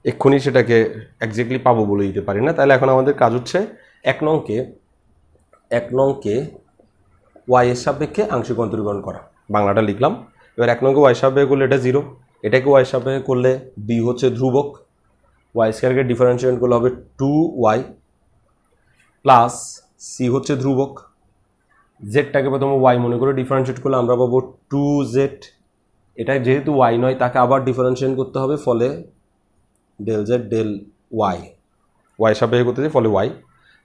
এক্ষুনি সেটাকে এক্স্যাক্টলি পাবো বলে দিতে পারি না। তাহলে এখন আমাদের কাজ হচ্ছে এক নংকে ওয়াই এর সাপেক্ষে আংশিক অন্তরীকরণ করা, বাংলাটা লিখলাম। এবার 1 নংকে ওয়াই সাপেক্ষে করলে এটা 0, এটাকে ওয়াই সাপেক্ষে করলে বি হচ্ছে ধ্রুবক, ওয়াই স্কয়ারকে ডিফারেন্সিয়েট করলে হবে 2y প্লাস সি হচ্ছে ধ্রুবক, জেডটাকে প্রথমে ওয়াই মনে করে ডিফারেন্সিয়েট করলে আমরা পাবো 2z, এটা যেহেতু ওয়াই নয় তাকে আবার ডিফারেন্সিয়েট করতে হবে, ফলে del Z del y, y সাপেক্ষে করতেছি ফলে ওয়াই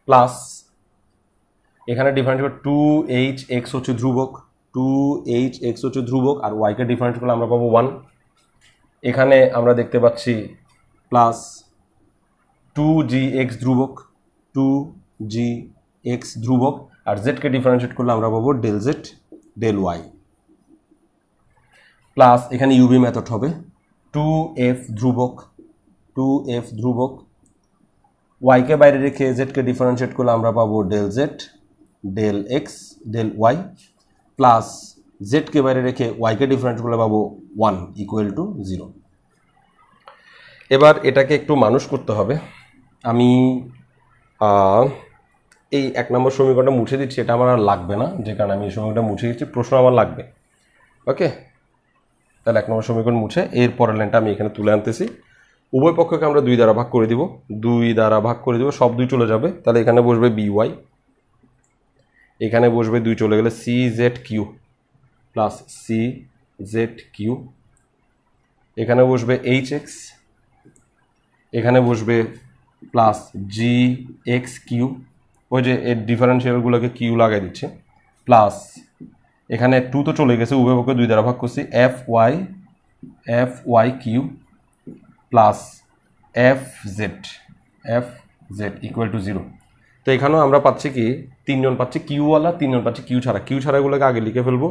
প্লাস এখানে ডিফারেন্সিয়েট 2hx হচ্ছে ধ্রুবক, 2hx হচ্ছে ধ্রুবক, আর ওয়াইকে ডিফারেন্সিয়েট করলে আমরা পাবো 1। এখানে আমরা দেখতে পাচ্ছি প্লাস 2gx ধ্রুবক, 2gx ধ্রুবক, আর জেডকে ডিফারেন্সিয়েট করলে আমরা পাবো del Z del Y plus এখানে ইউবি মেথড হবে 2f ধ্রুবক, ওয়াইকে বাইরে রেখে জেডকে ডিফারেন্সিয়েট করলে আমরা পাবো del Z del x del Y plus জেডকে বাইরে রেখে ওয়াইকে ডিফারেন্সিয়েট করলে পাবো 1 ইকুয়াল টু 0। এবার এটাকে একটু মানুষ করতে হবে। আমি এই 1 নম্বর সমীকরণটা মুছে দিচ্ছি, এটা আমার আর লাগবে না, যে কারণে আমি এই সমীকরণটা মুছে দিচ্ছি, প্রশ্ন আমার লাগবে। ওকে, তাহলে 1 নম্বর সমীকরণ মুছে এর পরের লাইনটা আমি এখানে তুলে আনতেছি। উভয় পক্ষকে আমরা 2 দ্বারা ভাগ করে দিব, 2 দ্বারা ভাগ করে দিব, সব 2 চলে যাবে, তাহলে এখানে বসবে বিওয়াই, এখানে বসবে 2 চলে গেলে c z q plus C z q, এখানে বসবে এইচ এক্স, এখানে বসবে প্লাস জি এক্স কিউ, ওই যে এর ডিফারেন্সিয়ালগুলোকে কিউ লাগাই দিচ্ছে, প্লাস এখানে 2 তো চলে গেছে, উভয় পক্ষে 2 দ্বারা ভাগ করছি, f y q plus f z equal to 0। তো এখানেও আমরা পাচ্ছি কি, 3 জন পাচ্ছি কিউওয়ালা, 3 জন পাচ্ছি কিউ ছাড়া। কিউ ছাড়াগুলোকে আগে লিখে ফেলবো,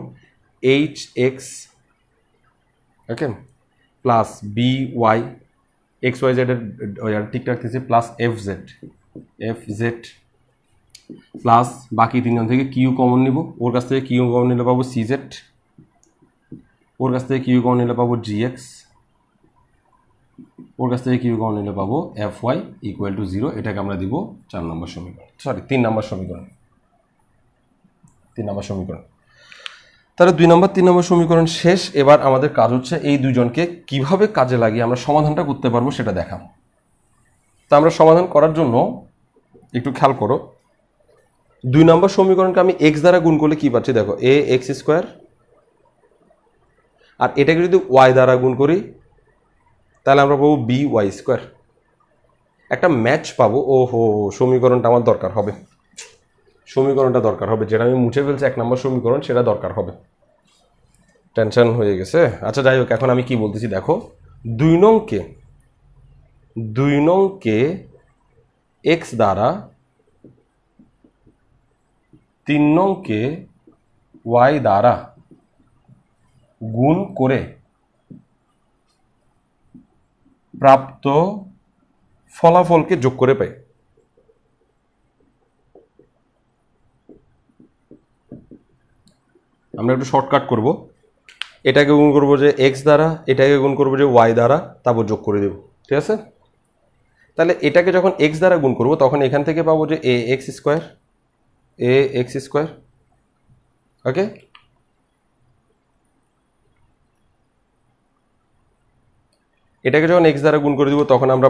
H X okay, plus B Y X Y Z এর ঠিক রাখতেছি, প্লাস এফ জেড প্লাস বাকি তিনজন থেকে কিউ কমন নিব, ওর কাছ থেকে কিউ কমন নিলে পাবো সি জেড, ওর কাছ থেকে কিউ কমন নিলে পাবো জি এক্স, ওর কাছ থেকে কিউ কমন নিলে পাবো এফ ওয়াই ইকুয়াল টু 0। এটাকে আমরা দিব 3 নম্বর সমীকরণ। তাহলে 2 নম্বর 3 নম্বর সমীকরণ শেষ। এবার আমাদের কাজ হচ্ছে এই দুইজনকে কিভাবে কাজে লাগিয়ে আমরা সমাধানটা করতে পারবো সেটা দেখা। তা আমরা সমাধান করার জন্য একটু খেয়াল করো, 2 নম্বর সমীকরণকে আমি এক্স দ্বারা গুণ করলে কি পাচ্ছি দেখো, এ এক্স স্কোয়ার, আর এটাকে যদি ওয়াই দ্বারা গুণ করি তাহলে আমরা পাবো বি ওয়াই স্কোয়ার, একটা ম্যাচ পাবো। ও হো, সমীকরণটা আমার দরকার হবে, যেটা আমি মুছে ফেলছি 1 নম্বর সমীকরণ, সেটা দরকার হবে, টেনশন হয়ে গেছে। আচ্ছা যাই হোক, এখন আমি কি বলতেছি দেখো, 2 নংকে এক্স দ্বারা, 3 নংকে ওয়াই দ্বারা গুণ করে প্রাপ্ত ফলাফলকে যোগ করে পাই। আমরা একটু শর্টকাট করব, এটাকে গুণ করবো যে এক্স দ্বারা, এটাকে গুণ করবো যে ওয়াই দ্বারা, তারপর যোগ করে দেব, ঠিক আছে? তাহলে এটাকে যখন এক্স দ্বারা গুণ করবো তখন এখান থেকে পাবো যে এ এক্স স্কোয়ার, ওকে, এটাকে যখন এক্স দ্বারা গুণ করে দিব তখন আমরা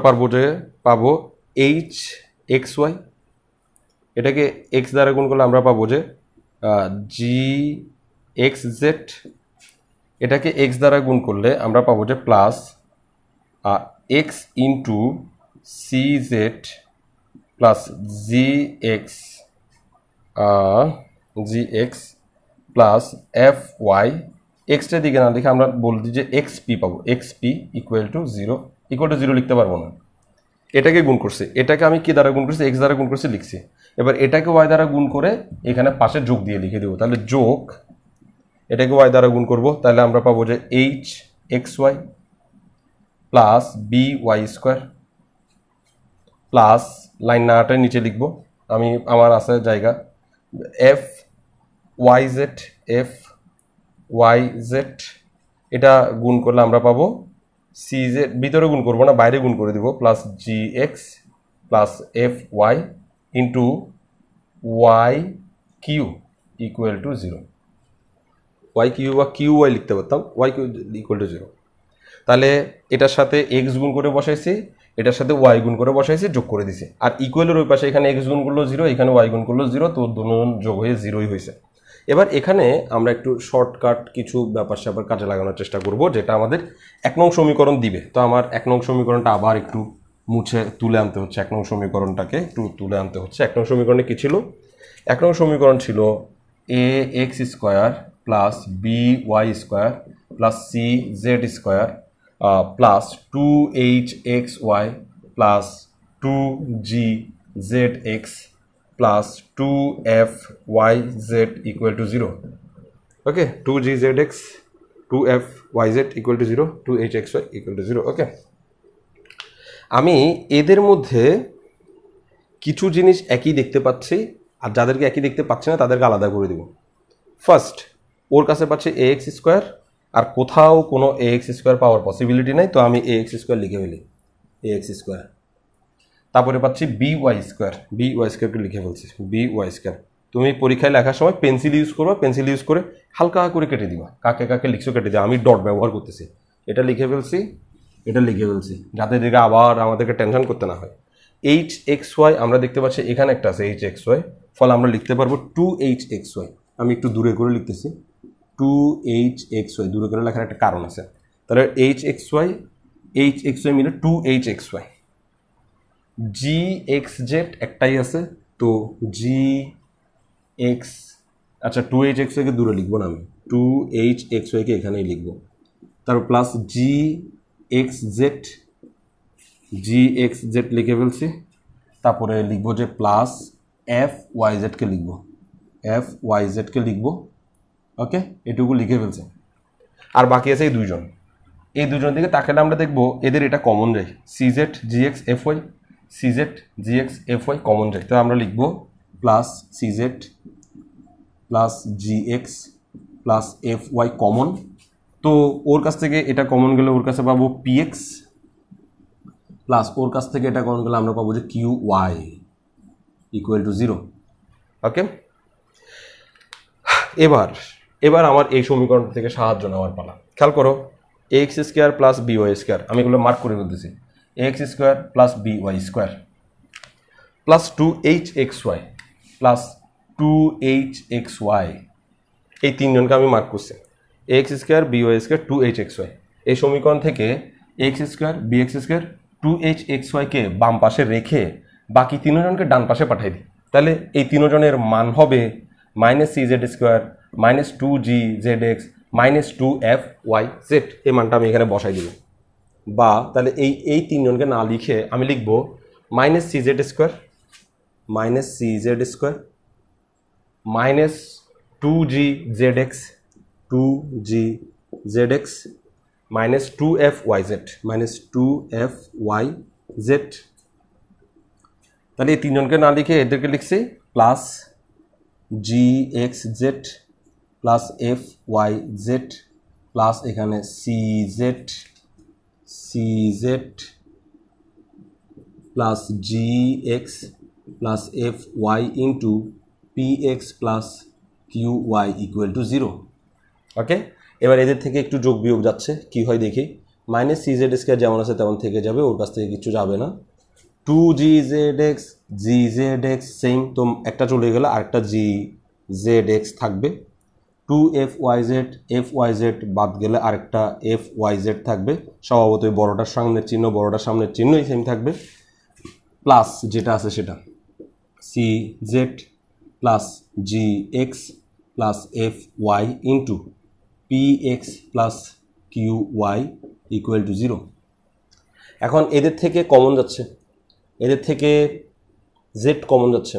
পাবো এইচ এক্স ওয়াই, এটাকে এক্স দ্বারা গুণ করলে আমরা পাবো যে জি এক্স জেড, এটাকে এক্স দ্বারা গুণ করলে আমরা পাবো যে plus X into C Z plus জি এক্স প্লাস এফ ওয়াই, এক্সটার দিকে না লিখে আমরা বলছি যে এক্স পি পাবো, এক্স পি ইকুয়াল টু 0 লিখতে পারবো না, এটাকে গুণ করছি, এটাকে আমি কি দ্বারা গুণ করছি, এক্স দ্বারা গুণ করছি লিখছি, এবার এটাকে ওয়াই দ্বারা গুণ করে এখানে পাশে যোগ দিয়ে লিখে দেবো, তাহলে যোগ, এটাকে ওয়াই দ্বারা গুণ করবো, তাহলে আমরা পাবো যে H X Y plus B Y square plus line নাটার নিচে লিখবো, আমার আছে জায়গা, এফ ওয়াই জেড, এটা গুণ করলে আমরা পাবো সি জেড, ভিতরে গুণ করবো না, বাইরে গুণ করে দিব, plus G x plus F y into y q equal to 0। Y q বা কিউ ওয়াই লিখতে পারতাম, ওয়াই কিউ ইকুয়াল টু 0। তাহলে এটার সাথে এক্স গুণ করে বসাইছি, এটার সাথে ওয়াই গুণ করে বসাইছি, যোগ করে দিছি, আর ইকুয়ালের ওই পাশে এখানে এক্স গুণ করলো 0, এখানে ওয়াই গুণ করলো 0, তো দুজন যোগ হয়ে 0ই হয়েছে। এবার এখানে আমরা একটু শর্টকাট কিছু ব্যাপার স্যাপার কাজে লাগানোর চেষ্টা করব, যেটা আমাদের 1 নং সমীকরণ দিবে। তো আমার 1 নং সমীকরণটা আবার একটু মুছে তুলে আনতে হচ্ছে, 1 নং সমীকরণটাকে একটু তুলে আনতে হচ্ছে। 1 নং সমীকরণে কি ছিল? 1 নং সমীকরণ ছিল A x square plus B Y square plus C Z square plus 2h X Y plus 2g Z X plus 2f(yz) equal to 0. Okay, 2gzx, 2f(yz) equal to 0, 2hxy equal to 0. Okay. আমি এদের মধ্যে কিছু জিনিস একই দেখতে পাচ্ছি, আর যাদেরকে একই দেখতে পাচ্ছি না তাদেরকে আলাদা করে দিব। ফার্স্ট, ওর কাছে পাচ্ছি ax স্কোয়ার, আর কোথাও কোনো ax স্কোয়ার পাওয়ার পসিবিলিটি নাই, তো আমি ax স্কোয়ার লিখে ফেলি, ax স্কোয়ার। তারপরে পাচ্ছি বি ওয়াই স্কোয়ারকে লিখে ফেলছি, বি ওয়াই স্কোয়ার। তুমি পরীক্ষায় লেখার সময় পেন্সিল ইউজ করবা, পেন্সিল ইউজ করে হালকা করে কেটে দিবা, কাকে কাকে লিখছো কেটে দিবা। আমি ডট ব্যবহার করতেছি, এটা লিখে ফেলছি, যাতে দিকে আবার আমাদেরকে টেনশন করতে না হয়। এইচ এক্স ওয়াই আমরা দেখতে পাচ্ছি এখানে একটা আছে এইচ এক্স ওয়াই, ফলে আমরা লিখতে পারবো 2hxy। আমি একটু দূরে করে লিখতেছি, 2hxy, দূরে করে লেখার একটা কারণ আছে। তাহলে এইচ এক্স ওয়াই মিলে 2hxy। জি এক্স জেড একটাই আছে, তো জি এক্স, আচ্ছা 2hxy-কে দূরে লিখবো না, আমি 2hxy-কে এখানেই লিখবো। তারপর প্লাস জি এক্স জেড লিখে ফেলছি। তারপরে লিখবো যে প্লাস এফ ওয়াই জেডকে লিখবো, ওকে, এটুকু লিখে ফেলছি। আর বাকি আছে এই দুইজন, এই দুজনের দিকে তাকালে আমরা দেখব এদের এটা কমন যায়, সিজেড জিএক্স এফ ওয়াই, সিজেড জিএক্স এফ ওয়াই কমন যায়। তো আমরা লিখব প্লাস সিজেড plus gx plus F y common. তো ওর কাছ থেকে এটা কমন গেলে ওর কাছে পাবো পিএক্স প্লাস ওর কাছ থেকে এটা কমন গেলে আমরা পাবো যে কিউ ওয়াই ইকুয়াল টু 0। ওকে, এবার আমার এই সমীকরণ থেকে সাহায্য নেওয়ার পালা। খেয়াল করো, x square plus by square, আমি এগুলো মার্ক করে বলতেছি, x square plus by square plus 2hxy plus 2hxy, এই তিনজনকে আমি মার্ক করছি, x square by square 2hxy। এই সমীকরণ থেকে এক্স স্কোয়ার বিএক্স স্কোয়ার 2hxy-কে বাম পাশে রেখে বাকি তিনজনকে ডান পাশে পাঠাই দিই, তাহলে এই তিনজনের মান হবে minus CZ square minus 2gzx minus 2fyz। এই মানটা আমি এখানে বসাই দিব, বা তাহলে এই তিনজনকে না লিখে আমি লিখব minus CZ square minus 2gzx minus 2fyz। তাহলে এই তিনজনকে না লিখে এদেরকে লিখছি plus gxz plus fyz plus এখানে cz plus gx plus fy into px plus qy equal to 0। ওকে, এবার এদের থেকে একটু যোগ বিয়োগ যাচ্ছে, কি হয় দেখি। মাইনাস সিজেড স্কোয়ার যেমন আছে তেমন থেকে যাবে, ওর কাছ থেকে কিছু যাবে না। 2gzx gzx সেম, তো একটা চলে গেলে আরেকটা gzx থাকবে। 2fyz fyz বাদ গেলে আরেকটা fyz থাকবে, স্বভাবতই বড়টার সামনের চিহ্নই সেম থাকবে, প্লাস যেটা আছে সেটা cz plus gx plus fy into px plus qy equal to 0। এখন এদের থেকে কমন যাচ্ছে, এদের থেকে জেড কমন যাচ্ছে,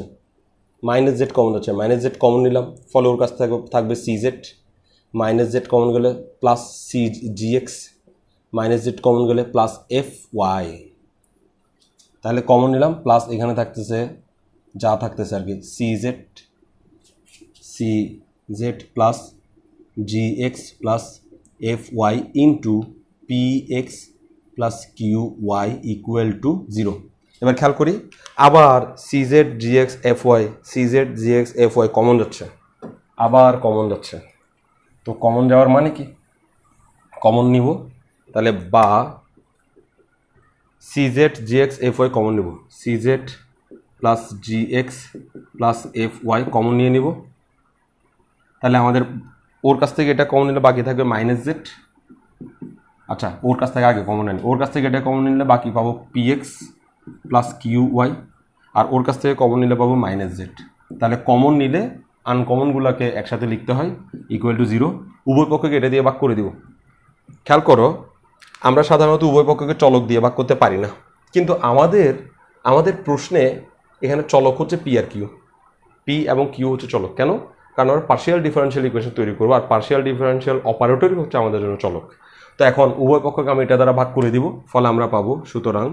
মাইনাস জেড কমন যাচ্ছে, মাইনাস জেড কমন নিলাম, ফলে ওর কাছ থেকে থাকবে সিজেড, মাইনাস জেড কমন গেলে plus GX, minus Z common গেলে প্লাস fy। তাহলে কমন নিলাম, প্লাস এখানে থাকতেছে যা থাকতেছে আর কি CZ plus gx plus fy into px plus qy equal to 0। এবার খেয়াল করি, আবার সিজেড জিএক্স fy কমন যাচ্ছে, আবার কমন যাচ্ছে। তো কমন যাওয়ার মানে কি, কমন নিব, তাহলে বা সিজেড জিএক্স fy কমন নিব, CZ plus gx plus fy common নিয়ে নিব। তাহলে আমাদের ওর কাছ থেকে এটা কমন নিলে বাকি থাকবে মাইনাস জেড। আচ্ছা, ওর কাছ থেকে আগে কমন নেন, ওর কাছ থেকে এটা কমন নিলে বাকি পাবো পিএক্স প্লাস qy, আর ওর কাছ থেকে কমন নিলে পাবো মাইনাস জেড। তাহলে কমন নিলে আনকমনগুলোকে একসাথে লিখতে হয় ইকুয়াল টু 0, উভয় পক্ষকে এটা দিয়ে ভাগ করে দিব। খেয়াল করো, আমরা সাধারণত উভয় পক্ষকে চলক দিয়ে ভাগ করতে পারি না, কিন্তু আমাদের প্রশ্নে এখানে চলক হচ্ছে পি আর কিউ, পি এবং কিউ হচ্ছে চলক। কেন? কারণ আমরা পার্শিয়াল ডিফারেনশিয়াল ইকুয়েশন তৈরি করবো, আর পার্শিয়াল ডিফারেনশিয়াল অপারেটরই হচ্ছে আমাদের জন্য চলক। তো এখন উভয় পক্ষকে আমি এটা দ্বারা ভাগ করে দিব, ফলে আমরা পাবো সুতরাং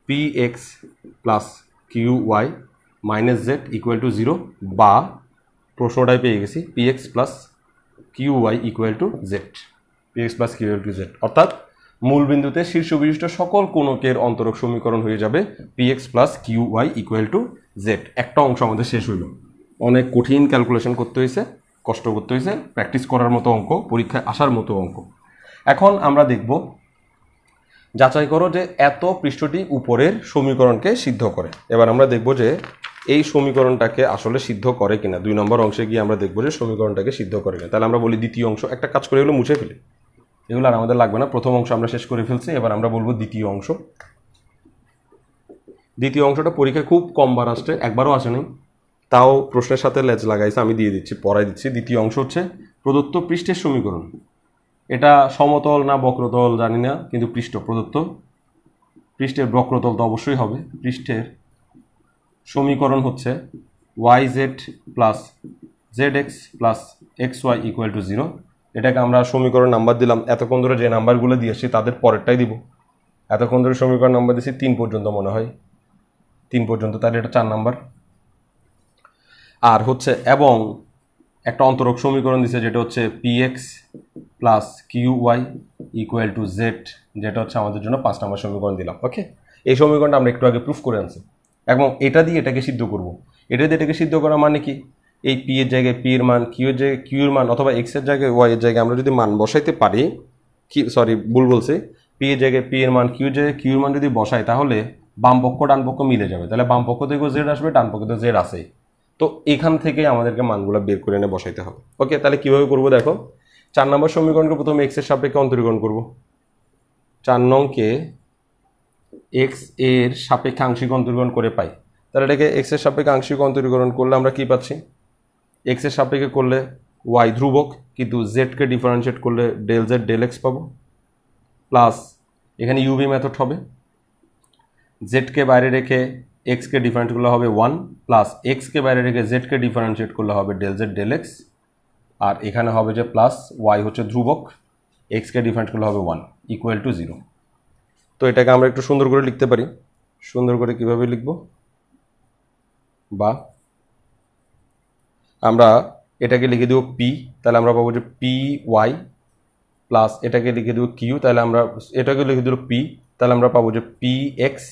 px plus qy minus z equal to 0, বা প্রশ্নটাই পেয়ে গেছি px plus qy equal to z, px plus qy to z. অর্থাৎ মূল বিন্দুতে শীর্ষ বিশিষ্ট সকল কোণকের অন্তরক সমীকরণ হয়ে যাবে px plus qy equal to Z. একটা অংশ আমাদের শেষ হইল। অনেক কঠিন ক্যালকুলেশন করতে হয়েছে, কষ্ট করতে হয়েছে, প্র্যাকটিস করার মতো অঙ্ক, পরীক্ষায় আসার মতো অঙ্ক। এখন আমরা দেখব, যাচাই করো যে এত পৃষ্ঠটি উপরের সমীকরণকে সিদ্ধ করে। এবার আমরা দেখব যে এই সমীকরণটাকে আসলে সিদ্ধ করে কিনা। 2 নম্বর অংশে গিয়ে আমরা দেখব যে সমীকরণটাকে সিদ্ধ করে কিনা। তাহলে আমরা বলি দ্বিতীয় অংশ, একটা কাজ করে এগুলো মুছে ফেলি, এগুলো আর আমাদের লাগবে না। প্রথম অংশ আমরা শেষ করে ফেলছি, এবার আমরা বলবো দ্বিতীয় অংশ। দ্বিতীয় অংশটা পরীক্ষায় খুব কমবার আসছে, একবারও আসেনি, তাও প্রশ্নের সাথে লেজ লাগাইছে, আমি দিয়ে দিচ্ছি, পড়াই দিচ্ছি। দ্বিতীয় অংশ হচ্ছে প্রদত্ত পৃষ্ঠের সমীকরণ। এটা সমতল না বক্রতল জানি না, কিন্তু পৃষ্ঠ প্রদত্ত, পৃষ্ঠের বক্রতল তো অবশ্যই হবে। পৃষ্ঠের সমীকরণ হচ্ছে yz plus zx plus xy equal to 0, এটাকে আমরা সমীকরণ নাম্বার দিলাম, এতক্ষণ ধরে যে নাম্বারগুলো দিয়েছি তাদের পরেরটাই দিব। এতক্ষণ ধরে সমীকরণ নাম্বার দিয়েছি 3 পর্যন্ত, মনে হয় 3 পর্যন্ত, তাহলে এটা 4 নাম্বার। আর হচ্ছে এবং একটা অন্তরক সমীকরণ দিছে যেটা হচ্ছে px plus qy equal two z, যেটা হচ্ছে আমাদের জন্য 5 নম্বর সমীকরণ দিলাম। ওকে, এই সমীকরণটা আমরা একটু আগে প্রুফ করে আনছি এবং এটা দিয়ে এটাকে সিদ্ধ করব। এটা দিয়ে এটাকে সিদ্ধ করা মানে কি, এই পি এর জায়গায় পি এর মান, কিউ এর জায়গায় কিউ এর মান, অথবা এক্স এর জায়গায় ওয়াই এর জায়গায় আমরা যদি মান বসাইতে পারি, কি সরি ভুল বলছি, পি এর জায়গায় পি এর মান, কিউ এর জায়গায় কিউ এর মান যদি বসাই তাহলে বাম পক্ষ ডান পক্ষ মিলে যাবে। তাহলে বাম পক্ষ থেকেও জেড আসবে, ডান পক্ষ থেকে জেড আসে। তো এখান থেকে আমাদেরকে মানগুলো বের করে এনে বসাইতে হবে। ওকে, তাহলে কিভাবে করবো দেখো, 4 নম্বর সমীকরণকে প্রথমে এক্স এর সাপেক্ষে অন্তরীকরণ করব। 4 নংকে এক্স এর সাপেক্ষে আংশিক অন্তরীকরণ করে পাই। তাহলে এটাকে এক্স এর সাপেক্ষে আংশিক অন্তরীকরণ করলে আমরা কি পাচ্ছি, এক্স এর সাপেক্ষে করলে ওয়াই ধ্রুবক, কিন্তু জেডকে ডিফারেন্সিয়েট করলে ডেল জেড ডেল এক্স পাবো, প্লাস এখানে ইউভি মেথড হবে, জেডকে বাইরে রেখে এক্সকে ডিফারেন্সিয়েট করলে হবে 1, প্লাস এক্সকে বাইরে রেখে জেডকে ডিফারেন্সিয়েট করলে হবে ডেল জেড ডেল এক্স, আর এখানে হবে যে প্লাস ওয়াই হচ্ছে ধ্রুবক, এক্সকে ডিফারেন্সিয়েট করলে হবে 1 ইকুয়াল টু 0। তো এটাকে আমরা একটু সুন্দর করে লিখতে পারি। সুন্দর করে কিভাবে লিখব, বা আমরা এটাকে লিখে দেব পি, তাহলে আমরা পাবো যে পি ওয়াই, প্লাস এটাকে লিখে দেব কিউ, তাহলে আমরা এটাকে লিখে দেব পি, তাহলে আমরা পাবো যে পি এক্স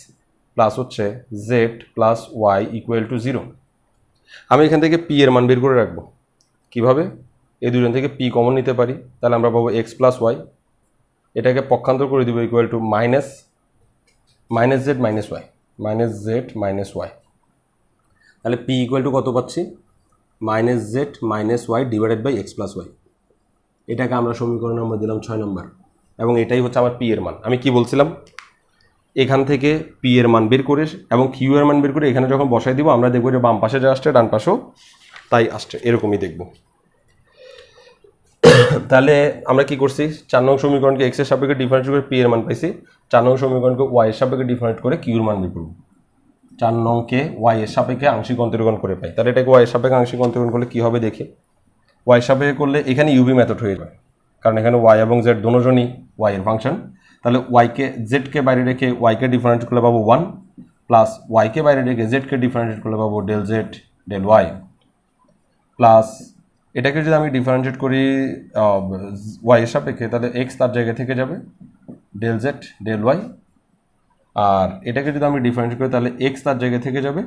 প্লাস হচ্ছে z plus y equal to 0। আমি এখান থেকে পি এর মান বের করে রাখবো। কিভাবে, এই দুজন থেকে পি কমন নিতে পারি, তাহলে আমরা পাবো এক্স প্লাস ওয়াই, এটাকে পক্ষান্তর করে দিব equal to minus z minus y, minus z minus y. তাহলে পি ইকুয়াল টু কত পাচ্ছি, minus z minus y divided by x plus y. এটাকে আমরা সমীকরণ নম্বর দিলাম 6 নম্বর, এবং এটাই হচ্ছে আমার পি এর মান। আমি কি বলছিলাম, এখান থেকে পি এর মান বের করে এবং কিউ এর মান বের করে এখানে যখন বসাই দিব আমরা দেখবো যে বাম পাশে যা আসছে ডান পাশেও তাই আসছে, এরকমই দেখব। তাহলে আমরা কি করছি, 4 নং সমীকরণকে এক্স এর সাপেক্ষে ডিফারেন্সিয়েট করে পি এর মান পাইছি, 4 নং সমীকরণকে ওয়াই এর সাপেক্ষে ডিফারেন্সিয়েট করে কিউ এর মান বের করব। 4 নংকে ওয়াই এর সাপেক্ষে আংশিক অন্তরীকরণ করে পাই, তাহলে এটাকে ওয়াই এর সাপেক্ষে আংশিক অন্তরীকরণ করলে কি হবে দেখি। ওয়াই সাপেক্ষে করলে এখানে ইউভি মেথড হয়ে যাবে, কারণ এখানে ওয়াই এবং জেড দুজনই ওয়াই এর ফাংশন। তাহলে ওয়াইকে জেডকে বাইরে রেখে ওয়াইকে ডিফারেন্সিয়েট করলে পাবো 1, প্লাস ওয়াইকে বাইরে রেখে জেডকে ডিফারেন্সিয়েট করলে পাবো del Z del Y, plus এটাকে যদি আমি ডিফারেন্সিয়েট করি ওয়াই এর সাপেক্ষে, তাহলে এক্স তার জায়গা থেকে যাবে ডেল জেড ডেল ওয়াই, আর এটাকে যদি আমি ডিফারেন্সিয়েট করি তাহলে এক্স তার জায়গা থেকে যাবে,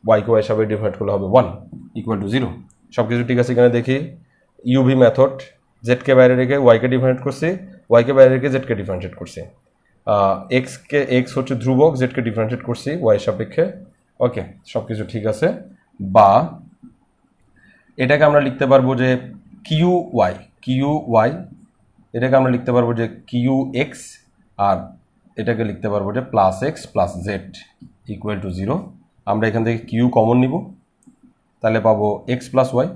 ওয়াইকে ওয়াই সাপেক্ষে ডিফারেন্সিয়েট করলে হবে 1 ইকুয়াল টু 0। সব কিছু ঠিক আছে এখানে দেখি, ইউভি মেথড, জেডকে বাইরে রেখে ওয়াইকে ডিফারেন্সিয়েট করছি, ওয়াইকে বাইরে রেখে জেডকে ডিফারেন্সিয়েট করছি, এক্স হচ্ছে ধ্রুবক, জেডকে ডিফারেন্সিয়েট করছি ওয়াই সাপেক্ষে। ওকে, সব কিছু ঠিক আছে। বা এটাকে আমরা লিখতে পারবো যে কিউ ওয়াই, এটাকে আমরা লিখতে পারবো যে কিউ এক্স, আর এটাকে লিখতে পারবো যে plus x plus z equal to 0। আমরা এখান থেকে কিউ কমন নিব, তাহলে পাবো x plus Y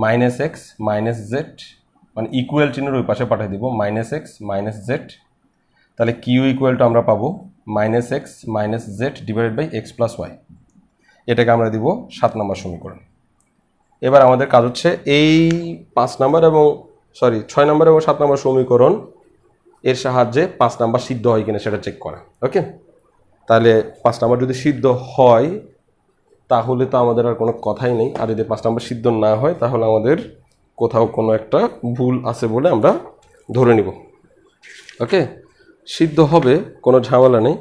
minus x minus z, মানে ইকুয়াল চিহ্নের ওই পাশে পাঠিয়ে দিব মাইনাস এক্স মাইনাস জেড, তাহলে কিউ ইকুয়াল টু আমরা পাবো minus x minus z divided by x plus y. এটাকে আমরা দিব 7 নম্বর সমীকরণ। এবার আমাদের কাজ হচ্ছে এই 6 নম্বর এবং 7 নম্বর সমীকরণ এর সাহায্যে 5 নাম্বার সিদ্ধ হয় কিনা সেটা চেক করা। ওকে, তাহলে 5 নাম্বার যদি সিদ্ধ হয় তাহলে তো আমাদের আর কোনো কথাই নেই, আর যদি 5 নাম্বার সিদ্ধ না হয় তাহলে আমাদের কোথাও কোনো একটা ভুল আছে বলে আমরা ধরে নিব। ওকে, সিদ্ধ হবে, কোনো ঝামেলা নেই,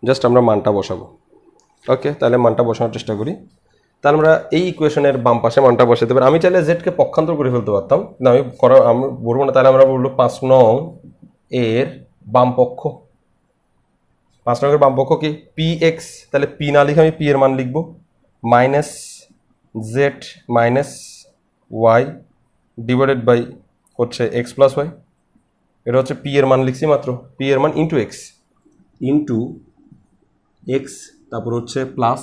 জাস্ট আমরা মানটা বসাবো। ওকে, তাহলে মানটা বসানোর চেষ্টা করি। তাহলে আমরা এই ইকুয়েশনের বাম পাশে মানটা বসাতে পারি। আমি চাইলে জেডকে পক্ষান্তর করে ফেলতে পারতাম, কিন্তু আমি বলবো না। তাহলে আমরা বলবো 5 নং এর বাম পক্ষ, 5 নং এর বাম পক্ষ কি পি এক্স, তাহলে পি না লিখে আমি পি এর মান লিখবো minus z minus y divided by হচ্ছে এক্স প্লাস ওয়াই। এটা হচ্ছে পি এর মান লিখছি মাত্র, পি এর মান ইন্টু এক্স, তারপর হচ্ছে প্লাস,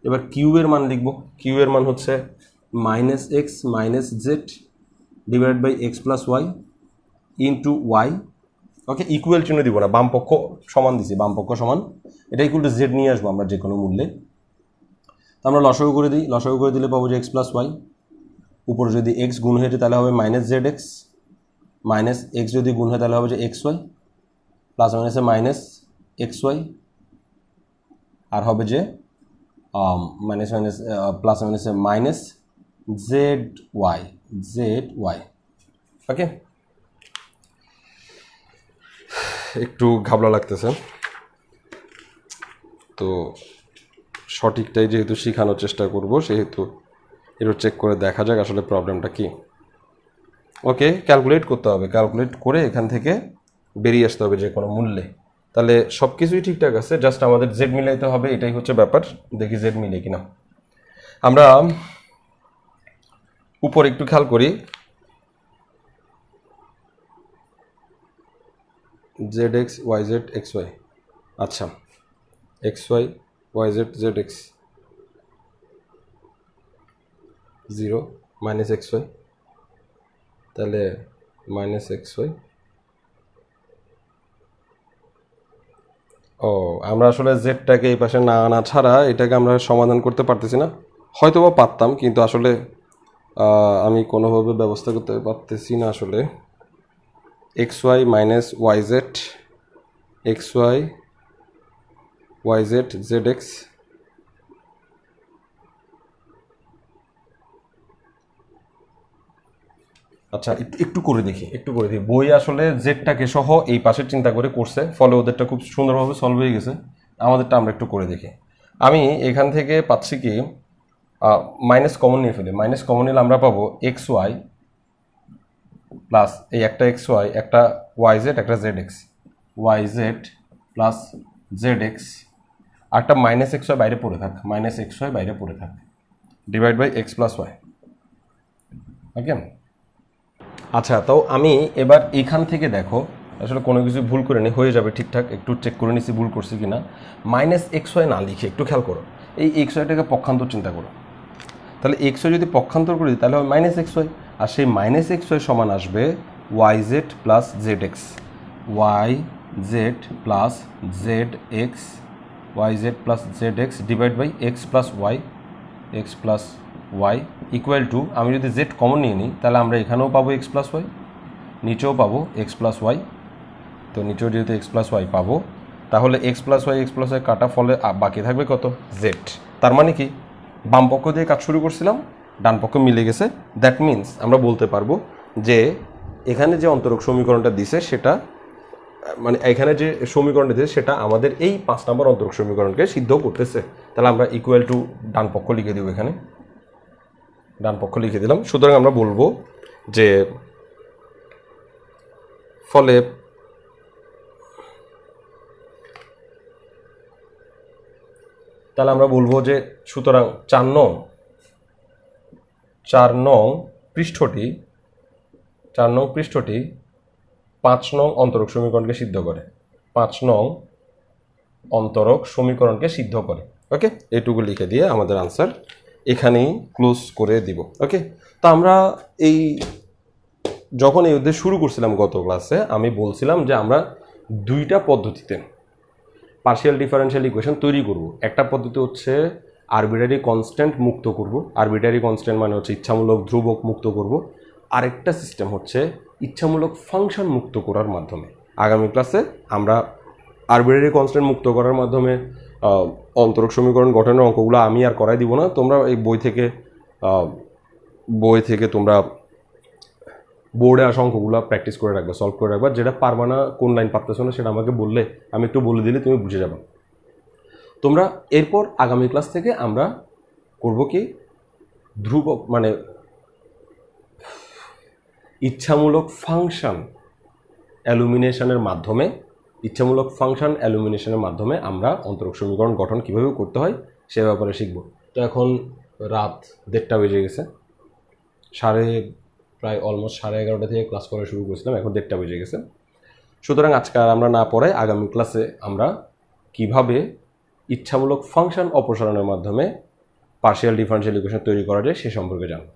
এবার কিউ এর মান লিখবো, কিউ এর মান হচ্ছে minus x minus z divided by x plus y into y. Okay, equal চিহ্ন দিব না, বাম পক্ষ সমান দিছি, বাম পক্ষ সমান, এটা ইকুয়াল টু জেড নিয়ে আসবো আমরা যে কোনো মূল্যে। তো আমরা লসাগু করে দিই, লসাগু করে দিলে পাবো যে এক্স প্লাস ওয়াই উপরে যদি এক্স গুণ হয়ে যায় তাহলে হবে minus Z x, minus x যদি গুণ হয় তাহলে হবে যে এক্স ওয়াই, প্লাস মাইনাসে মাইনাস এক্স ওয়াই, আর হবে যে মাইনাস মাইনাস প্লাস মাইনাসে মাইনাস জেড ওয়াই, ওকে। একটু ঘাবলা লাগতেছে, তো সঠিকটাই যেহেতু শেখানোর চেষ্টা করব সেহেতু একটু চেক করে দেখা যাক আসলে প্রবলেমটা কি। ওকে, ক্যালকুলেট করতে হবে, ক্যালকুলেট করে এখান থেকে বেরিয়ে আসতে হবে যে কোনো মূল্যে, তাহলে সব কিছুই ঠিকঠাক আছে, জাস্ট আমাদের জেড মিলাইতে হবে, এটাই হচ্ছে ব্যাপার। দেখি জেড মিলে কিনা। আমরা উপর একটু খেয়াল করি, Z x Y Z x Y, আচ্ছা X Y Y Z Z X 0 minus X Y, তাহলে মাইনাস এক্স ওয়াই। ও, আমরা আসলে জেডটাকে এই পাশে না আনা ছাড়া এটাকে আমরা সমাধান করতে পারতেছি না, হয়তো বা পারতাম কিন্তু আসলে আমি কোনোভাবে ব্যবস্থা করতে পারতেছি না আসলে। X y minus y Z x Y Y Z Z x, আচ্ছা একটু করে দেখি, বই আসলে জেডটাকে সহ এই পাশে চিন্তা করে করছে, ফলে ওদেরটা খুব সুন্দরভাবে সলভ হয়ে গেছে, আমাদেরটা আমরা একটু করে দেখি। আমি এখান থেকে পাচ্ছি কি মাইনাস কমন নিয়ে ফেলি, মাইনাস কমন নিলে আমরা পাবো এক্স ওয়াই প্লাস এই একটা এক্স ওয়াই, একটা ওয়াই জেড, একটা Z x, Y Z plus Z X, একটা মাইনাস এক্স ওয়াই বাইরে পড়ে থাক, মাইনাস এক্স ওয়াই বাইরে পড়ে থাক, divide by x plus Y. Okay, আচ্ছা তো আমি এবার এখান থেকে দেখো আসলে কোনো কিছু ভুল করে নি, হয়ে যাবে ঠিকঠাক, একটু চেক করে নিছি ভুল করছি কিনা। মাইনাস এক্স ওয়াই না লিখে একটু খেয়াল করো, এই এক্স ওয়াইটাকে পক্ষান্তর চিন্তা করো, তাহলে এক্স ওয়াই যদি পক্ষান্তর করি তাহলে হবে মাইনাস এক্স ওয়াই, আর সেই মাইনাস এক্স ওয়াই সমান আসবে y Z plus Z x, Y Z plus Z x, Y Z plus Z x divide by x plus y, x plus y equal to, আমি যদি জেড কমন নিয়ে নিই তাহলে আমরা এখানেও পাবো এক্স প্লাস ওয়াই, নিচেও পাবো এক্স প্লাস ওয়াই, তো নিচেও যেহেতু এক্স প্লাস ওয়াই পাবো, তাহলে এক্স প্লাস ওয়াই কাটা, ফলে বাকি থাকবে কত, জেড। তার মানে কি বাম পক্ষ দিয়ে কাজ শুরু করছিলাম, ডান পক্ষ মিলে গেছে, দ্যাট মিনস আমরা বলতে পারবো যে এখানে যে অন্তরক সমীকরণটা দিছে সেটা, মানে এখানে যে সমীকরণটা দিছে সেটা আমাদের এই 5 নম্বর অন্তরক সমীকরণকে সিদ্ধ করতেছে। তাহলে আমরা ইকুয়াল টু ডান পক্ষ লিখে দেবো, এখানে ডান পক্ষ লিখে দিলাম। সুতরাং আমরা বলবো যে ফলে তাহলে আমরা বলবো যে সুতরাং 4 নং পৃষ্ঠটি 5 নং অন্তরক সমীকরণকে সিদ্ধ করে, 5 নং অন্তরক সমীকরণকে সিদ্ধ করে। ওকে, এইটুকু লিখে দিয়ে আমাদের আনসার এখানেই ক্লোজ করে দিব। ওকে, তো আমরা এই যখন এই অধ্যায় শুরু করছিলাম গত ক্লাসে আমি বলছিলাম যে আমরা দুইটা পদ্ধতিতে পার্শিয়াল ডিফারেনশিয়াল ইকুয়েশন তৈরি করব। একটা পদ্ধতি হচ্ছে আরবিটারি কনস্ট্যান্ট মুক্ত করব, আরবিটারি কনস্ট্যান্ট মানে হচ্ছে ইচ্ছামূলক ধ্রুবক মুক্ত করব। আরেকটা সিস্টেম হচ্ছে ইচ্ছামূলক ফাংশন মুক্ত করার মাধ্যমে। আগামী ক্লাসে আমরা আরবিটারি কনস্ট্যান্ট মুক্ত করার মাধ্যমে অন্তরক সমীকরণ গঠনের অঙ্কগুলো আমি আর করাই দিব না, তোমরা এই বই থেকে তোমরা বোর্ডে আসা অঙ্কগুলো প্র্যাকটিস করে রাখবা, সলভ করে রাখবা। যেটা পারবা না, কোন লাইন পারতেছো না সেটা আমাকে বললে, আমি একটু বলে দিলে তুমি বুঝে যাবে তোমরা। এরপর আগামী ক্লাস থেকে আমরা করব কি, ধ্রুবক মানে ইচ্ছামূলক ফাংশন অ্যালুমিনেশনের মাধ্যমে আমরা অন্তরক সমীকরণ গঠন কীভাবে করতে হয় সে ব্যাপারে শিখব। তো এখন রাত 1:30 বেজে গেছে, প্রায় অলমোস্ট 11:30 থেকে ক্লাস করা শুরু করেছিলাম, এখন 1:30 বেজে গেছে। সুতরাং আজকে আর আমরা না পড়াই, আগামী ক্লাসে আমরা কিভাবে ইচ্ছামূলক ফাংশন অপসারণের মাধ্যমে পার্শিয়াল ডিফারেনশিয়াল ইকুয়েশন তৈরি করা যায় সে সম্পর্কে জানব।